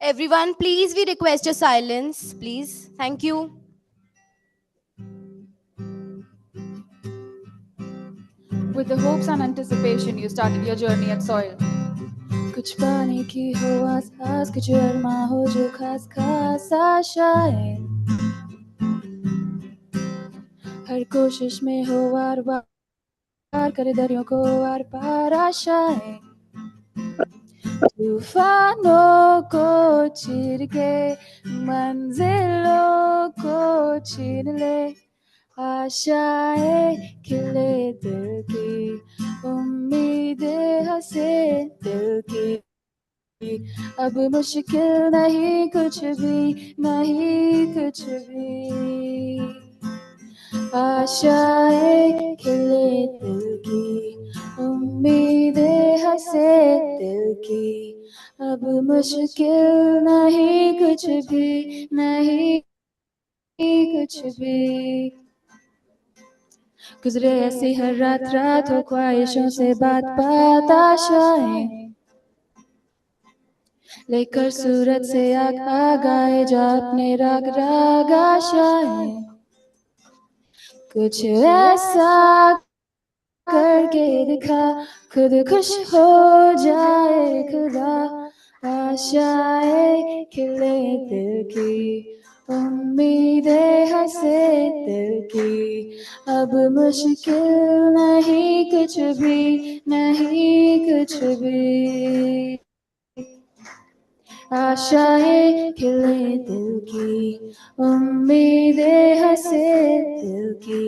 Everyone, please, we request your silence, please. Thank you. With the hopes and anticipation, you started your journey at soil. कुछ पाने की हो आस कुछ अरमा हो जो खास खास आशाएं हर कोशिश में हो वार वार करे दरियों को आर पार आशाएं तूफानों को चीर के मंजिलों को छीन ले आशाएं खिले दिल की उम्मीदें हंसे दिल की अब मुश्किल नहीं कुछ भी नहीं कुछ भी आशाएं खिले दिल की उम्मीदें हंसे दिल की अब मुश्किल नहीं कुछ भी नहीं कुछ भी गुजरे ऐसी हर रात रात हो ख्वाहिशों से बात बात आशाएं लेकर सूरत से आग आगाए जा अपने राग राग आशाएं कुछ ऐसा करके दिखा खुद खुश हो जाए खुदा आशाएं खिले दिल की उम्मीदें हंसे दिल की अब मुश्किल नहीं कुछ भी नहीं कुछ भी आशाएं खिले दिल की उम्मीदें हंसे दिल की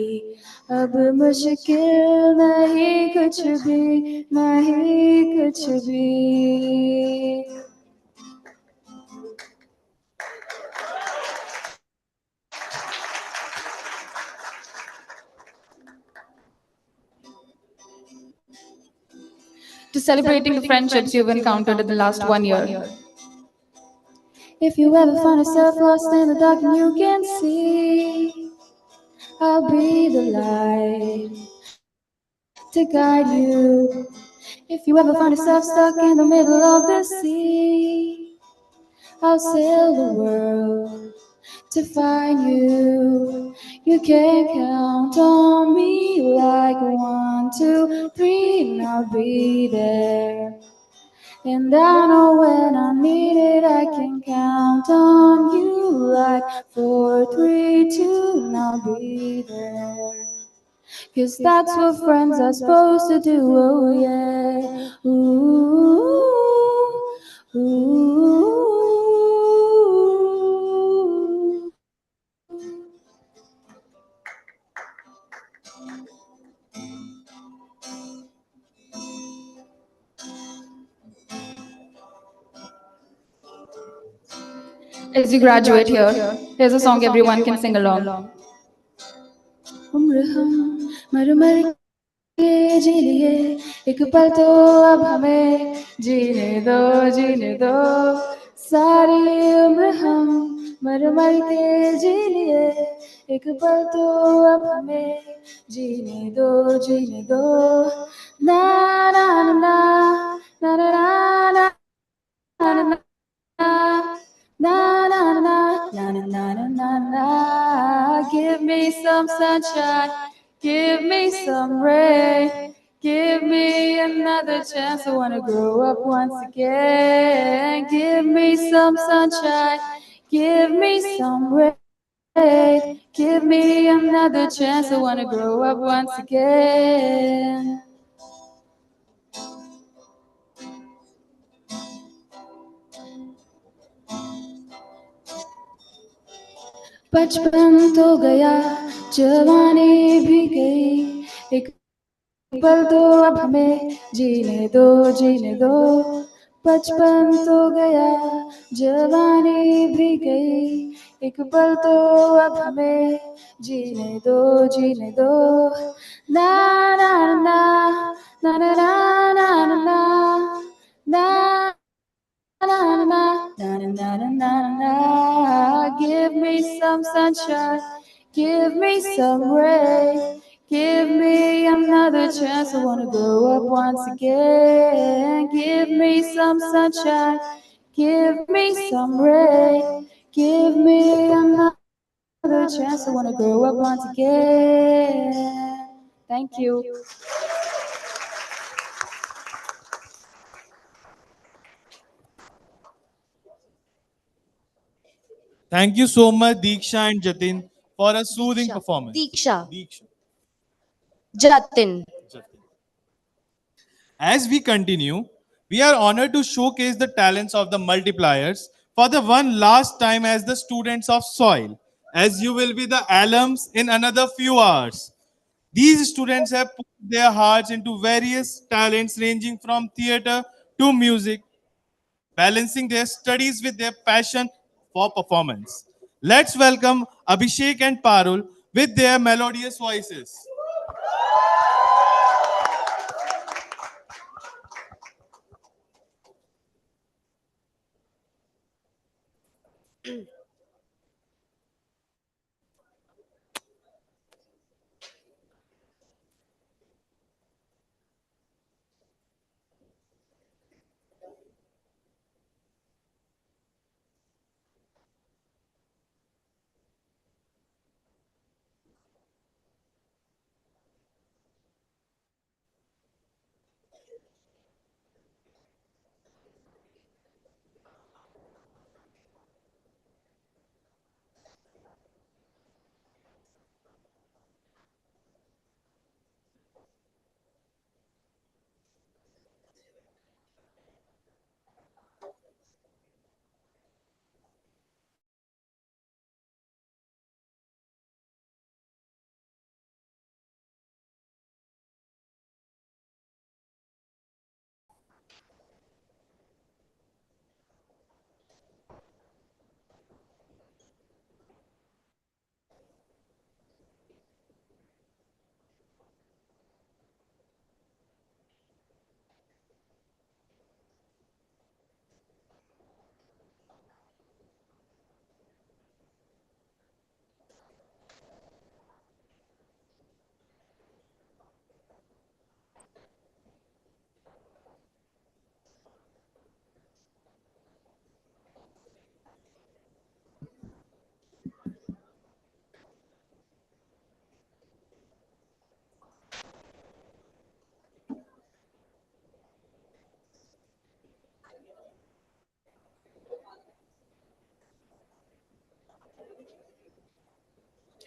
अब मुश्किल नहीं कुछ भी नहीं कुछ भी to celebrating the friendships you've encountered in the last 1 year. If you ever find yourself lost in the dark and you can see, I'll be the light to guide you. If you ever find yourself stuck in the middle of the sea, I'll sail the world to find you. You can count on me like 1, 2, 3, and I'll be there. And I know when I need it, I can count on you like 4, 3, 2, and I'll be there. 'Cause that's what friends are supposed to do, oh yeah. Ooh, ooh. As you graduate here, here's a song everyone can sing along. उम्र हम मर मर के जी लिए एक पल तो अब हमें जीने दो सारी उम्र हम मर मर के जी लिए एक पल तो अब हमें जीने दो ना ना ना ना ना ना ना ना ना Na na na na na na na na na. Give me some sunshine, give me some rain, give me another chance. I wanna grow up once again. Give me some sunshine, give me some rain, give me another chance. I wanna grow up once again. बचपन तो गया जवानी भी गई एक पल तो अब हमें जीने दो बचपन तो गया जवानी भी गई एक पल तो अब हमें जीने दो ना ना ना ना ना ना ना ना ना na na na na na na na na. Give me some sunshine, give me some rain, give me another chance. I wanna grow up once again. Give me some sunshine, give me some rain, give me another chance. I wanna grow up once again. Thank you. Thank you so much, Deeksha and Jatin, for a soothing Diksha. performance. Diksha. Deeksha. Jatin. As we continue, we are honored to showcase the talents of the multipliers for the one last time as the students of Soil, as you will be the alums in another few hours. These students have put their hearts into various talents ranging from theater to music, balancing their studies with their passion for performance. Let's welcome Abhishek and Parul with their melodious voices.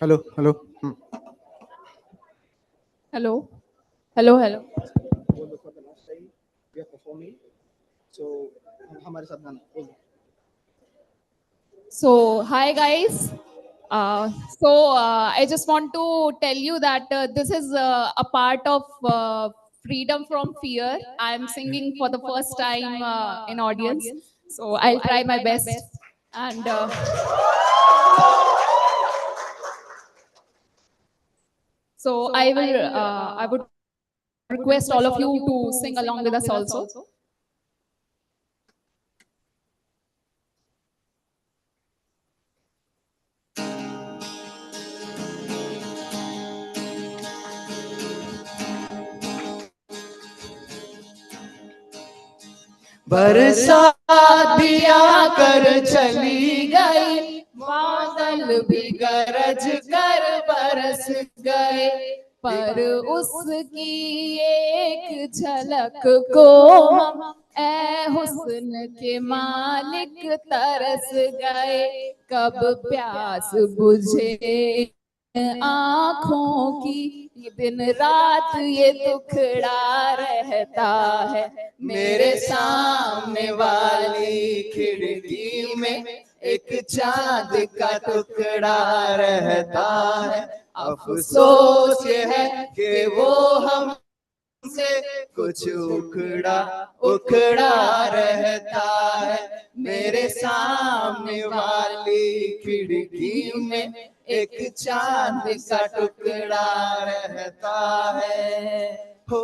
Hello hello Hello. Hello, hello. बोलो for the last time we are performing so हमारे साथ गाना बोलो So, hi guys. I just want to tell you that this is a part of Freedom from Fear. I am singing for the first time in audience. So, I'll try my best. And so, I would request all of you to sing along with us also. बरसात भी आकर चली गई, बादल भी गरज कर बरस गए, पर उसकी एक झलक को हम ऐ हुस्न के मालिक तरस गए। कब प्यास बुझे आँखों की, दिन रात ये दुखड़ा रहता है। मेरे सामने वाली खिड़की में एक चांद का टुकड़ा रहता है। अफसोस ये है कि वो हमसे कुछ उखड़ा उखड़ा रहता है। मेरे सामने वाली खिड़की में एक चांद का टुकड़ा रहता है। हो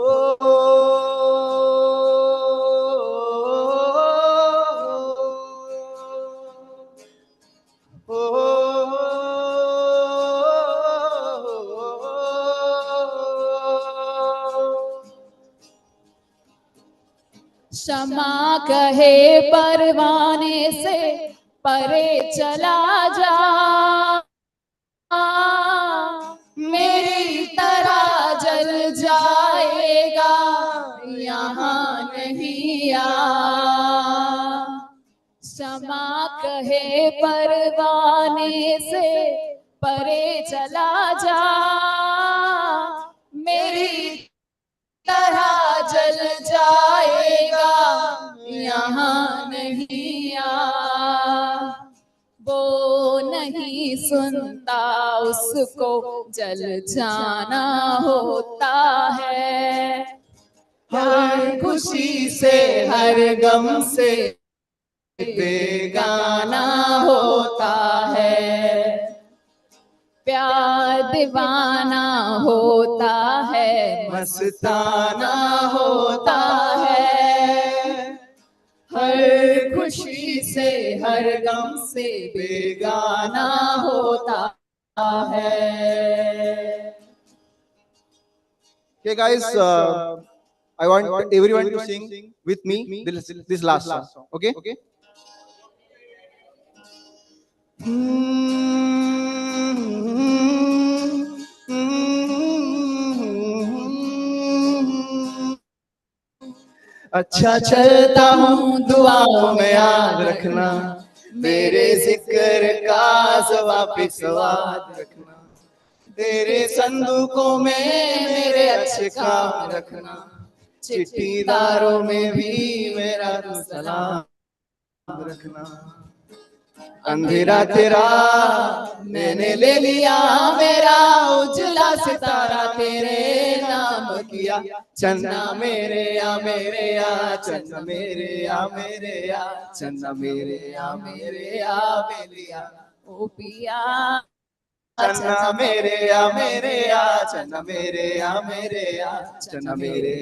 क्षमा कहे परवाने से परे चला जा, मेरी तरह जल जाएगा यहाँ नहीं आ। क्षमा कहे परवाने से परे चला जा, मेरी तरह जल जाएगा यहाँ नहीं आ। वो नहीं सुनता उसको जल जाना होता है। हर खुशी से हर गम से बेगाना होता है। प्यार दीवाना होता है, मस्ताना होता है। हर खुशी से हर गम से बेगाना होता है। Okay guys, I want everyone to sing with me this last song. Okay? अच्छा चलता हूँ दुआओं में याद रखना, मेरे जिक्र का जवाब स्वाद रखना। तेरे संदूकों में मेरे अच्छे काम रखना, चिट्ठीदारों में भी मेरा तू सलाम रखना। अंधेरा तेरा मैंने ले लिया, मेरा उजला सितारा तेरे नाम किया। चन्ना मेरे या चन्ना मेरे या चन्ना मेरे या बेलिया ओ पिया। चन्ना मेरे या चन्ना मेरे या चन्ना मेरे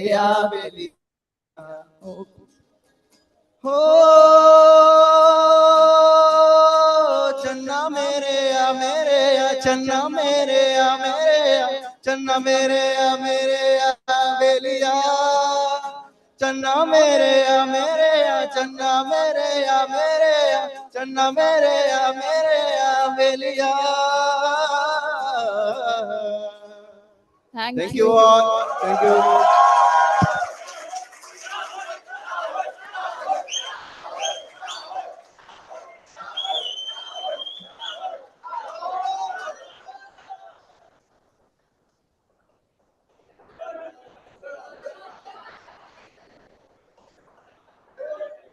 या बेलिया। हो चन्ना मेरे या चन्ना मेरे या चन्ना मेरे या बेलिया। चन्ना मेरे या चन्ना मेरे या चन्ना मेरे या बेलिया। Thank you all. Thank you.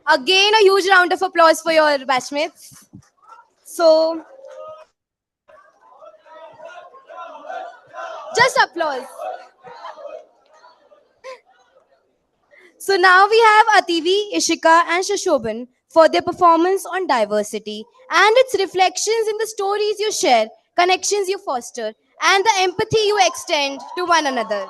Again, a huge round of applause for your batchmates. So, just applause. So now we have Ativi, Ishika, and Shashoban for their performance on diversity and its reflections in the stories you share, connections you foster, and the empathy you extend to one another.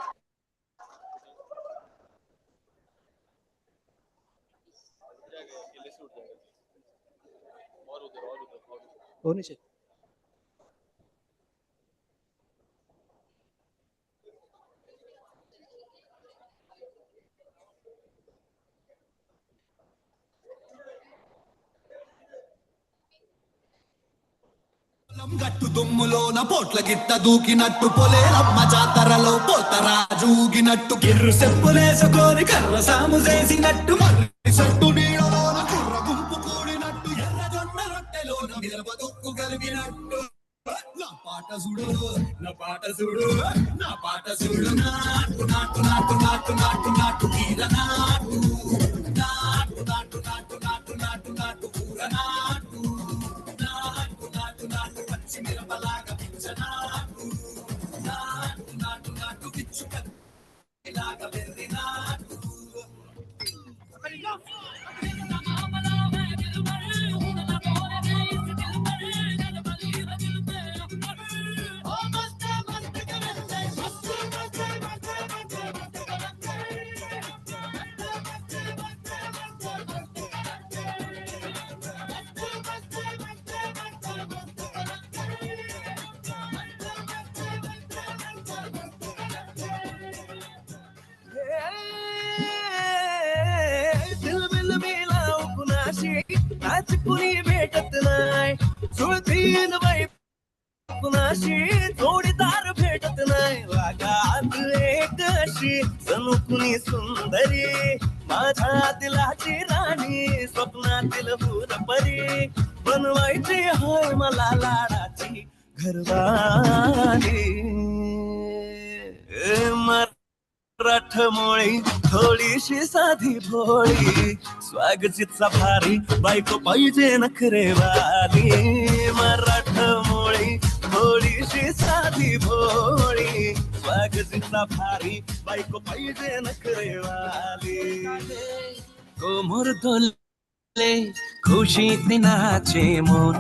గట్టు దుమ్ములోన పోట్ల గిట్ట దూకినట్టు పొలేరమ్మ జాతరలో పోతరాజు ఊగినట్టు గిర్రు చెప్పులేసుకొని కర్ర సాము చేసినట్టు మర్రి సట్టు నీడలోన కుర్ర గుంపు కూడినట్టు ఎర్ర జొన్న రొట్టెలోన మిరప దొక్కు కలిగినట్టు నా పాట చూడు నా పాట చూడు నా పాట చూడు నాటు నాటు నాటు నాటు నాటు నాటు తీర నాటు నాటు నాటు నాటు నాటు నాటు నాటు కూర నాటు నాటు నాటు నాటు పచ్చి మిరపలాగా పిచ్చనాటు నాటు నాటు నాటు పిచ్చు కలాగా వెర్రి నాటు नाचपुरी भेटत नाही जुळतीन बाई कुणाशी जोडीदार भेटत नाही वागात एक अशी जणू कुणी सुंदरी माझ्या दिलाची राणी स्वप्नातील भूरपरी बनवायची होय मला लाडाची घरवाली मराठमोळी थोडीशी साधी भोळी स्वागतीचा भारी बायको पाहिजे नखरेवाली मराठमोळी थोडीशी साधी भोळी स्वागतीचा भारी बायको पाहिजे नखरेवाली कोमर दोले खुशीতে নাচে মন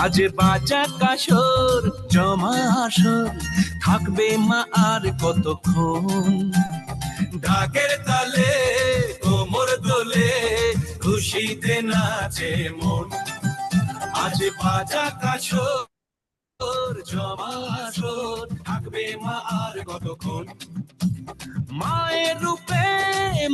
আজ বাজা কাশর জমা আসর থাকবে মা আর কতক্ষণ ঢাকের তালে কোমর দোলে খুশিতে নাচে মন আজ বাজা কাশর জমা আসর থাকবে মা আর কতক্ষণ মায়ের রূপে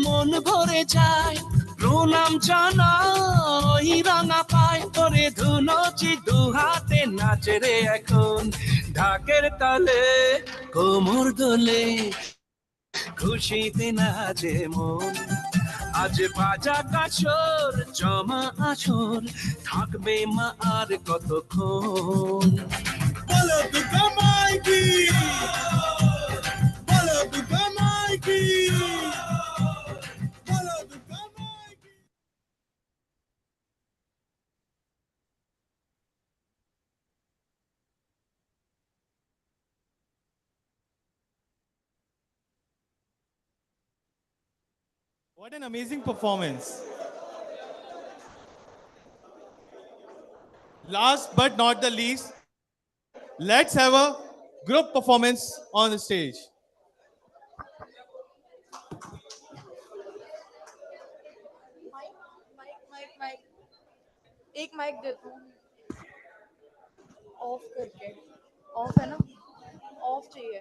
মন ভরে যায় প্রণাম জানাই রাঙা পায় তোরে ধুনচি দু হাতে নাচে রে এখন ঢাকের তালে কোমর দোলে খুশিতে নাচে মন আজ বাজা কাছর জমা আসর থাকবে মা আর কতক্ষণ বলো তু কামাই কি বলো তু কামাই কি বলো তু What an amazing performance. Last but not the least, let's have a group performance on the stage. एक माइक दे दो ऑफ करके ऑफ है ना ऑफ चाहिए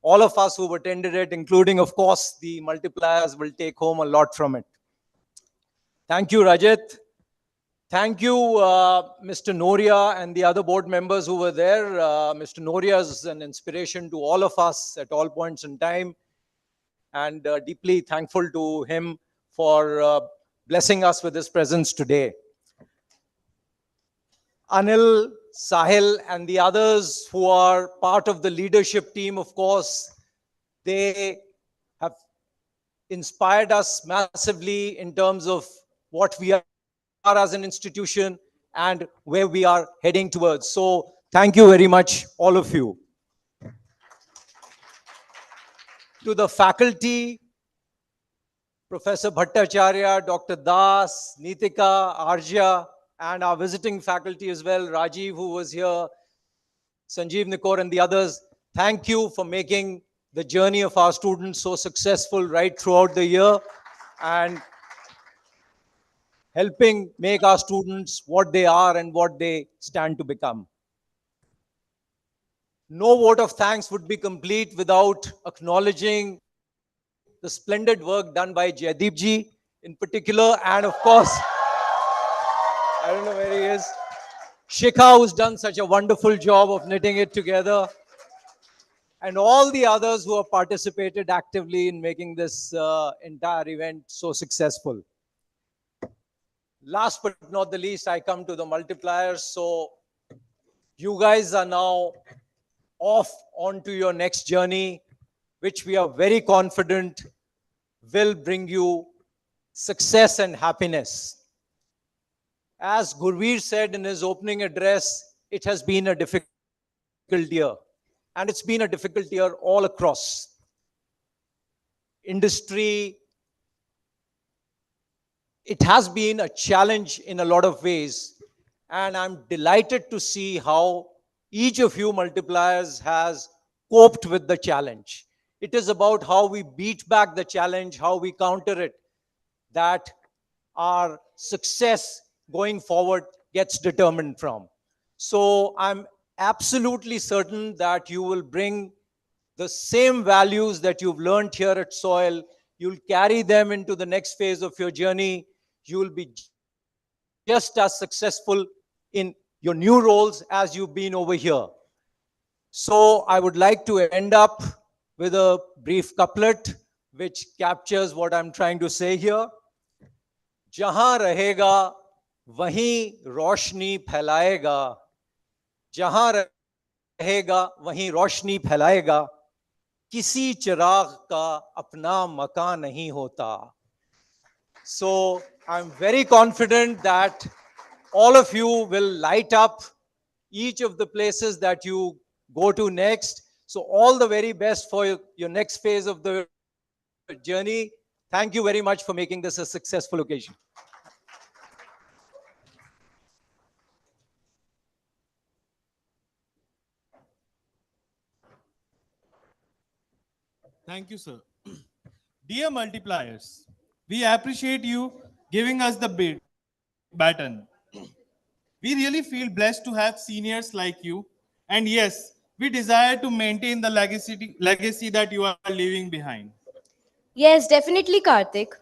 all of us who've attended it, including, of course, the multipliers, will take home a lot from it. Thank you, Rajat. Thank you, Mr. Noria and the other board members who were there. Mr. Noria is an inspiration to all of us at all points in time, and deeply thankful to him for blessing us with his presence today. Anil, Sahil, and the others who are part of the leadership team, of course, they have inspired us massively in terms of what we are as an institution and where we are heading towards. So thank you very much, all of you. To the faculty, Professor Bhattacharya, Dr. Das, Nitika, Arja, and our visiting faculty as well, Rajiv, who was here, Sanjeev Nikor, and the others, thank you for making the journey of our students so successful right throughout the year and helping make our students what they are and what they stand to become. No vote of thanks would be complete without acknowledging the splendid work done by Jaideep ji in particular, and of course, I don't know where he is, Shikha, who's done such a wonderful job of knitting it together, and all the others who have participated actively in making this entire event so successful. Last but not the least, I come to the multipliers. So you guys are now off onto your next journey, which we are very confident will bring you success and happiness. As Gurveer said in his opening address, it has been a difficult year. And it's been a difficult year all across. Industry, it has been a challenge in a lot of ways. And I'm delighted to see how each of you multipliers has coped with the challenge. It is about how we beat back the challenge, how we counter it, that our success going forward gets determined from. So I'm absolutely certain that you will bring the same values that you've learned here at SOIL. You'll carry them into the next phase of your journey. You will be just as successful in your new roles as you've been over here. So I would like to end up with a brief couplet which captures what I'm trying to say here. जहां रहेगा वहीं रोशनी फैलाएगा, जहां रहेगा वहीं रोशनी फैलाएगा, किसी चिराग का अपना मकान नहीं होता. So I'm very confident that all of you will light up each of the places that you go to next. So all the very best for your next phase of the journey. Thank you very much for making this a successful occasion. Thank you, sir. Dear multipliers, we appreciate you giving us the baton. We really feel blessed to have seniors like you. And yes, we desire to maintain the legacy that you are leaving behind. Yes, definitely, Karthik.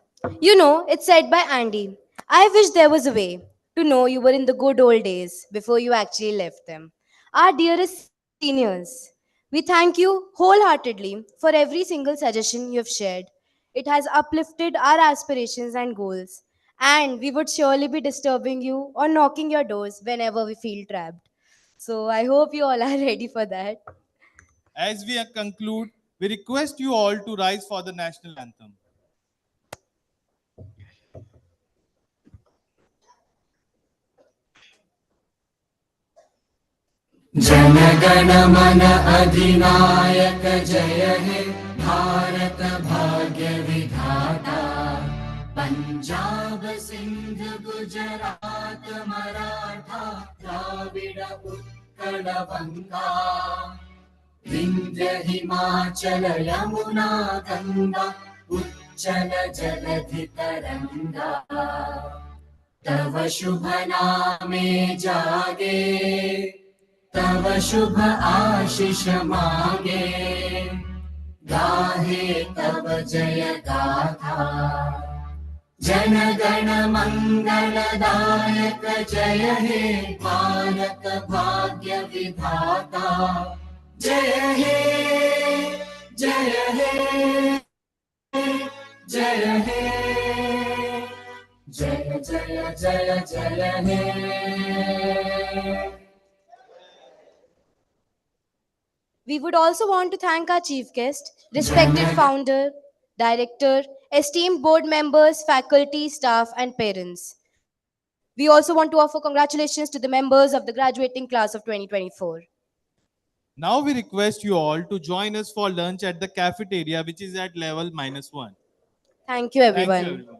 You know, it's said by Andy, I wish there was a way to know you were in the good old days before you actually left them. Our dearest seniors, we thank you wholeheartedly for every single suggestion you have shared. It has uplifted our aspirations and goals, and we would surely be disturbing you or knocking your doors whenever we feel trapped. So I hope you all are ready for that. As we conclude, we request you all to rise for the national anthem. जनगण मन अधिनायक जय हे भारत भाग्य विधाता पंजाब सिंध गुजरात मराठा द्राविड उत्कल बंगा विंध्य हिमाचल यमुना गंगा उच्चल जलधि तरंगा तव शुभ नामे जागे तव शुभ आशीष मांगे गाहे तव जय गाथा जन गण मंगलदायक जय हे भारत भाग्य विधाता जय हे जय हे जय हे जय जय जय जय हे We would also want to thank our chief guest, respected founder, director, esteemed board members, faculty, staff, and parents. We also want to offer congratulations to the members of the graduating class of 2024. Now we request you all to join us for lunch at the cafeteria, which is at level -1. Thank you, everyone. Thank you, everyone.